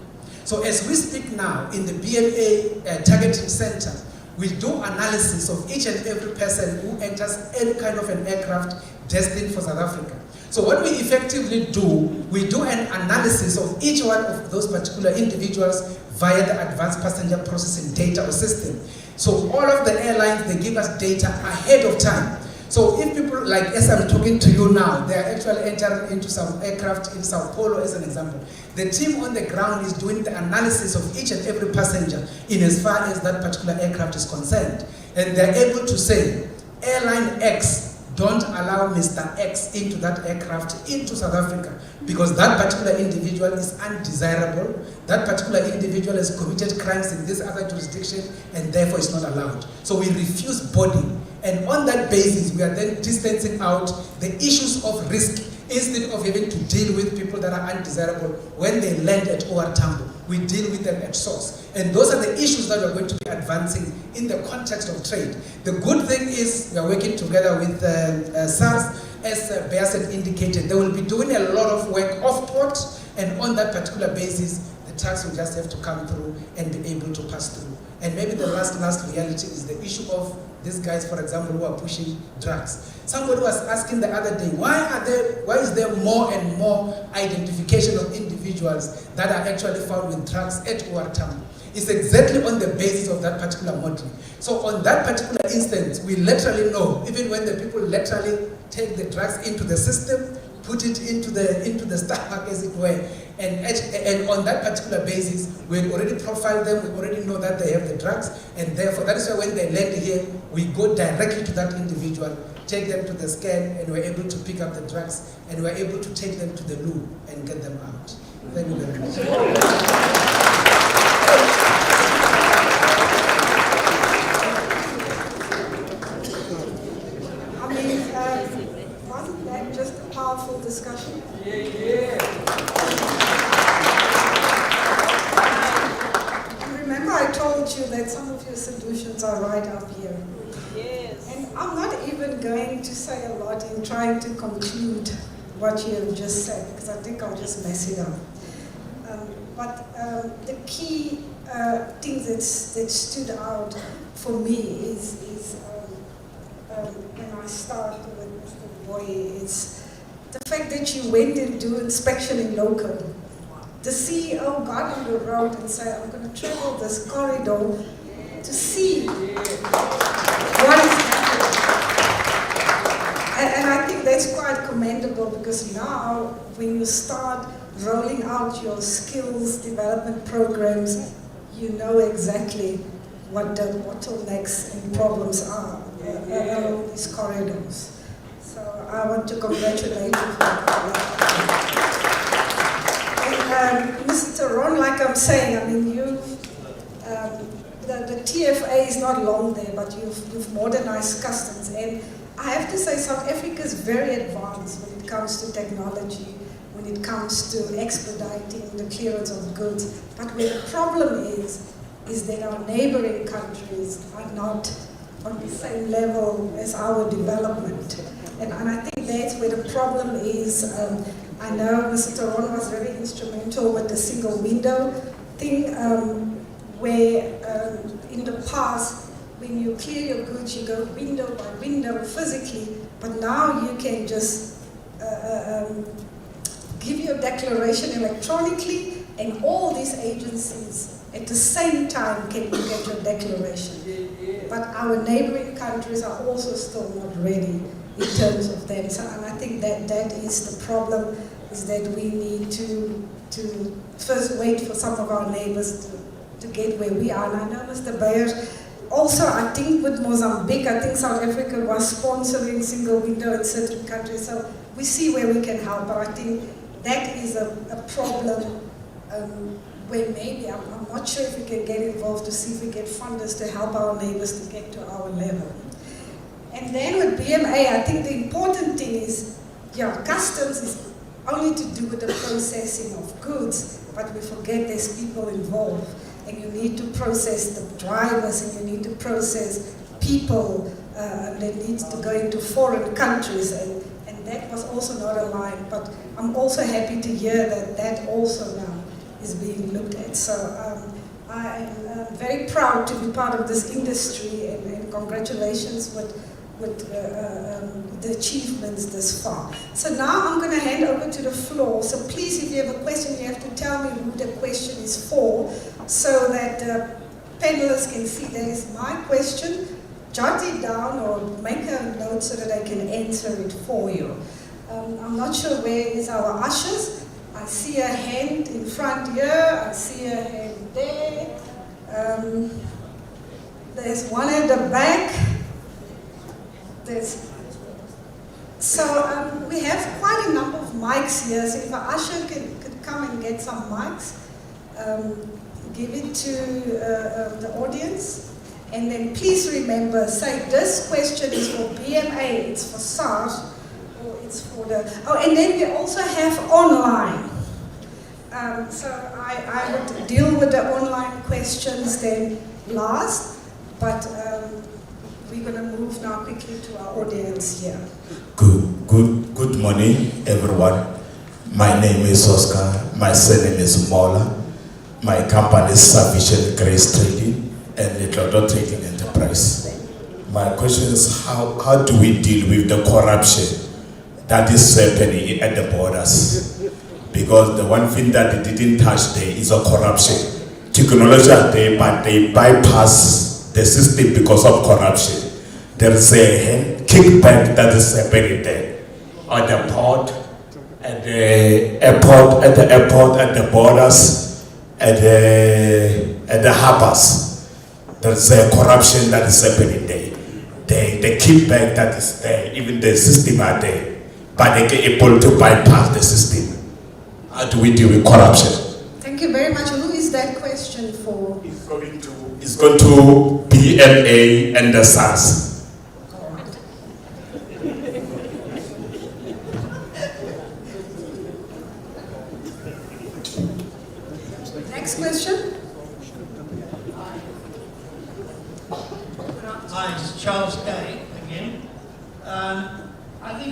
So as we speak now, in the BMA targeting center, we do analysis of each and every person who enters any kind of an aircraft destined for South Africa. So what we effectively do, we do an analysis of each one of those particular individuals via the advanced passenger processing data or system. So all of the airlines, they give us data ahead of time. So if people, like as I'm talking to you now, they are actually entering into some aircraft in Sao Paulo as an example. The team on the ground is doing the analysis of each and every passenger in as far as that particular aircraft is concerned. And they're able to say, airline X, don't allow Mr. X into that aircraft into South Africa because that particular individual is undesirable, that particular individual has committed crimes in this other jurisdiction and therefore is not allowed. So we refuse boarding, and on that basis we are then distancing out the issues of risk instead of having to deal with people that are undesirable when they land at OR Tambo. We deal with them at source. And those are the issues that we're going to be advancing in the context of trade. The good thing is we are working together with SARS, as Bayers had indicated. They will be doing a lot of work off-port, and on that particular basis, the trucks will just have to come through and be able to pass through. And maybe the last reality is the issue of these guys, for example, who are pushing drugs. Somebody was asking the other day, why is there more and more identification of individuals that are actually found with drugs at OR Tambo? It's exactly on the basis of that particular modeling. So on that particular instance, we literally know, even when the people literally take the drugs into the system, put it into the stomach, as it were, and on that particular basis, we already profiled them, we already know that they have the drugs, and therefore that is why when they land here, we go directly to that individual, take them to the scan, and we're able to pick up the drugs, and we're able to take them to the loo and get them out. Thank you very much. going to say a lot in trying to conclude what you have just said, because I think I'll just mess it up. But the key thing that stood out for me is when I started with Mr. Boye, is the fact that you went and do inspection in local. The CEO got on the road and said, I'm going to travel this corridor to see what is happening. And I think that's quite commendable, because now when you start rolling out your skills development programs, you know exactly what the bottlenecks and problems are along these corridors. So I want to congratulate you for that. And Mr. Ron, like I'm saying, I mean, the TFA is not long there, but you've modernized customs. And I have to say South Africa is very advanced when it comes to technology, when it comes to expediting the clearance of goods. But where the problem is that our neighboring countries are not on the same level as our development. And I think that's where the problem is. I know Mr. Ron was very instrumental with the single window thing, where in the past, when you clear your goods, you go window by window physically, but now you can just give your declaration electronically, and all these agencies at the same time can look at your declaration. But our neighboring countries are also still not ready in terms of that. So, and I think that is the problem, is that we need to first wait for some of our neighbors to get where we are. And I know Mr. Beyer, also I think with Mozambique, I think South Africa was sponsoring single window in certain countries. So we see where we can help, but I think that is a problem where maybe, I'm not sure if we can get involved to see if we get funders to help our neighbors to get to our level. And then with BMA, I think the important thing is, yeah, customs is only to do with the processing of goods, but we forget there's people involved. And you need to process the drivers, and you need to process people that need to go into foreign countries, and that was also not aligned. But I'm also happy to hear that also now is being looked at. So I am very proud to be part of this industry, and congratulations with the achievements this far. So now I'm going to hand over to the floor. So please, if you have a question, you have to tell me who the question is for, so that the panelists can see that is my question. Jot it down or make a note so that I can answer it for you. I'm not sure where is our ushers. I see a hand in front here. I see a hand there. There's one at the back. So we have quite a number of mics here. So if an usher could come and get some mics, give it to the audience. And then please remember, say this question is for BMA, it's for SARS, or it's for the, oh, and then we also have online. So I would deal with the online questions then last, but we're going to move now quickly to our audience here. Good morning, everyone. My name is Oscar. My surname is Mola. My company is Sufficient Grace Trading and Little Trading Enterprise. My question is, how do we deal with the corruption that is happening at the borders? Because the one thing that they didn't touch there is a corruption. Technology are there, but they bypass the system because of corruption. There is a kickback that is happening there on the port, at the airport, at the borders, at the harbors. There is a corruption that is happening there. The kickback that is there, even the system are there, but they get able to bypass the system. How do we deal with corruption? Thank you very much. Who is that question for? It's going to BMA and the SARS. Next question. Hi, it's Charles Day again.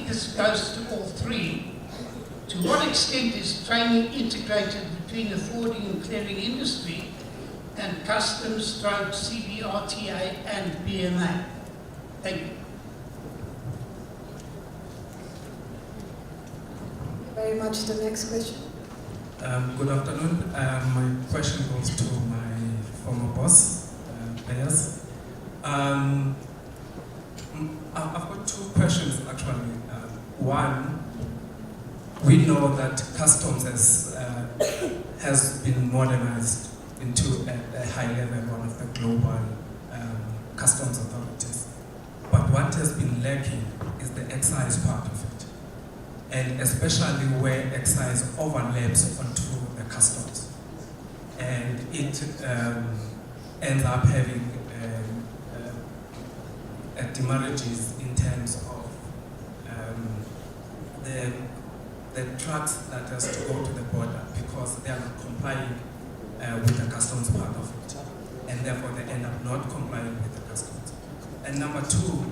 think this goes to all three. To what extent is training integrated between the forwarding and clearing industry and customs, CBRTA and BMA? Thank you. Very much. The next question. Good afternoon. My question goes to my former boss, Payas. I've got two questions actually. One, we know that customs has been modernized into a high level, one of the global customs authorities. But what has been lacking is the excise part of it, and especially where excise overlaps onto the customs. And it ends up having demurrages in terms of the trucks that has to go to the border because they are not complying with the customs part of it, and therefore they end up not complying with the customs. And number two,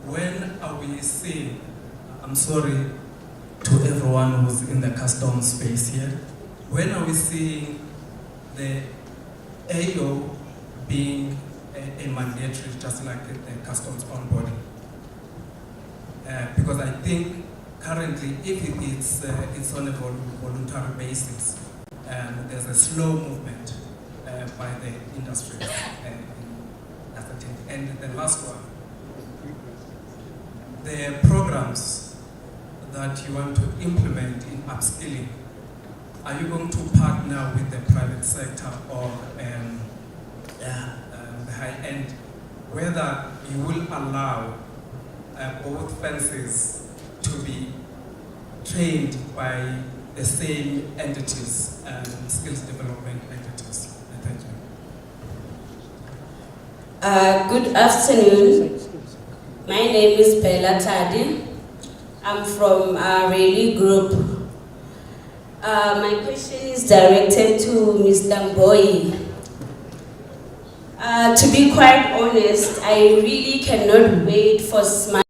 when are we seeing, I'm sorry to everyone who's in the customs space here, when are we seeing the AO being a mandatory, just like the customs onboarding? Because I think currently, if it's on a voluntary basis, there's a slow movement by the industry. And the last one, the programs that you want to implement in upskilling, are you going to partner with the private sector or the high end, whether you will allow both fences to be trained by the same entities, skills development entities? Thank you. Good afternoon. My name is Bella Tadi. I'm from Rayleigh Group. My question is directed to Mr. Mboyi. To be quite honest, I really cannot wait for smart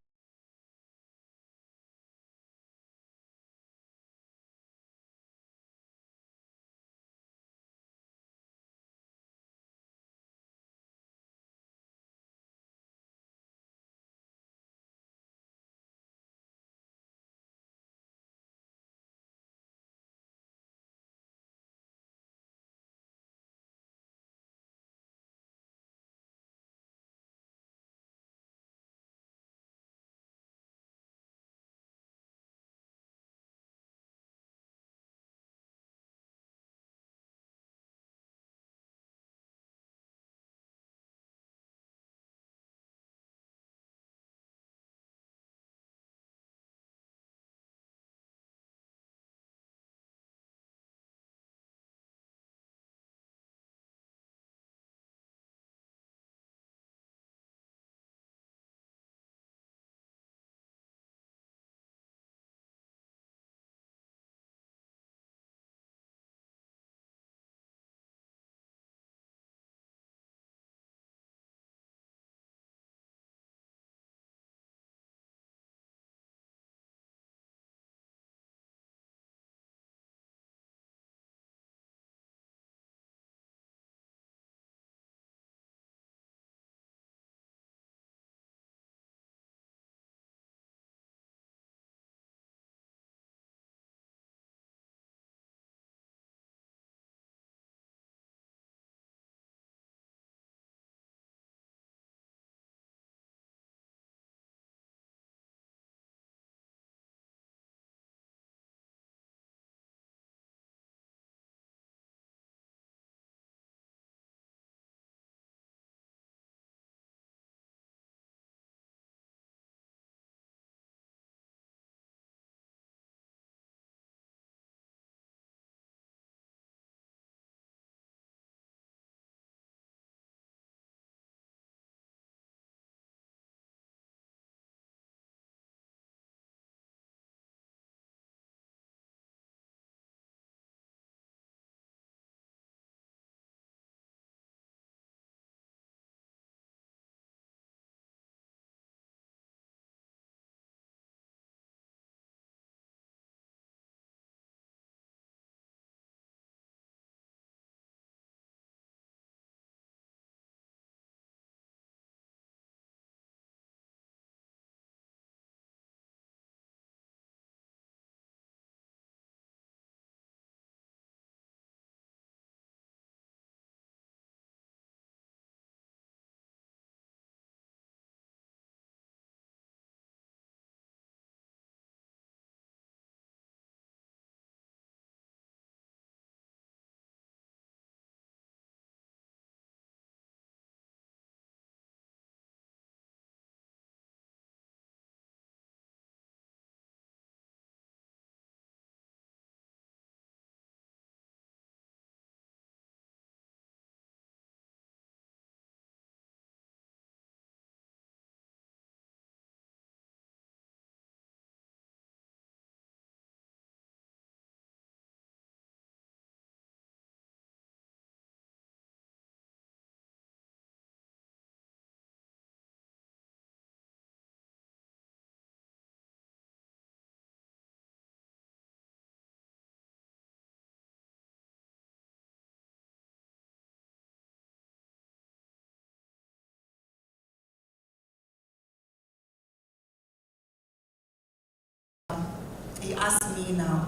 he asked me now,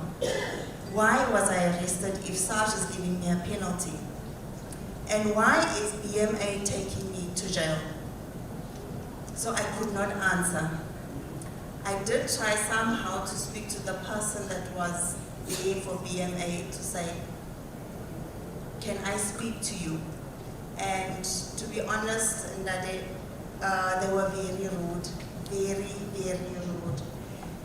why was I arrested if SARS is giving me a penalty? And why is BMA taking me to jail? So I could not answer. I did try somehow to speak to the person that was there for BMA to say, can I speak to you? And to be honest, they were very rude, very, very rude.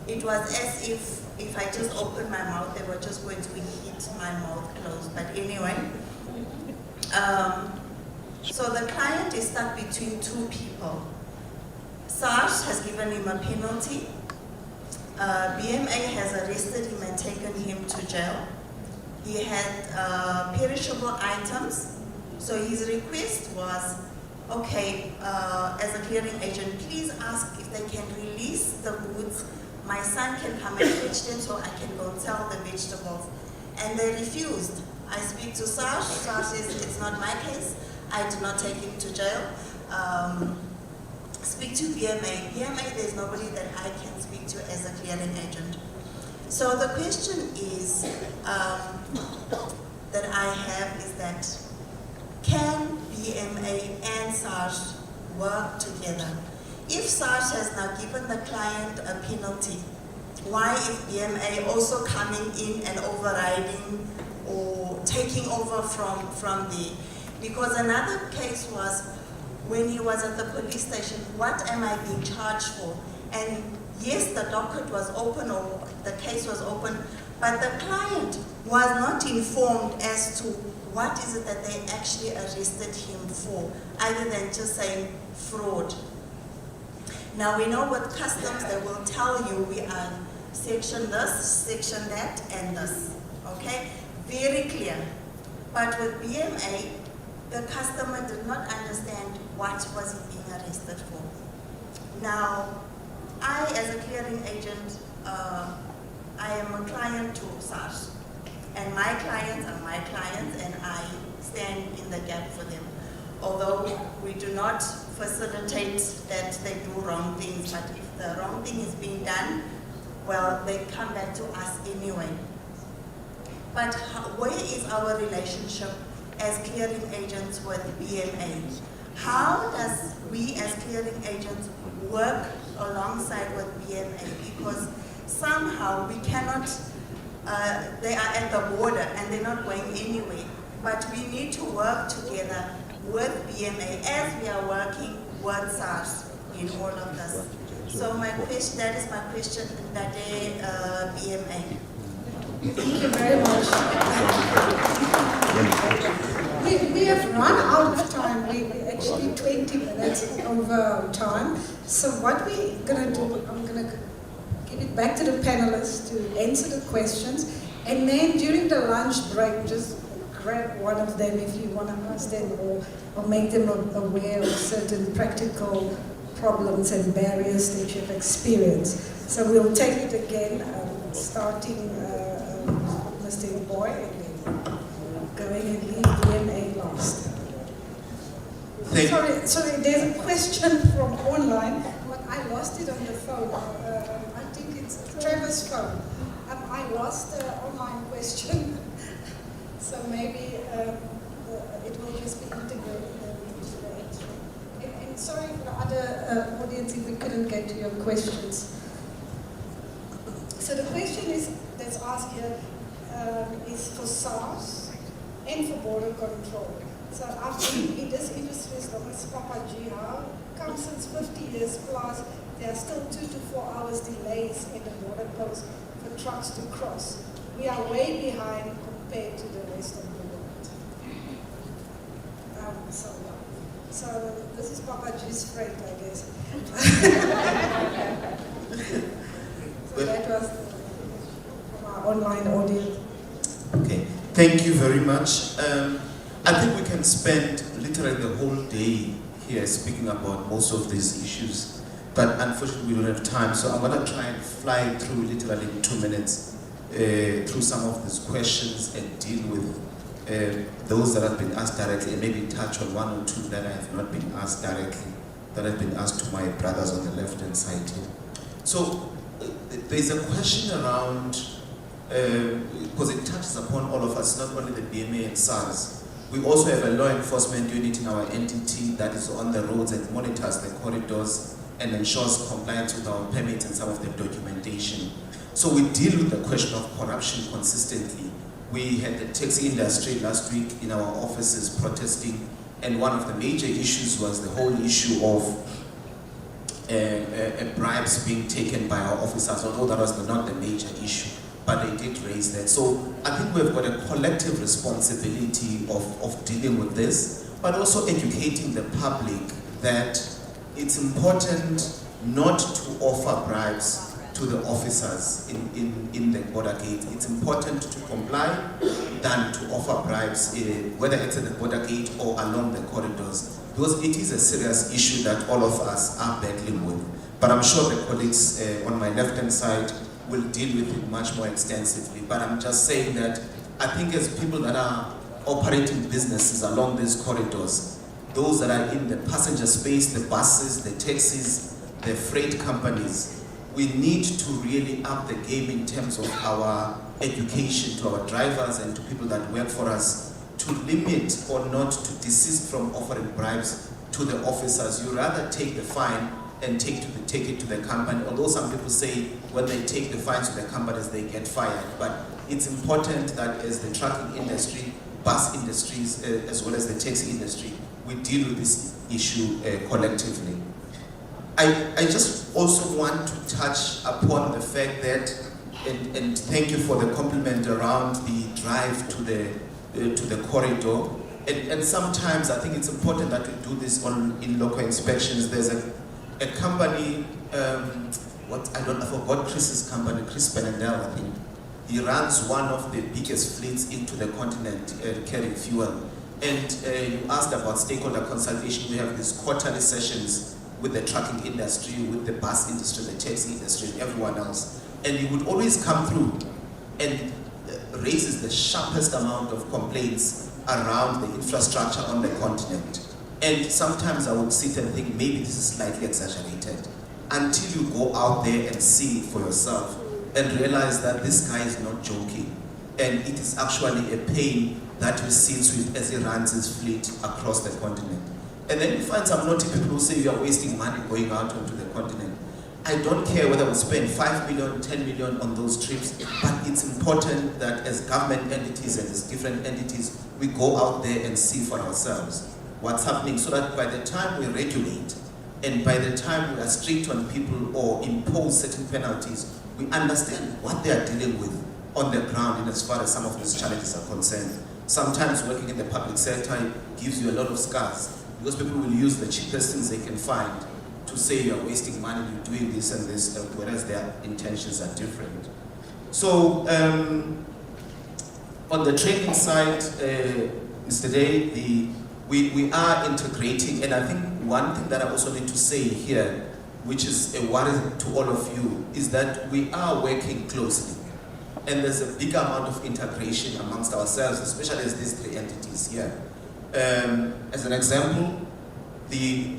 It was as if I just opened my mouth, they were just going to hit my mouth closed. But anyway, so the client is stuck between two people. SARS has given him a penalty. BMA has arrested him and taken him to jail. He had perishable items. So his request was, okay, as a clearing agent, please ask if they can release the goods. My son can come and fetch them so I can go sell the vegetables. And they refused. I speak to SARS. SARS says it's not my case. I do not take him to jail. Speak to BMA. BMA, there's nobody that I can speak to as a clearing agent. So the question is, that I have is that, can BMA and SARS work together? If SARS has now given the client a penalty, why is BMA also coming in and overriding or taking over from the, because another case was when he was at the police station, what am I being charged for? And yes, the docket was open or the case was open, but the client was not informed as to what is it that they actually arrested him for, other than just saying fraud. Now we know with customs, they will tell you we are section this, section that, and this, okay? Very clear. But with BMA, the customer did not understand what was he being arrested for. Now, I, as a clearing agent, I am a client to SARS. And my clients are my clients, and I stand in the gap for them. Although we do not facilitate that they do wrong things, but if the wrong thing is being done, well, they come back to us anyway. But where is our relationship as clearing agents with BMA? How does we as clearing agents work alongside with BMA? Because somehow we cannot, they are at the border and they're not going anywhere. But we need to work together with BMA as we are working with SARS in all of this. So my question, that is my question, that BMA. Thank you very much. We have run out of time. We're actually 20 minutes over time. So what we're going to do, I'm going to give it back to the panelists to answer the questions. And then during the lunch break, just grab one of them if you want to ask them or make them aware of certain practical problems and barriers that you've experienced. So we'll take it again, starting Mr. Boy, and then going and leave BMA last. Sorry, there's a question from online, but I lost it on the phone. I think it's Trevor's phone. I lost the online question, so maybe it will just be integrated into the answer. And sorry for the other audience if we couldn't get to your questions. So the question that's asked here is for SARS and for border control. So after in this industry, as long as Papa G, how come since 50 years plus, there are still 2 to 4 hours delays in the border post for trucks to cross. We are way behind compared to the rest of the world. So this is Papa G's friend, I guess. So that was from our online audience. Okay, thank you very much. I think we can spend literally the whole day here speaking about most of these issues, but unfortunately we don't have time, so I'm going to try and fly through literally 2 minutes through some of these questions and deal with those that have been asked directly, and maybe touch on 1 or 2 that I have not been asked directly, that have been asked to my brothers on the left-hand side here. So there's a question around, because it touches upon all of us, not only the BMA and SARS. We also have a law enforcement unit in our entity that is on the roads and monitors the corridors and ensures compliance with our permits and some of the documentation. So we deal with the question of corruption consistently. We had the taxi industry last week in our offices protesting, and one of the major issues was the whole issue of bribes being taken by our officers, although that was not the major issue, but they did raise that. So I think we've got a collective responsibility of dealing with this, but also educating the public that it's important not to offer bribes to the officers in the border gate. It's important to comply than to offer bribes, whether it's at the border gate or along the corridors, because it is a serious issue that all of us are battling with. But I'm sure the colleagues on my left-hand side will deal with it much more extensively. But I'm just saying that I think as people that are operating businesses along these corridors, those that are in the passenger space, the buses, the taxis, the freight companies, we need to really up the game in terms of our education to our drivers and to people that work for us to limit or not to desist from offering bribes to the officers. You rather take the fine and take it to the company, although some people say when they take the fines to the companies they get fired. But it's important that as the trucking industry, bus industries, as well as the taxi industry, we deal with this issue collectively. I just also want to touch upon the fact that, and thank you for the compliment around the drive to the corridor. And sometimes I think it's important that we do this in local inspections. There's a company, I forgot Chris's company, Chris Benendel, I think. He runs one of the biggest fleets into the continent carrying fuel. And you asked about stakeholder consultation. We have these quarterly sessions with the trucking industry, with the bus industry, the taxi industry, and everyone else. And he would always come through and raises the sharpest amount of complaints around the infrastructure on the continent. And sometimes I would sit and think, maybe this is slightly exaggerated, until you go out there and see it for yourself and realize that this guy is not joking. And it is actually a pain that he sits with as he runs his fleet across the continent. And then you find some naughty people who say you are wasting money going out onto the continent. I don't care whether we spend 5 million, 10 million on those trips, but it's important that as government entities and as different entities, we go out there and see for ourselves what's happening, so that by the time we regulate and by the time we are strict on people or impose certain penalties, we understand what they are dealing with on the ground in as far as some of these challenges are concerned. Sometimes working in the public sector gives you a lot of scars, because people will use the cheapest things they can find to say you're wasting money, you're doing this and this, whereas their intentions are different. So on the training side, Mr. Day, we are integrating, and I think one thing that I also need to say here, which is a worry to all of you, is that we are working closely. And there's a big amount of integration amongst ourselves, especially as these three entities here. As an example, the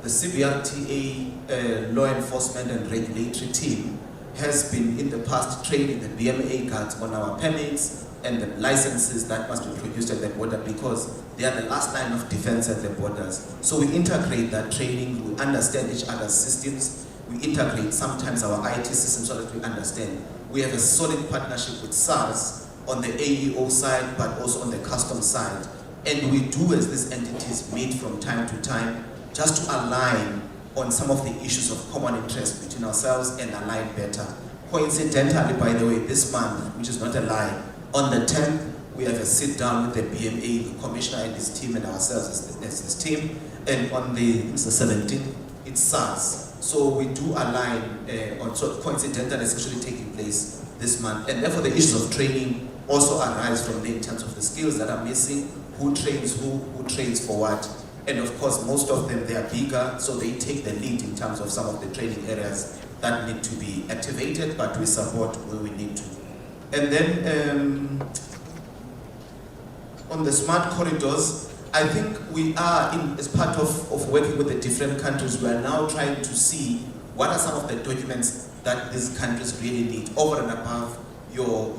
CBRTA law enforcement and regulatory team has been in the past training the BMA guards on our permits and the licenses that must be produced at the border, because they are the last line of defense at the borders. So we integrate that training, we understand each other's systems, we integrate sometimes our IT systems so that we understand. We have a solid partnership with SARS on the AEO side, but also on the customs side. And we do, as these entities meet from time to time, just to align on some of the issues of common interest between ourselves and align better. Coincidentally, by the way, this month, which is not a lie, on the 10th, we have a sit down with the BMA, the Commissioner and his team, and ourselves as his team. And on the 17th, it's SARS. So we do align so coincidentally, it's actually taking place this month. And therefore the issues of training also arise from there in terms of the skills that are missing, who trains who trains for what. And of course, most of them, they are bigger, so they take the lead in terms of some of the training areas that need to be activated, but we support where we need to. And then on the smart corridors, I think we are, as part of working with the different countries, we are now trying to see what are some of the documents that these countries really need over and above your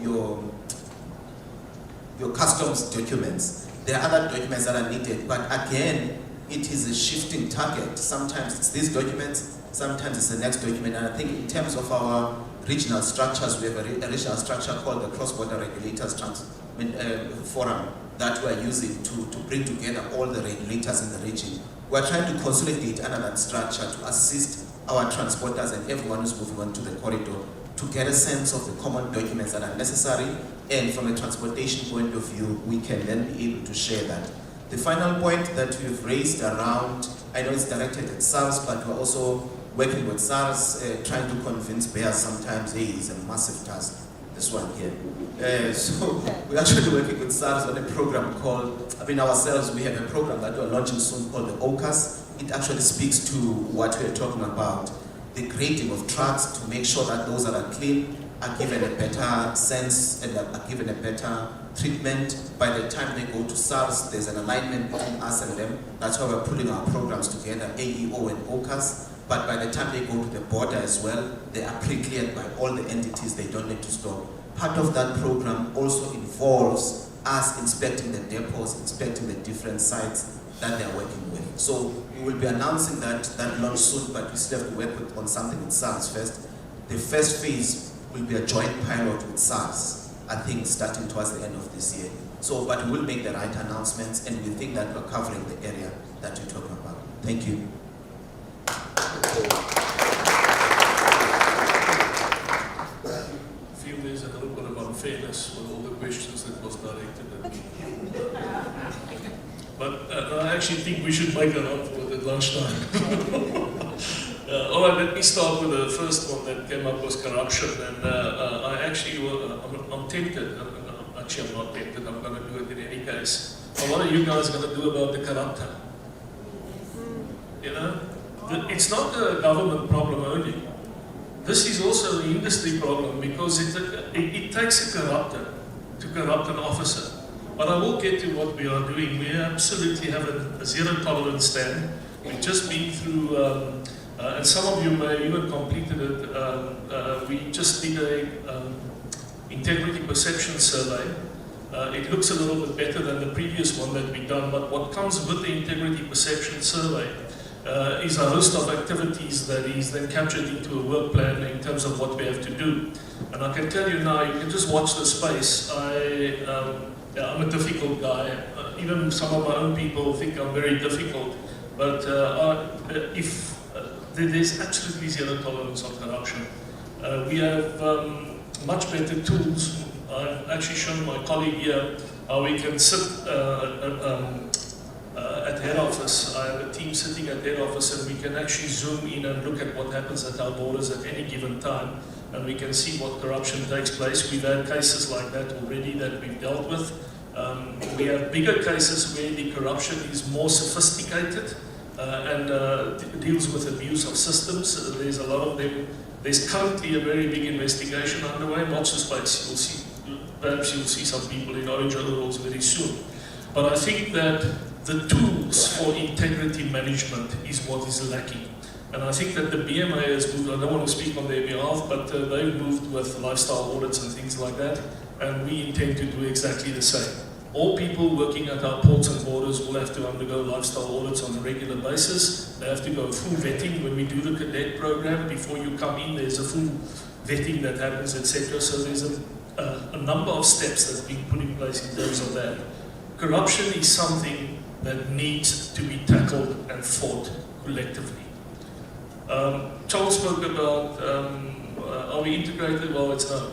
customs documents. There are other documents that are needed, but again, it is a shifting target. Sometimes it's these documents, sometimes it's the next document, and I think in terms of our regional structures, we have a regional structure called the Cross-Border Regulators Forum that we are using to bring together all the regulators in the region. We are trying to consolidate under that structure to assist our transporters and everyone who's moving onto the corridor to get a sense of the common documents that are necessary, and from a transportation point of view, we can then be able to share that. The final point that we've raised around, I know it's directed at SARS, but we're also working with SARS, trying to convince bears sometimes, hey, it's a massive task, this one here. So we're actually working with SARS on a program called, ourselves, we have a program that we're launching soon called the OCAS. It actually speaks to what we're talking about, the grading of trucks to make sure that those that are clean are given a better sense and are given a better treatment. By the time they go to SARS, there's an alignment between us and them. That's why we're pulling our programs together, AEO and OCAS. But by the time they go to the border as well, they are pre-cleared by all the entities, they don't need to stop. Part of that program also involves us inspecting the depots, inspecting the different sites that they're working with. So we will be announcing that launch soon, but we still have to work on something with SARS first. The first phase will be a joint pilot with SARS, I think starting towards the end of this year. So, but we will make the right announcements, and we think that we're covering the area that you're talking about. Thank you. I feel there's a little bit of unfairness with all the questions that was directed at me. But I actually think we should make an output at lunchtime. All right, let me start with the first one that came up was corruption. And I actually, I'm tempted. Actually, I'm not tempted. I'm going to do it in any case. But what are you guys going to do about the corruptor? You know, it's not a government problem only. This is also an industry problem because it takes a corruptor to corrupt an officer. But I will get to what we are doing. We absolutely have a zero tolerance stand. We've just been through, and some of you may even completed it. We just did a integrity perception survey. It looks a little bit better than the previous one that we've done, but what comes with the integrity perception survey is a host of activities that is then captured into a work plan in terms of what we have to do. And I can tell you now, you can just watch the space. I'm a difficult guy. Even some of my own people think I'm very difficult. But there's absolutely zero tolerance on corruption. We have much better tools. I've actually shown my colleague here how we can sit at head office. I have a team sitting at head office, and we can actually zoom in and look at what happens at our borders at any given time. And we can see what corruption takes place. We've had cases like that already that we've dealt with. We have bigger cases where the corruption is more sophisticated and deals with abuse of systems. There's a lot of them. There's currently a very big investigation underway. Watch the space. You'll see, perhaps you'll see some people in orange overalls very soon. But I think that the tools for integrity management is what is lacking. And I think that the BMA has moved, I don't want to speak on their behalf, but they've moved with lifestyle audits and things like that, and we intend to do exactly the same. All people working at our ports and borders will have to undergo lifestyle audits on a regular basis. They have to go full vetting. When we do the cadet program, before you come in, there's a full vetting that happens, etc. So there's a number of steps that's being put in place in terms of that. Corruption is something that needs to be tackled and fought collectively. Charles spoke about, are we integrated? Well, it's no,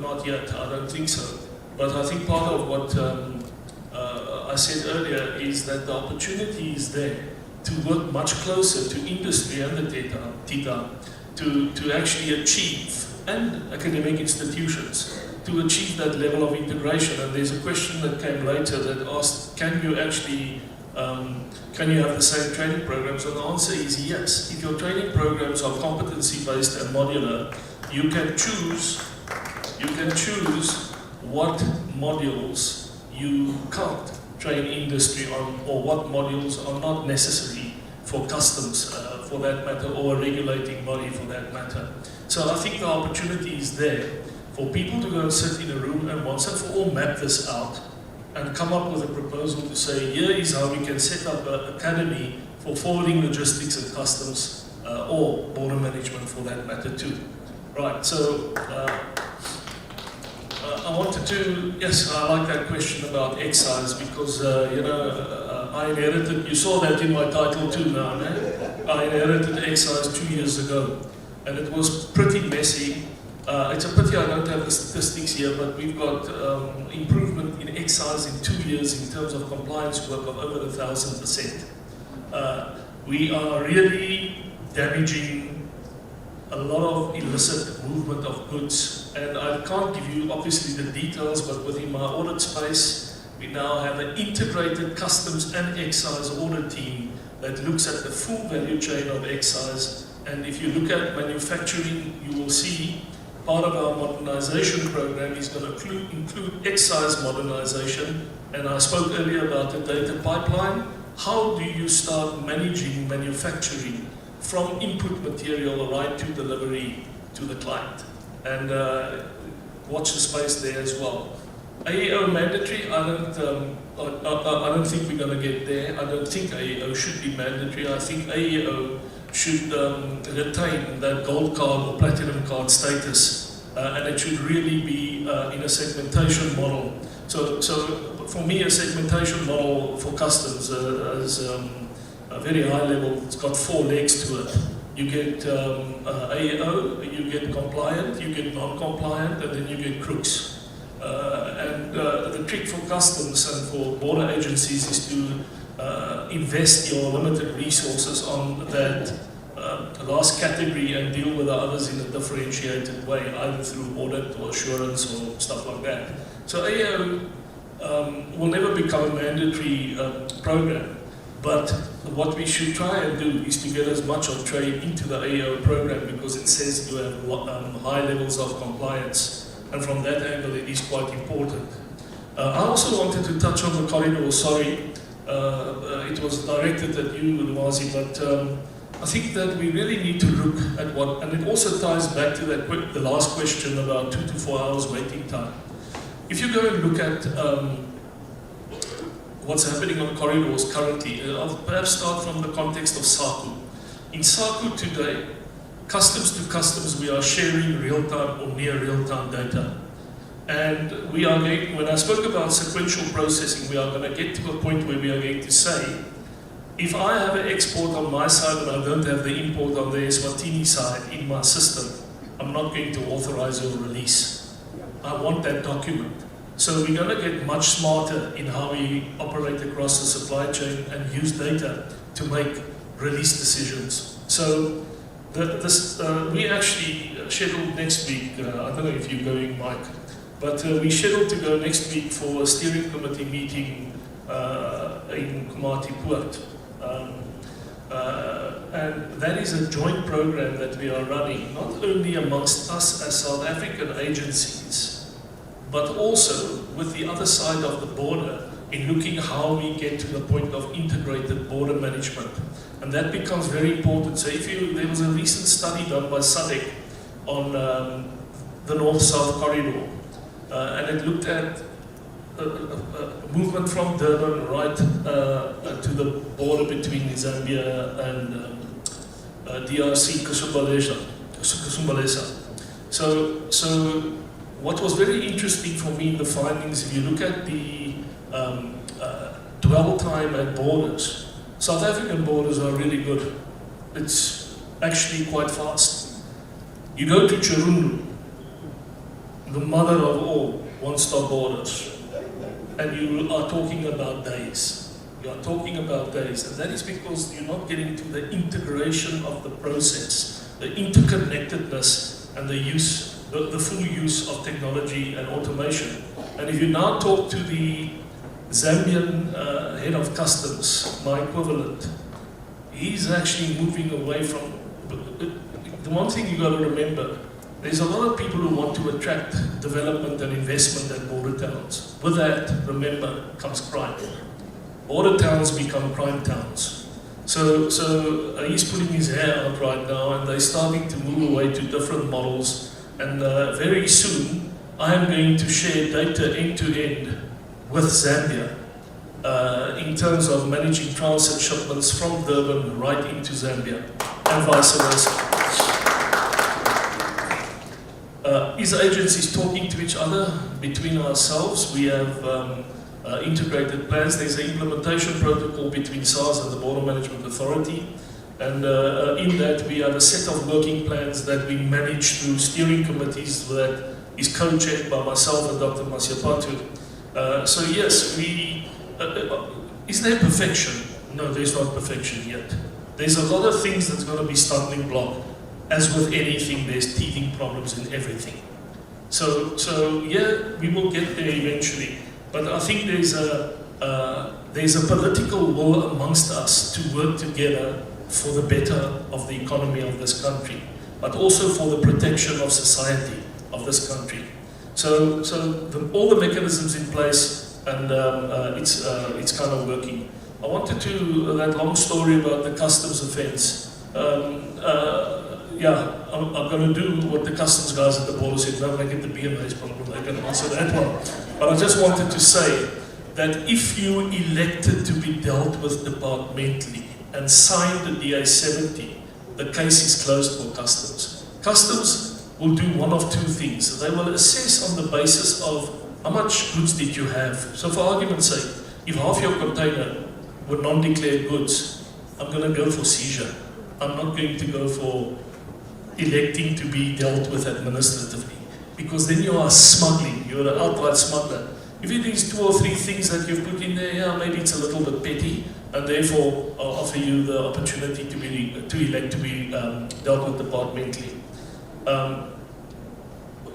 not yet, I don't think so. But I think part of what I said earlier is that the opportunity is there to work much closer to industry and the TITA to actually achieve, and academic institutions, to achieve that level of integration. And there's a question that came later that asked, can you actually can you have the same training programs? And the answer is yes. If your training programs are competency-based and modular, you can choose what modules you can't train industry on, or what modules are not necessary for customs, for that matter, or a regulating body for that matter. So I think the opportunity is there for people to go and sit in a room and once and for all map this out and come up with a proposal to say, here is how we can set up an academy for forwarding logistics and customs, or border management for that matter too. Right, so I wanted to, yes, I like that question about excise because, you know, I inherited, you saw that in my title too now, no? I inherited excise 2 years ago and it was pretty messy. It's a pity I don't have the statistics here, but we've got improvement in excise in 2 years in terms of compliance work of over 1,000%. We are really damaging a lot of illicit movement of goods, and I can't give you obviously the details, but within my audit space we now have an integrated customs and excise audit team that looks at the full value chain of excise. And if you look at manufacturing, you will see part of our modernization program is going to include excise modernization, and I spoke earlier about the data pipeline. How do you start managing manufacturing from input material right to delivery to the client? And watch the space there as well. AEO mandatory, I don't think we're going to get there. I don't think AEO should be mandatory. I think AEO should retain that gold card or platinum card status, and it should really be in a segmentation model. So for me, a segmentation model for customs is a very high level. It's got 4 legs to it. You get AEO, you get compliant, you get non-compliant, and then you get crooks. The trick for customs and for border agencies is to invest your limited resources on that last category and deal with the others in a differentiated way, either through audit or assurance or stuff like that. So AEO will never become a mandatory program, but what we should try and do is to get as much of trade into the AEO program because it says you have high levels of compliance, and from that angle it is quite important. I also wanted to touch on the corridor, sorry, it was directed at you, Luwazi, but I think that we really need to look at what, and it also ties back to that the last question about 2 to 4 hours waiting time. If you go and look at what's happening on corridors currently, I'll perhaps start from the context of SACU. In SACU today, customs to customs, we are sharing real-time or near real-time data. And we are going, when I spoke about sequential processing, we are going to get to a point where we are going to say, if I have an export on my side and I don't have the import on the Eswatini side in my system, I'm not going to authorize your release. I want that document. So we're going to get much smarter in how we operate across the supply chain and use data to make release decisions. So we actually scheduled next week, I don't know if you're going, Mike, but we scheduled to go next week for a steering committee meeting in Komati Port. And that is a joint program that we are running, not only amongst us as South African agencies, but also with the other side of the border in looking how we get to the point of integrated border management. And that becomes very important. So there was a recent study done by SADC on the North-South corridor, and it looked at movement from Durban right to the border between Zambia and DRC, Kusumbalesa. So what was very interesting for me in the findings, if you look at the dwell time at borders, South African borders are really good. It's actually quite fast. You go to Chirundu, the mother of all one-stop borders, and you are talking about days. You are talking about days, and that is because you're not getting to the integration of the process, the interconnectedness, and the use, the full use of technology and automation. And if you now talk to the Zambian head of customs, my equivalent, he's actually moving away from, the one thing you got to remember, there's a lot of people who want to attract development and investment at border towns. With that, remember, comes crime. Border towns become crime towns. So he's putting his hair out right now, and they're starting to move away to different models. And very soon, I am going to share data end to end with Zambia in terms of managing transit shipments from Durban right into Zambia, and vice versa. Is agencies talking to each other between ourselves? We have integrated plans. There's an implementation protocol between SARS and the Border Management Authority. And in that, we have a set of working plans that we manage through steering committees that is co-chaired by myself and Dr. Masiapato. So yes, is there perfection? No, there's not perfection yet. There's a lot of things that's going to be stumbling block. As with anything, there's teething problems in everything. So yeah, we will get there eventually. But I think there's a political will amongst us to work together for the better of the economy of this country, but also for the protection of society of this country. So all the mechanisms in place, and it's kind of working. I wanted to, that long story about the customs offence. Yeah, I'm going to do what the customs guys at the border said, don't make it the BMA's problem, they can answer that one. But I just wanted to say that if you elected to be dealt with departmentally and signed the DA-70, the case is closed for customs. Customs will do one of two things. They will assess on the basis of how much goods did you have. So for argument's sake, if half your container were non-declared goods, I'm going to go for seizure. I'm not going to go for electing to be dealt with administratively, because then you are smuggling, you're an outright smuggler. If it is 2 or 3 things that you've put in there, yeah, maybe it's a little bit petty, and therefore I'll offer you the opportunity to elect to be dealt with departmentally.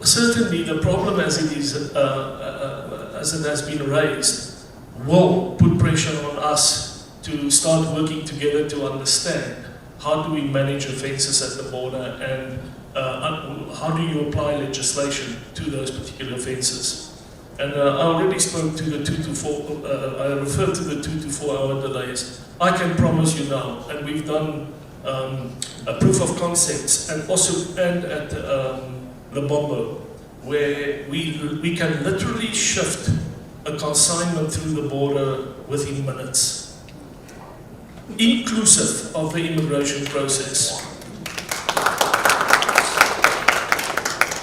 Certainly the problem as it is, as it has been raised, will put pressure on us to start working together to understand how do we manage offences at the border, and how do you apply legislation to those particular offences. And I already spoke to the 2 to 4, I referred to the 2 to 4 hour delays. I can promise you now, and we've done a proof of concepts, and also at Lebombo, where we can literally shift a consignment through the border within minutes, inclusive of the immigration process,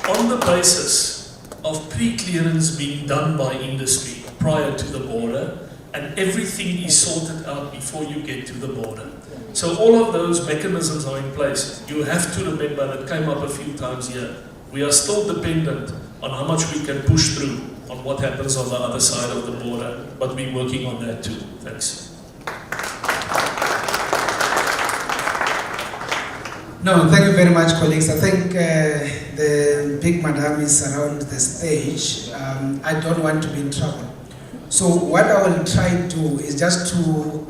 on the basis of pre-clearance being done by industry prior to the border, and everything is sorted out before you get to the border. So all of those mechanisms are in place. You have to remember, that came up a few times here, we are still dependent on how much we can push through on what happens on the other side of the border, but we're working on that too. Thanks. No, thank you very much, colleagues. I think the big madam is around the stage. I don't want to be in trouble. So what I will try to do is just to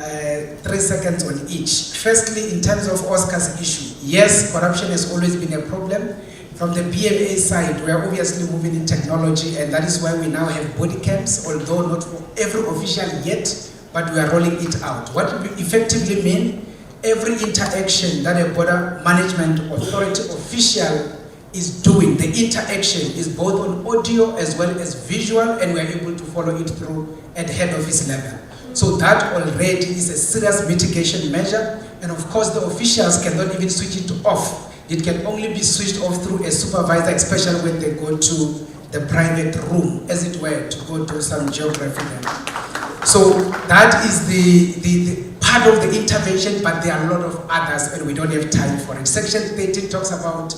3 seconds on each. Firstly, in terms of Oscar's issue, yes, corruption has always been a problem. From the BMA side, we are obviously moving in technology, and that is why we now have body cams, although not for every official yet, but we are rolling it out. What it effectively mean? Every interaction that a border management authority official is doing, the interaction is both on audio as well as visual, and we are able to follow it through at head office level. So that already is a serious mitigation measure, and of course the officials cannot even switch it off. It can only be switched off through a supervisor, especially when they go to the private room, as it were, to go to some geography there. So that is the part of the intervention, but there are a lot of others, and we don't have time for it. Section 13 talks about,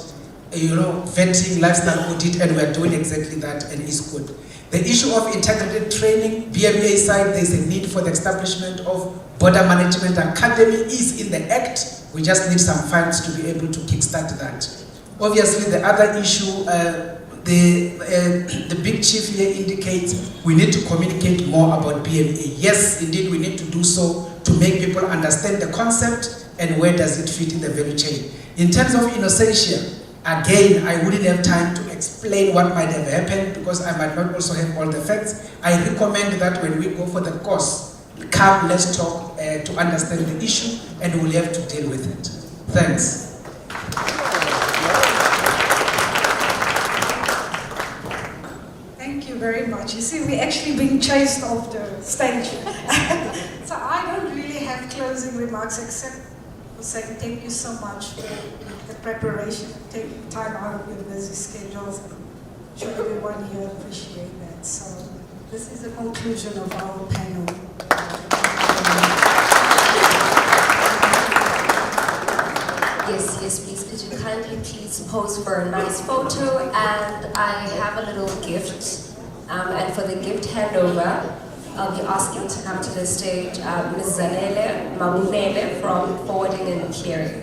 vetting, lifestyle audit, and we are doing exactly that, and it's good. The issue of integrated training, BMA side, there's a need for the establishment of Border Management Academy is in the Act. We just need some funds to be able to kickstart that. Obviously, the other issue, the big chief here indicates we need to communicate more about BMA. Yes, indeed, we need to do so to make people understand the concept and where does it fit in the value chain. In terms of innocentia, again, I wouldn't have time to explain what might have happened because I might not also have all the facts. I recommend that when we go for the course, come, let's talk to understand the issue, and we'll have to deal with it. Thanks. Thank you very much. You see, we're actually being chased off the stage. So I don't really have closing remarks except for saying thank you so much for the preparation, taking time out of your busy schedules. I'm sure everyone here appreciate that. So this is the conclusion of our panel. Yes, please. Could you kindly please pose for a nice photo? And I have a little gift. And for the gift handover, I'll be asking to come to the stage Ms. Zanele Mabunele from Forwarding and Clearing.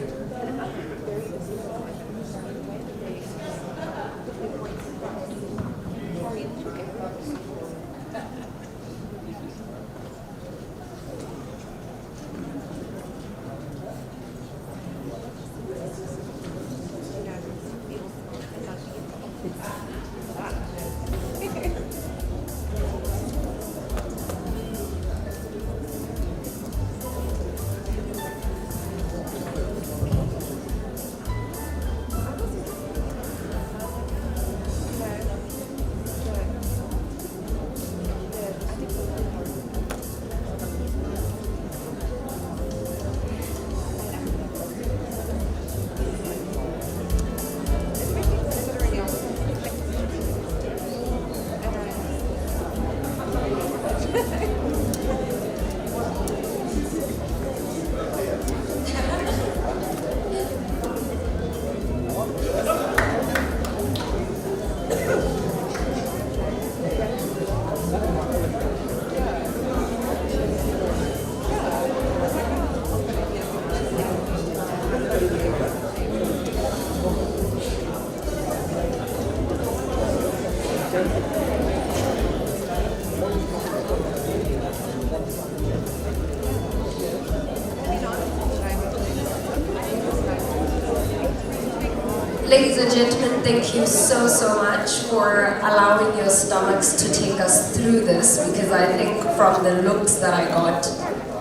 Ladies and gentlemen, thank you so much for allowing your stomachs to take us through this, because I think from the looks that I got,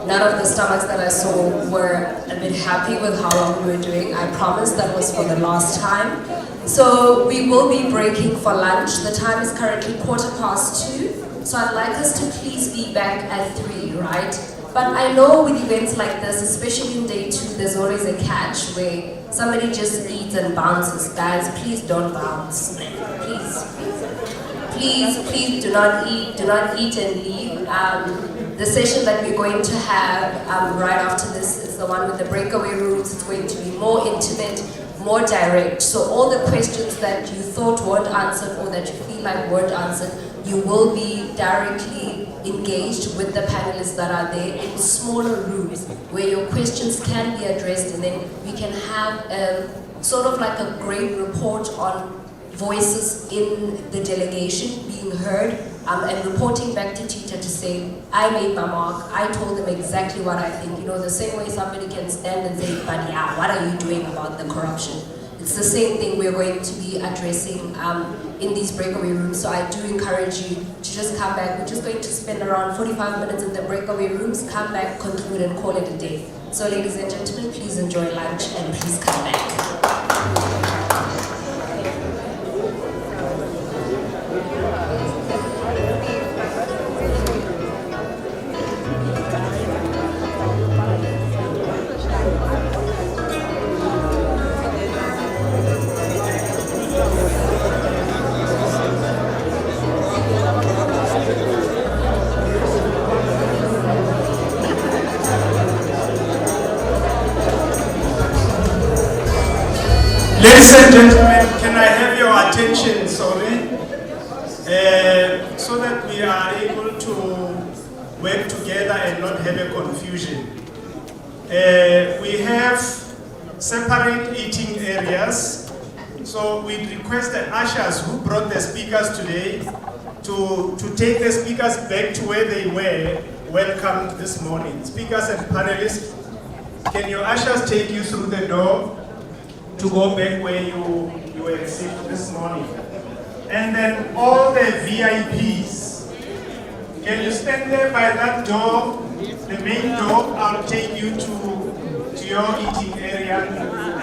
none of the stomachs that I saw were a bit happy with how long we were doing. I promise that was for the last time. So we will be breaking for lunch. The time is currently 2:15, so I'd like us to please be back at 3, right? But I know with events like this, especially in day 2, there's always a catch where somebody just eats and bounces. Guys, please don't bounce. Please do not eat and leave. The session that we're going to have right after this is the one with the breakaway rooms. It's going to be more intimate, more direct. So all the questions that you thought weren't answered or that you feel like weren't answered, you will be directly engaged with the panelists that are there in smaller rooms where your questions can be addressed, and then we can have sort of like a great report on voices in the delegation being heard, and reporting back to Tita to say, I made my mark, I told them exactly what I think. You know, the same way somebody can stand and say, but yeah, what are you doing about the corruption? It's the same thing we're going to be addressing in these breakaway rooms. So I do encourage you to just come back. We're just going to spend around 45 minutes in the breakaway rooms, come back, conclude, and call it a day. So ladies and gentlemen, please enjoy lunch and please come back. Ladies and gentlemen, can I have your attention, sorry, so that we are able to work together and not have a confusion. We have separate eating areas, so we request the ushers who brought the speakers today to take the speakers back to where they were welcomed this morning. Speakers and panelists, can your ushers take you through the door to go back where you were received this morning? And then all the VIPs Can you stand there by that door, the main door? I'll take you to your eating area.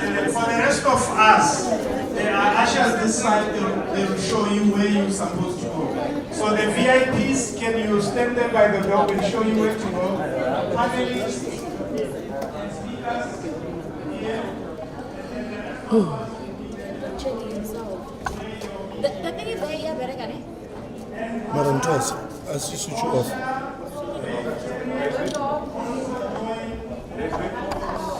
And then for the rest of us, there are ushers this side, they will show you where you're supposed to go. So the VIPs, can you stand there by the door and show you where to go? Panelists and speakers here. Madam Joyce, as you switch off.